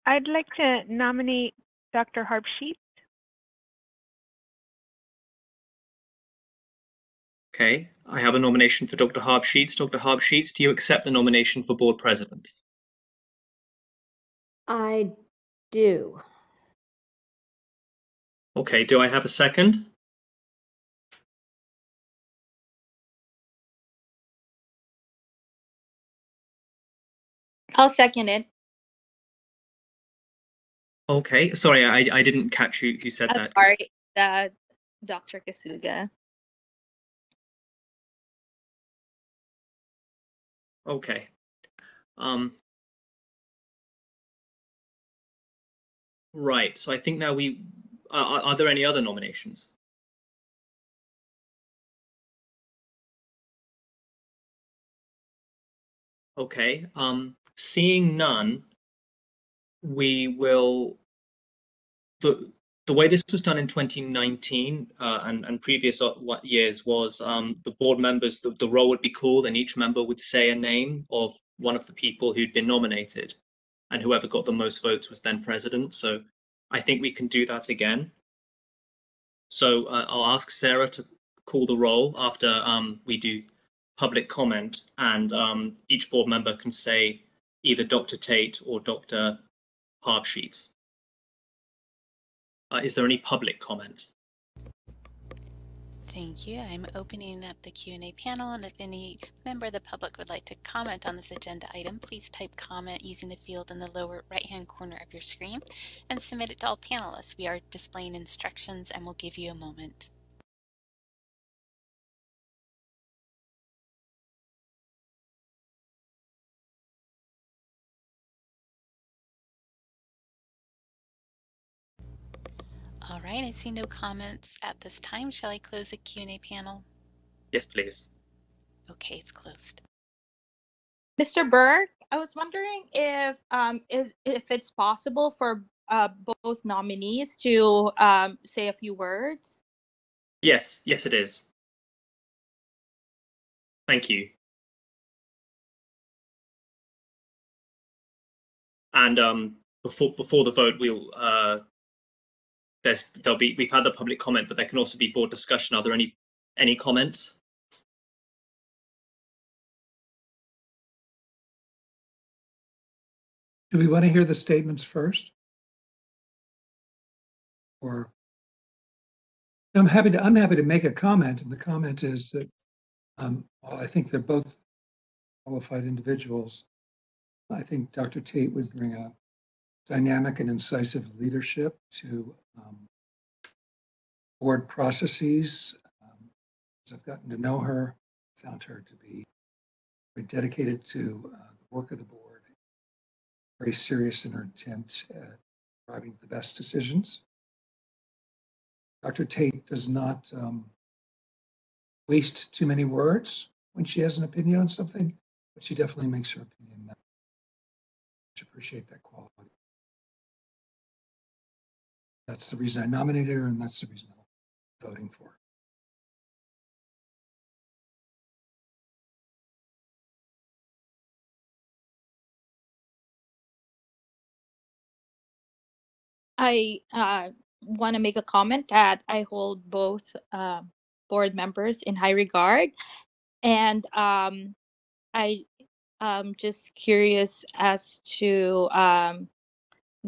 I'd like to nominate Dr. Harbsheet. Okay, I have a nomination for Dr. Harbsheets. Dr. Harbsheets, do you accept the nomination for board president? I do. Okay, do I have a second? I'll second it. Okay, sorry, I didn't catch who said that. Sorry, Dr. Kasuga. Okay. Right, so I think now are there any other nominations? Okay, seeing none, we will, the way this was done in 2019 and previous years was the board members, the roll would be called and each member would say a name of one of the people who'd been nominated, and whoever got the most votes was then president. So I think we can do that again. So I'll ask Sarah to call the roll after we do public comment, and each board member can say either Dr. Tate or Dr. Harbsheets. Is there any public comment? Thank you. I'm opening up the Q&A panel, and if any member of the public would like to comment on this agenda item, please type comment using the field in the lower right-hand corner of your screen and submit it to all panelists. We are displaying instructions and we'll give you a moment. All right, I see no comments at this time. Shall I close the Q&A panel? Yes, please. Okay, it's closed. Mr. Burke, I was wondering if it's possible for both nominees to say a few words. Yes, it is. Thank you. And before the vote, we've had the public comment, but there can also be board discussion. Are there any comments? Do we want to hear the statements first? Or I'm happy to make a comment, and the comment is that while I think they're both qualified individuals, I think Dr. Tate would bring a dynamic and incisive leadership to board processes. As I've gotten to know her, found her to be very dedicated to the work of the board, very serious in her intent at driving the best decisions. Dr. Tate does not waste too many words when she has an opinion on something, but she definitely makes her opinion known. I appreciate that quality. That's the reason I nominated her, and that's the reason I'm voting for her. I want to make a comment that I hold both board members in high regard, and I just curious as to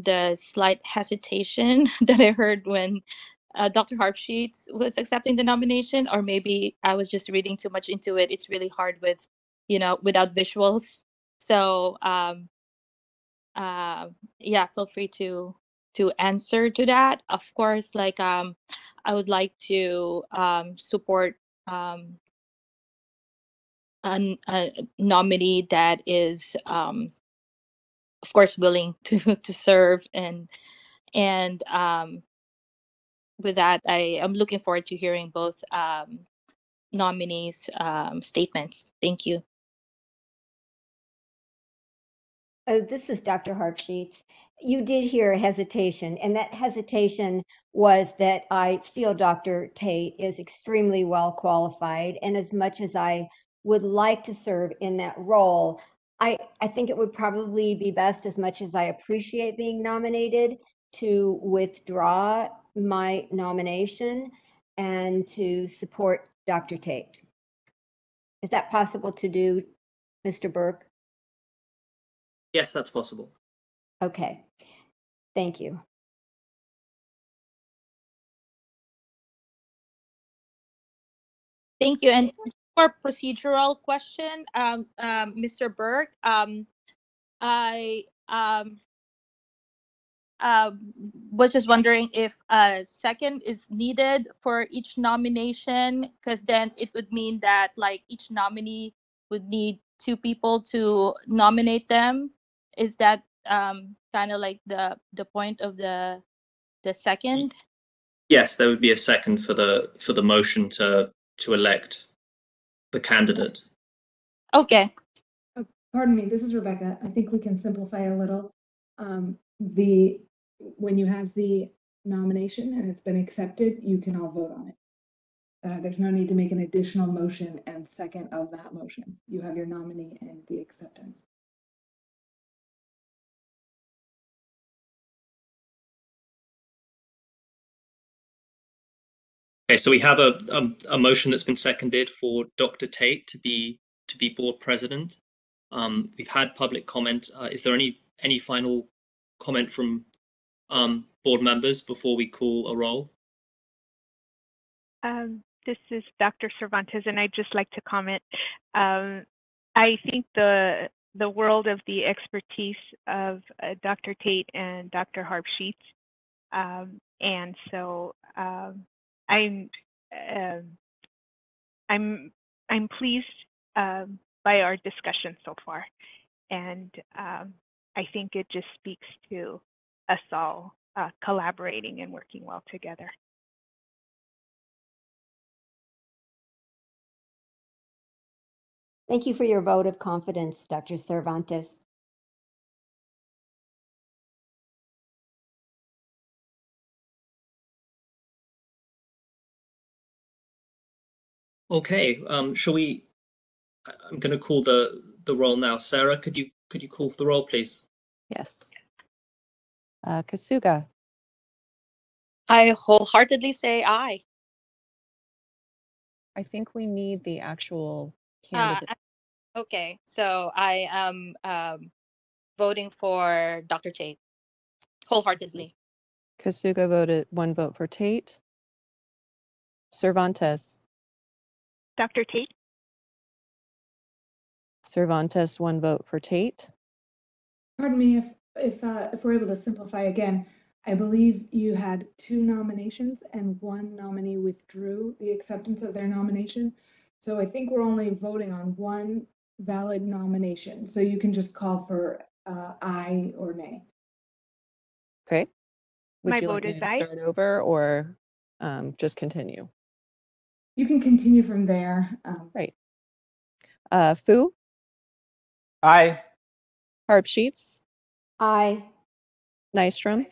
the slight hesitation that I heard when Dr. Harpsheets was accepting the nomination, or maybe I was just reading too much into it. It's really hard with, without visuals. So yeah, feel free to answer to that. Of course, like I would like to support a nominee that is of course willing to serve, and with that I am looking forward to hearing both nominees statements. Thank you. Oh, this is Dr. Harpsheets. You did hear a hesitation, and that hesitation was that I feel Dr. Tate is extremely well qualified, and as much as I would like to serve in that role, I think it would probably be best, as much as I appreciate being nominated, to withdraw my nomination and to support Dr. Tate. Is that possible to do, Mr. Burke? Yes, that's possible. Okay, thank you. Thank you. And for procedural question, Mr. Burke, I was just wondering if a second is needed for each nomination, because then it would mean that like each nominee would need 2 people to nominate them. Is that kind of like the point of the second? Yes, there would be a second for the motion to elect the candidate. Okay. Pardon me, this is Rebecca. I think we can simplify a little. When you have the nomination and it's been accepted, you can all vote on it. There's no need to make an additional motion and second of that motion. You have your nominee and the acceptance. Okay, so we have a motion that's been seconded for Dr. Tate to be board president. We've had public comment. Is there any final comment from board members before we call a roll? This is Dr. Cervantes, and I'd just like to comment. I think the world of the expertise of Dr. Tate and Dr. Harp-Sheets, and so I'm pleased by our discussion so far, and I think it just speaks to us all collaborating and working well together. Thank you for your vote of confidence, Dr. Cervantes. Okay, shall we? I'm going to call the roll now. Sarah, could you call for the roll, please? Yes. Kasuga. I wholeheartedly say aye. I think we need the actual candidate. Okay, so I am voting for Dr. Tate wholeheartedly. Kasuga voted 1 vote for Tate. Cervantes. Dr. Tate. Cervantes, 1 vote for Tate. Pardon me if we're able to simplify again. I believe you had 2 nominations and 1 nominee withdrew the acceptance of their nomination. So I think we're only voting on 1 valid nomination. So you can just call for aye or nay. Okay. Would My you like vote me is to aye. start over or just continue? You can continue from there. Right. Fu, Aye. Harp-Sheets, Aye. Nystrom,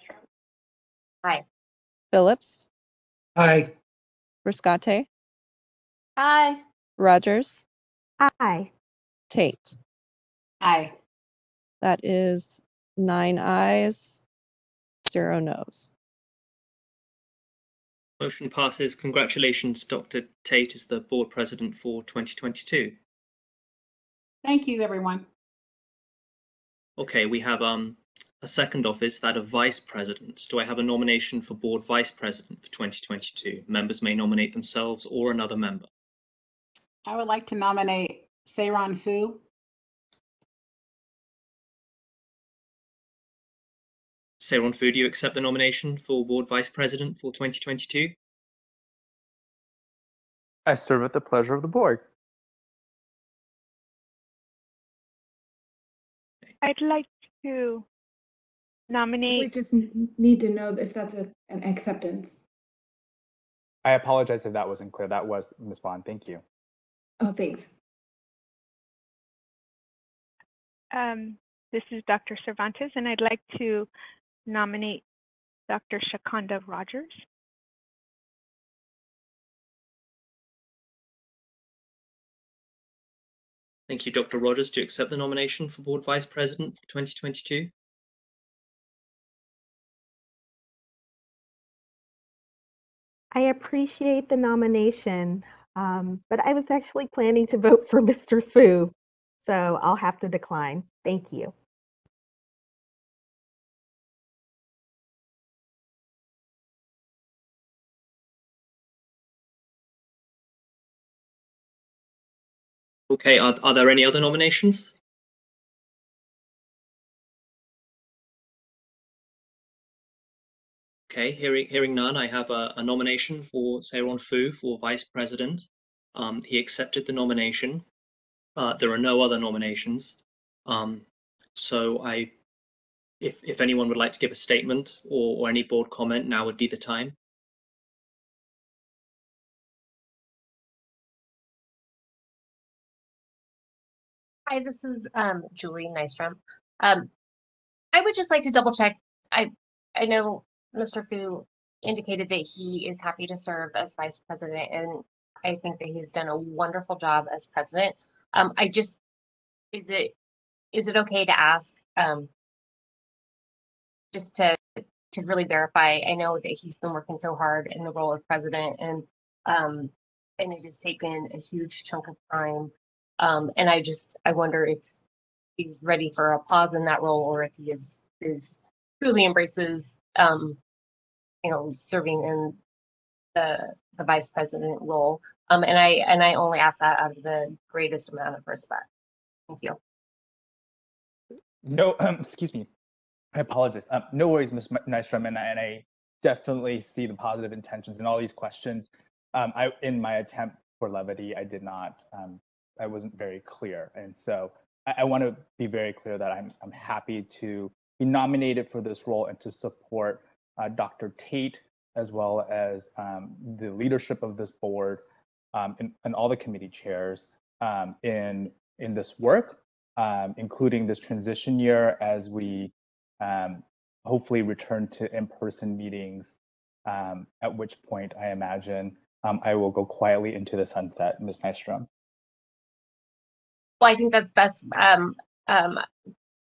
Aye. Phillips, Aye. Riscate, Aye. Rogers, Aye. Tate. Aye. That is 9 ayes, 0 noes. Motion passes. Congratulations, Dr. Tate, as the board president for 2022. Thank you, everyone. Okay, we have a second office, that of vice president. Do I have a nomination for board vice president for 2022? Members may nominate themselves or another member. I would like to nominate Seiran Fu. Seiran Fu, do you accept the nomination for board vice president for 2022? I serve at the pleasure of the board. I'd like to nominate. We just need to know if that's an acceptance. I apologize if that wasn't clear. That was Ms. Bond. Thank you. Oh, thanks. This is Dr. Cervantes, and I'd like to nominate Dr. Shakonda Rogers. Thank you, Dr. Rogers. Do you accept the nomination for board vice president for 2022? I appreciate the nomination, but I was actually planning to vote for Mr. Fu, so I'll have to decline. Thank you. Okay, are there any other nominations? Okay, hearing none, I have a nomination for Seiran Fu for vice president. He accepted the nomination. There are no other nominations. So if anyone would like to give a statement or any board comment, now would be the time. Hi, this is Julie Nystrom. I would just like to double check. I know Mr. Fu indicated that he is happy to serve as vice president, and I think that he's done a wonderful job as president. I just is it okay to ask just to really verify? I know that he's been working so hard in the role of president, and it has taken a huge chunk of time. And I wonder if he's ready for a pause in that role, or if he is truly embraces, serving in the vice president role. And I only ask that out of the greatest amount of respect. Thank you. No, excuse me. I apologize. No worries, Ms. Nystrom, and I definitely see the positive intentions in all these questions. In my attempt for levity, I wasn't very clear, and so I want to be very clear that I'm happy to be nominated for this role and to support Dr. Tate as well as the leadership of this board and all the committee chairs in this work, including this transition year as we hopefully return to in-person meetings, at which point I imagine I will go quietly into the sunset, Ms. Nystrom. Well, I think that's best.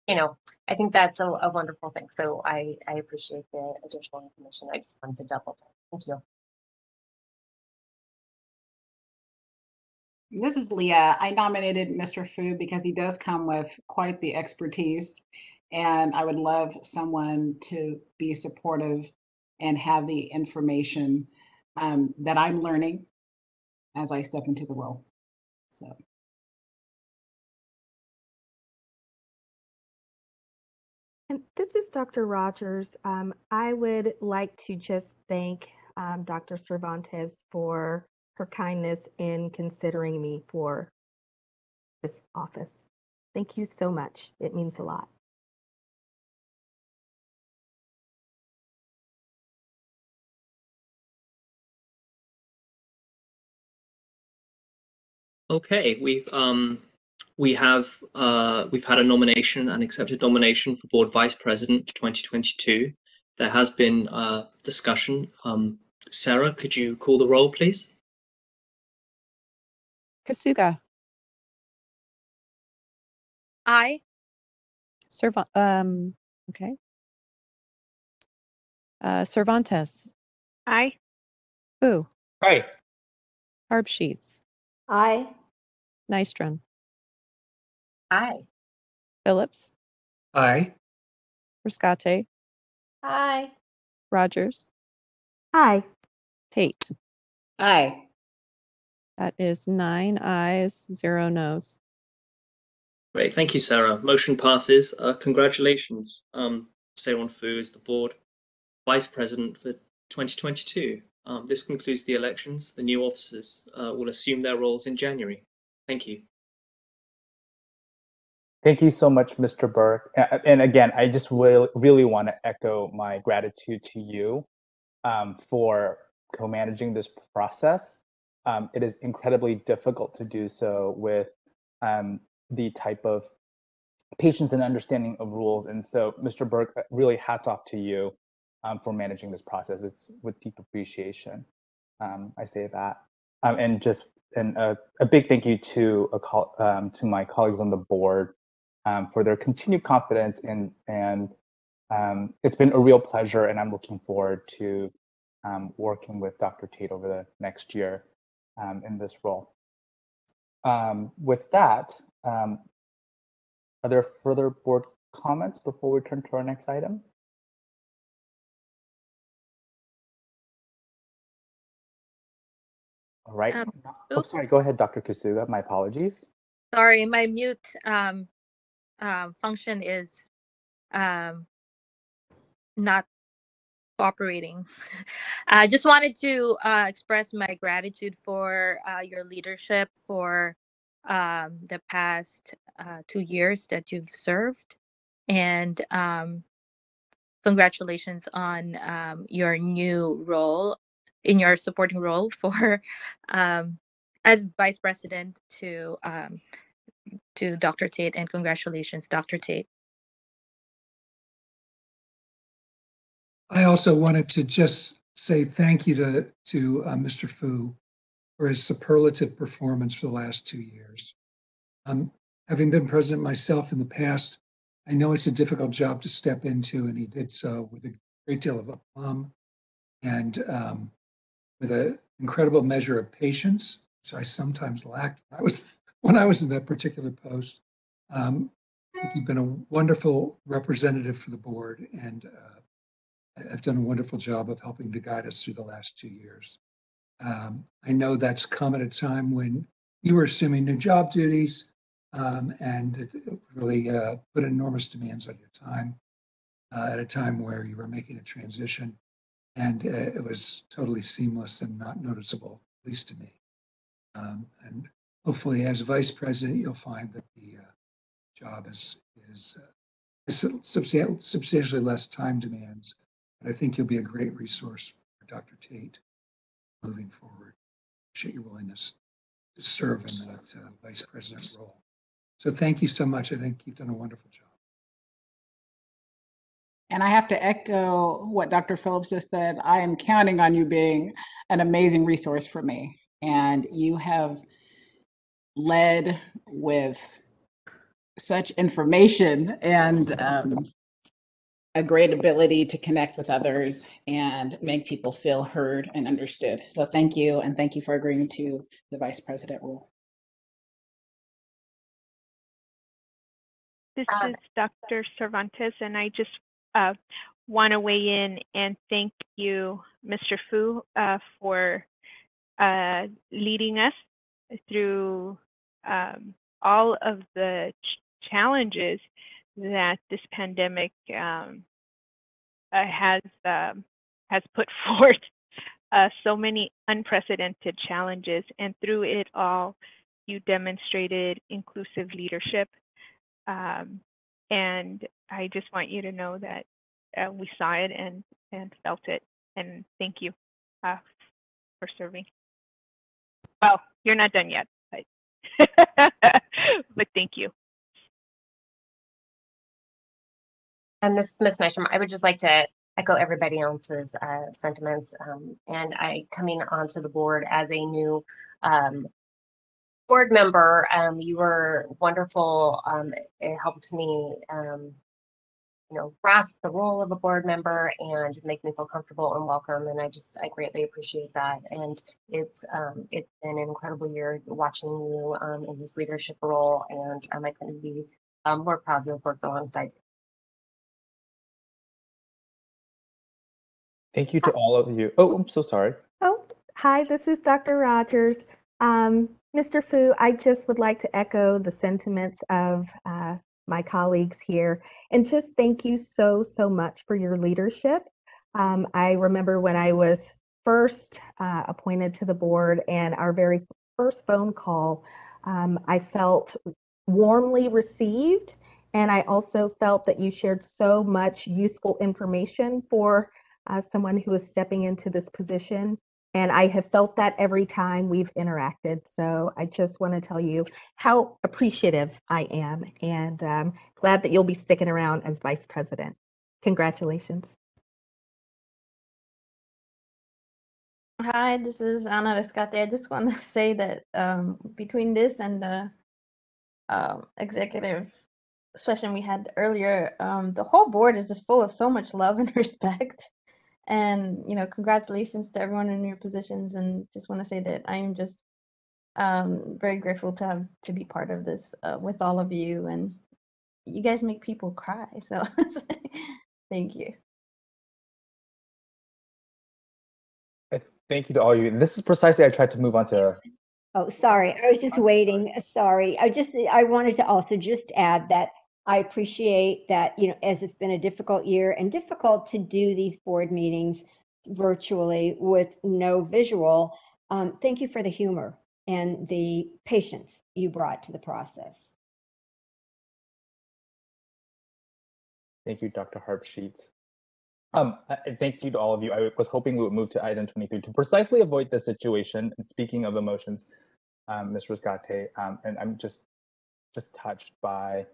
You know, I think that's a wonderful thing. So I appreciate the additional information. I just wanted to double check. Thank you. This is Leah. I nominated Mr. Fu because he does come with quite the expertise, and I would love someone to be supportive and have the information that I'm learning as I step into the role. So. And this is Dr. Rogers. I would like to just thank Dr. Cervantes for her kindness in considering me for this office. Thank you so much. It means a lot. Okay, we've had a nomination, an accepted nomination for board vice president for 2022. There has been discussion. Sarah, could you call the roll, please? Kasuga. Aye. Okay. Cervantes. Aye. Fu. Aye. Sheets. Aye. Nystrom. Aye. Phillips. Aye. Riscate. Aye. Rogers. Aye. Tate. Aye. That is 9 ayes, 0 noes. Great, thank you, Sarah. Motion passes. Congratulations. Seiron Fu is the board vice president for 2022. This concludes the elections. The new officers will assume their roles in January. Thank you. Thank you so much, Mr. Burke. And again, I just really want to echo my gratitude to you for co-managing this process. It is incredibly difficult to do so with the type of patience and understanding of rules. And so, Mr. Burke, really hats off to you for managing this process. It's with deep appreciation. I say that. And a big thank you to my colleagues on the board for their continued confidence, and it's been a real pleasure, and I'm looking forward to working with Dr. Tate over the next year in this role. With that, are there further board comments before we turn to our next item? All right. Oh, sorry, go ahead, Dr. Kasuga. My apologies. Sorry, my mute function is not cooperating. I just wanted to express my gratitude for your leadership for the past 2 years that you've served, and congratulations on your new role, in your supporting role for as vice president to Dr. Tate, and congratulations, Dr. Tate. I also wanted to just say thank you to Mr. Fu for his superlative performance for the last 2 years. Having been president myself in the past, I know it's a difficult job to step into, and he did so with a great deal of aplomb and with an incredible measure of patience, which I sometimes lacked when I was in that particular post. I think you've been a wonderful representative for the board, and have done a wonderful job of helping to guide us through the last 2 years. I know that's come at a time when you were assuming new job duties, and it really put enormous demands on your time at a time where you were making a transition, and it was totally seamless and not noticeable, at least to me. And hopefully, as vice president, you'll find that the job is substantially less time demands, but I think you'll be a great resource for Dr. Tate moving forward. Appreciate your willingness to serve in that vice president role. So thank you so much. I think you've done a wonderful job. And I have to echo what Dr. Phillips just said. I am counting on you being an amazing resource for me. And you have led with such information and a great ability to connect with others and make people feel heard and understood. So thank you, and thank you for agreeing to the vice president role. This is Dr. Cervantes, and I just want to weigh in and thank you, Mr. Fu, for leading us through all of the challenges that this pandemic has put forth. So many unprecedented challenges, and through it all, you demonstrated inclusive leadership. And I just want you to know that we saw it and felt it, and thank you for serving. Well, you're not done yet, but but thank you. And this is Ms. Nystrom. I would just like to echo everybody else's sentiments. And coming onto the board as a new board member, you were wonderful. It helped me, grasp the role of a board member and make me feel comfortable and welcome. And I greatly appreciate that. And it's been an incredible year watching you in this leadership role. And I couldn't be more proud to have worked alongside you. Thank you to all of you. Oh, I'm so sorry. Oh, hi, this is Dr. Rogers. Mr. Fu, I just would like to echo the sentiments of my colleagues here and just thank you so much for your leadership. I remember when I was first appointed to the board and our very first phone call, I felt warmly received, and I also felt that you shared so much useful information for someone who is stepping into this position. And I have felt that every time we've interacted. So I just want to tell you how appreciative I am, and glad that you'll be sticking around as vice president. Congratulations. Hi, this is Ana Rescate. I just want to say that between this and the executive session we had earlier, the whole board is just full of so much love and respect. And, congratulations to everyone in your positions. And just want to say that I am just very grateful to be part of this with all of you. And you guys make people cry. So thank you. Thank you to all of you. And this is precisely, I tried to move on to. Oh, sorry. I was just waiting. Sorry. I wanted to also just add that I appreciate that, as it's been a difficult year and difficult to do these board meetings virtually with no visual, thank you for the humor and the patience you brought to the process. Thank you, Dr. Harpsheets. Thank you to all of you. I was hoping we would move to item 23 to precisely avoid this situation. And speaking of emotions, Ms. Rescate, and I'm just touched by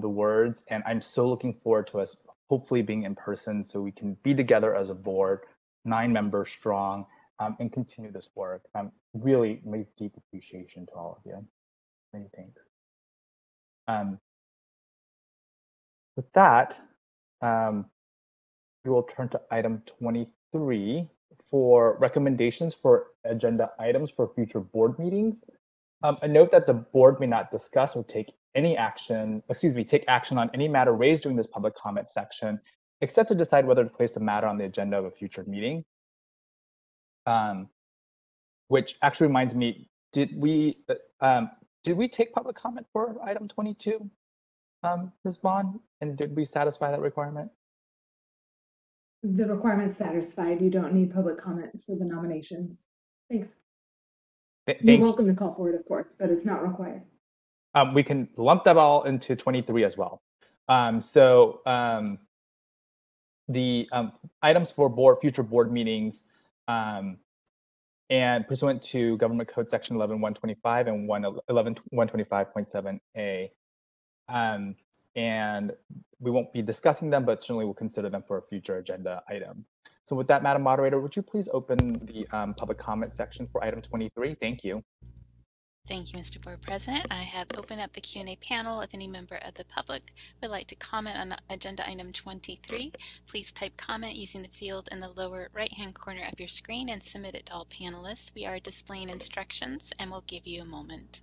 the words, and I'm so looking forward to us hopefully being in person so we can be together as a board, 9 members strong, and continue this work. Really, my deep appreciation to all of you. Many thanks. With that, we will turn to item 23 for recommendations for agenda items for future board meetings. A note that the board may not discuss or take action on any matter raised during this public comment section, except to decide whether to place the matter on the agenda of a future meeting. which actually reminds me, did we take public comment for item 22, Ms. Vaughn? And did we satisfy that requirement? The requirement's satisfied. You don't need public comment for the nominations. Thanks. You're welcome to call for it, of course, but it's not required. We can lump them all into 23 as well. The items for future board meetings and pursuant to Government Code Section 11.125 and 125.7a. And we won't be discussing them, but certainly we'll consider them for a future agenda item. So with that, Madam Moderator, would you please open the public comment section for item 23? Thank you. Thank you, Mr. Board President. I have opened up the Q&A panel. If any member of the public would like to comment on agenda item 23, please type comment using the field in the lower right-hand corner of your screen and submit it to all panelists. We are displaying instructions and we'll give you a moment.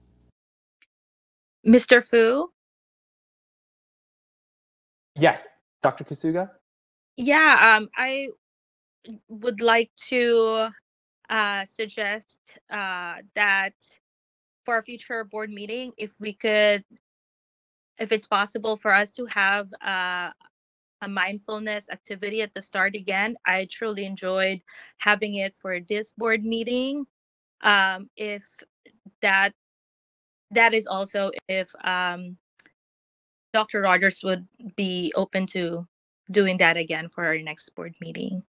Mr. Fu? Yes, Dr. Kasuga? Yeah, I would like to suggest that for a future board meeting, if it's possible for us to have a mindfulness activity at the start again. I truly enjoyed having it for this board meeting. If that is also if Dr. Rogers would be open to doing that again for our next board meeting.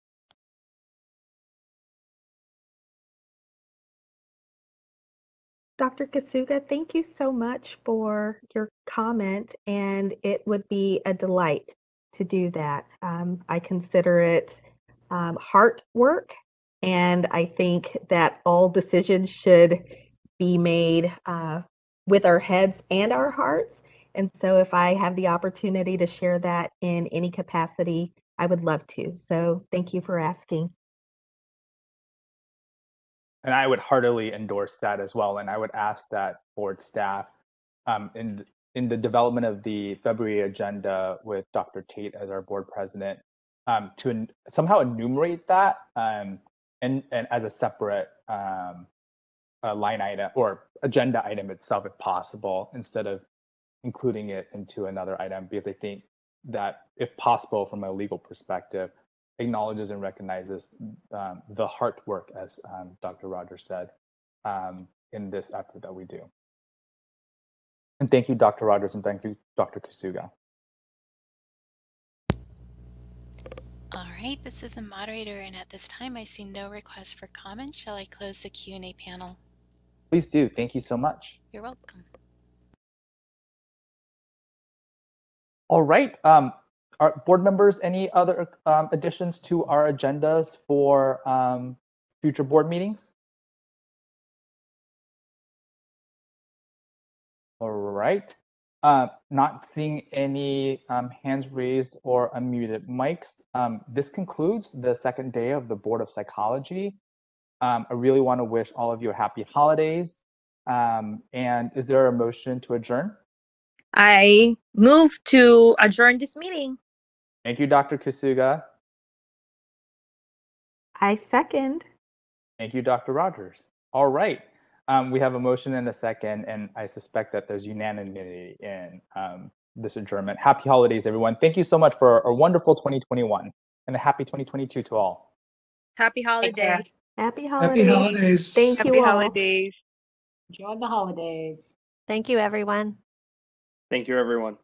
Dr. Kasuga, thank you so much for your comment, and it would be a delight to do that. I consider it heart work, and I think that all decisions should be made with our heads and our hearts. And so if I have the opportunity to share that in any capacity, I would love to. So thank you for asking. And I would heartily endorse that as well. And I would ask that board staff in the development of the February agenda with Dr. Tate as our board president to somehow enumerate that and as a separate line item or agenda item itself, if possible, instead of including it into another item, because I think that if possible from a legal perspective, acknowledges and recognizes the hard work, as Dr. Rogers said, in this effort that we do. And thank you, Dr. Rogers, and thank you, Dr. Kasuga. All right, this is the moderator, and at this time I see no requests for comment. Shall I close the Q&A panel? Please do. Thank you so much. You're welcome. All right. Our board members, any other additions to our agendas for future board meetings? All right. Not seeing any hands raised or unmuted mics. This concludes the second day of the Board of Psychology. I really want to wish all of you a happy holidays. And is there a motion to adjourn? I move to adjourn this meeting. Thank you, Dr. Kasuga. I second. Thank you, Dr. Rogers. All right. We have a motion and a second, and I suspect that there's unanimity in this adjournment. Happy holidays, everyone. Thank you so much for a wonderful 2021 and a happy 2022 to all. Happy holidays. Happy holidays. Happy holidays. Thank you Happy all. holidays. Enjoy the holidays. Thank you, everyone. Thank you, everyone.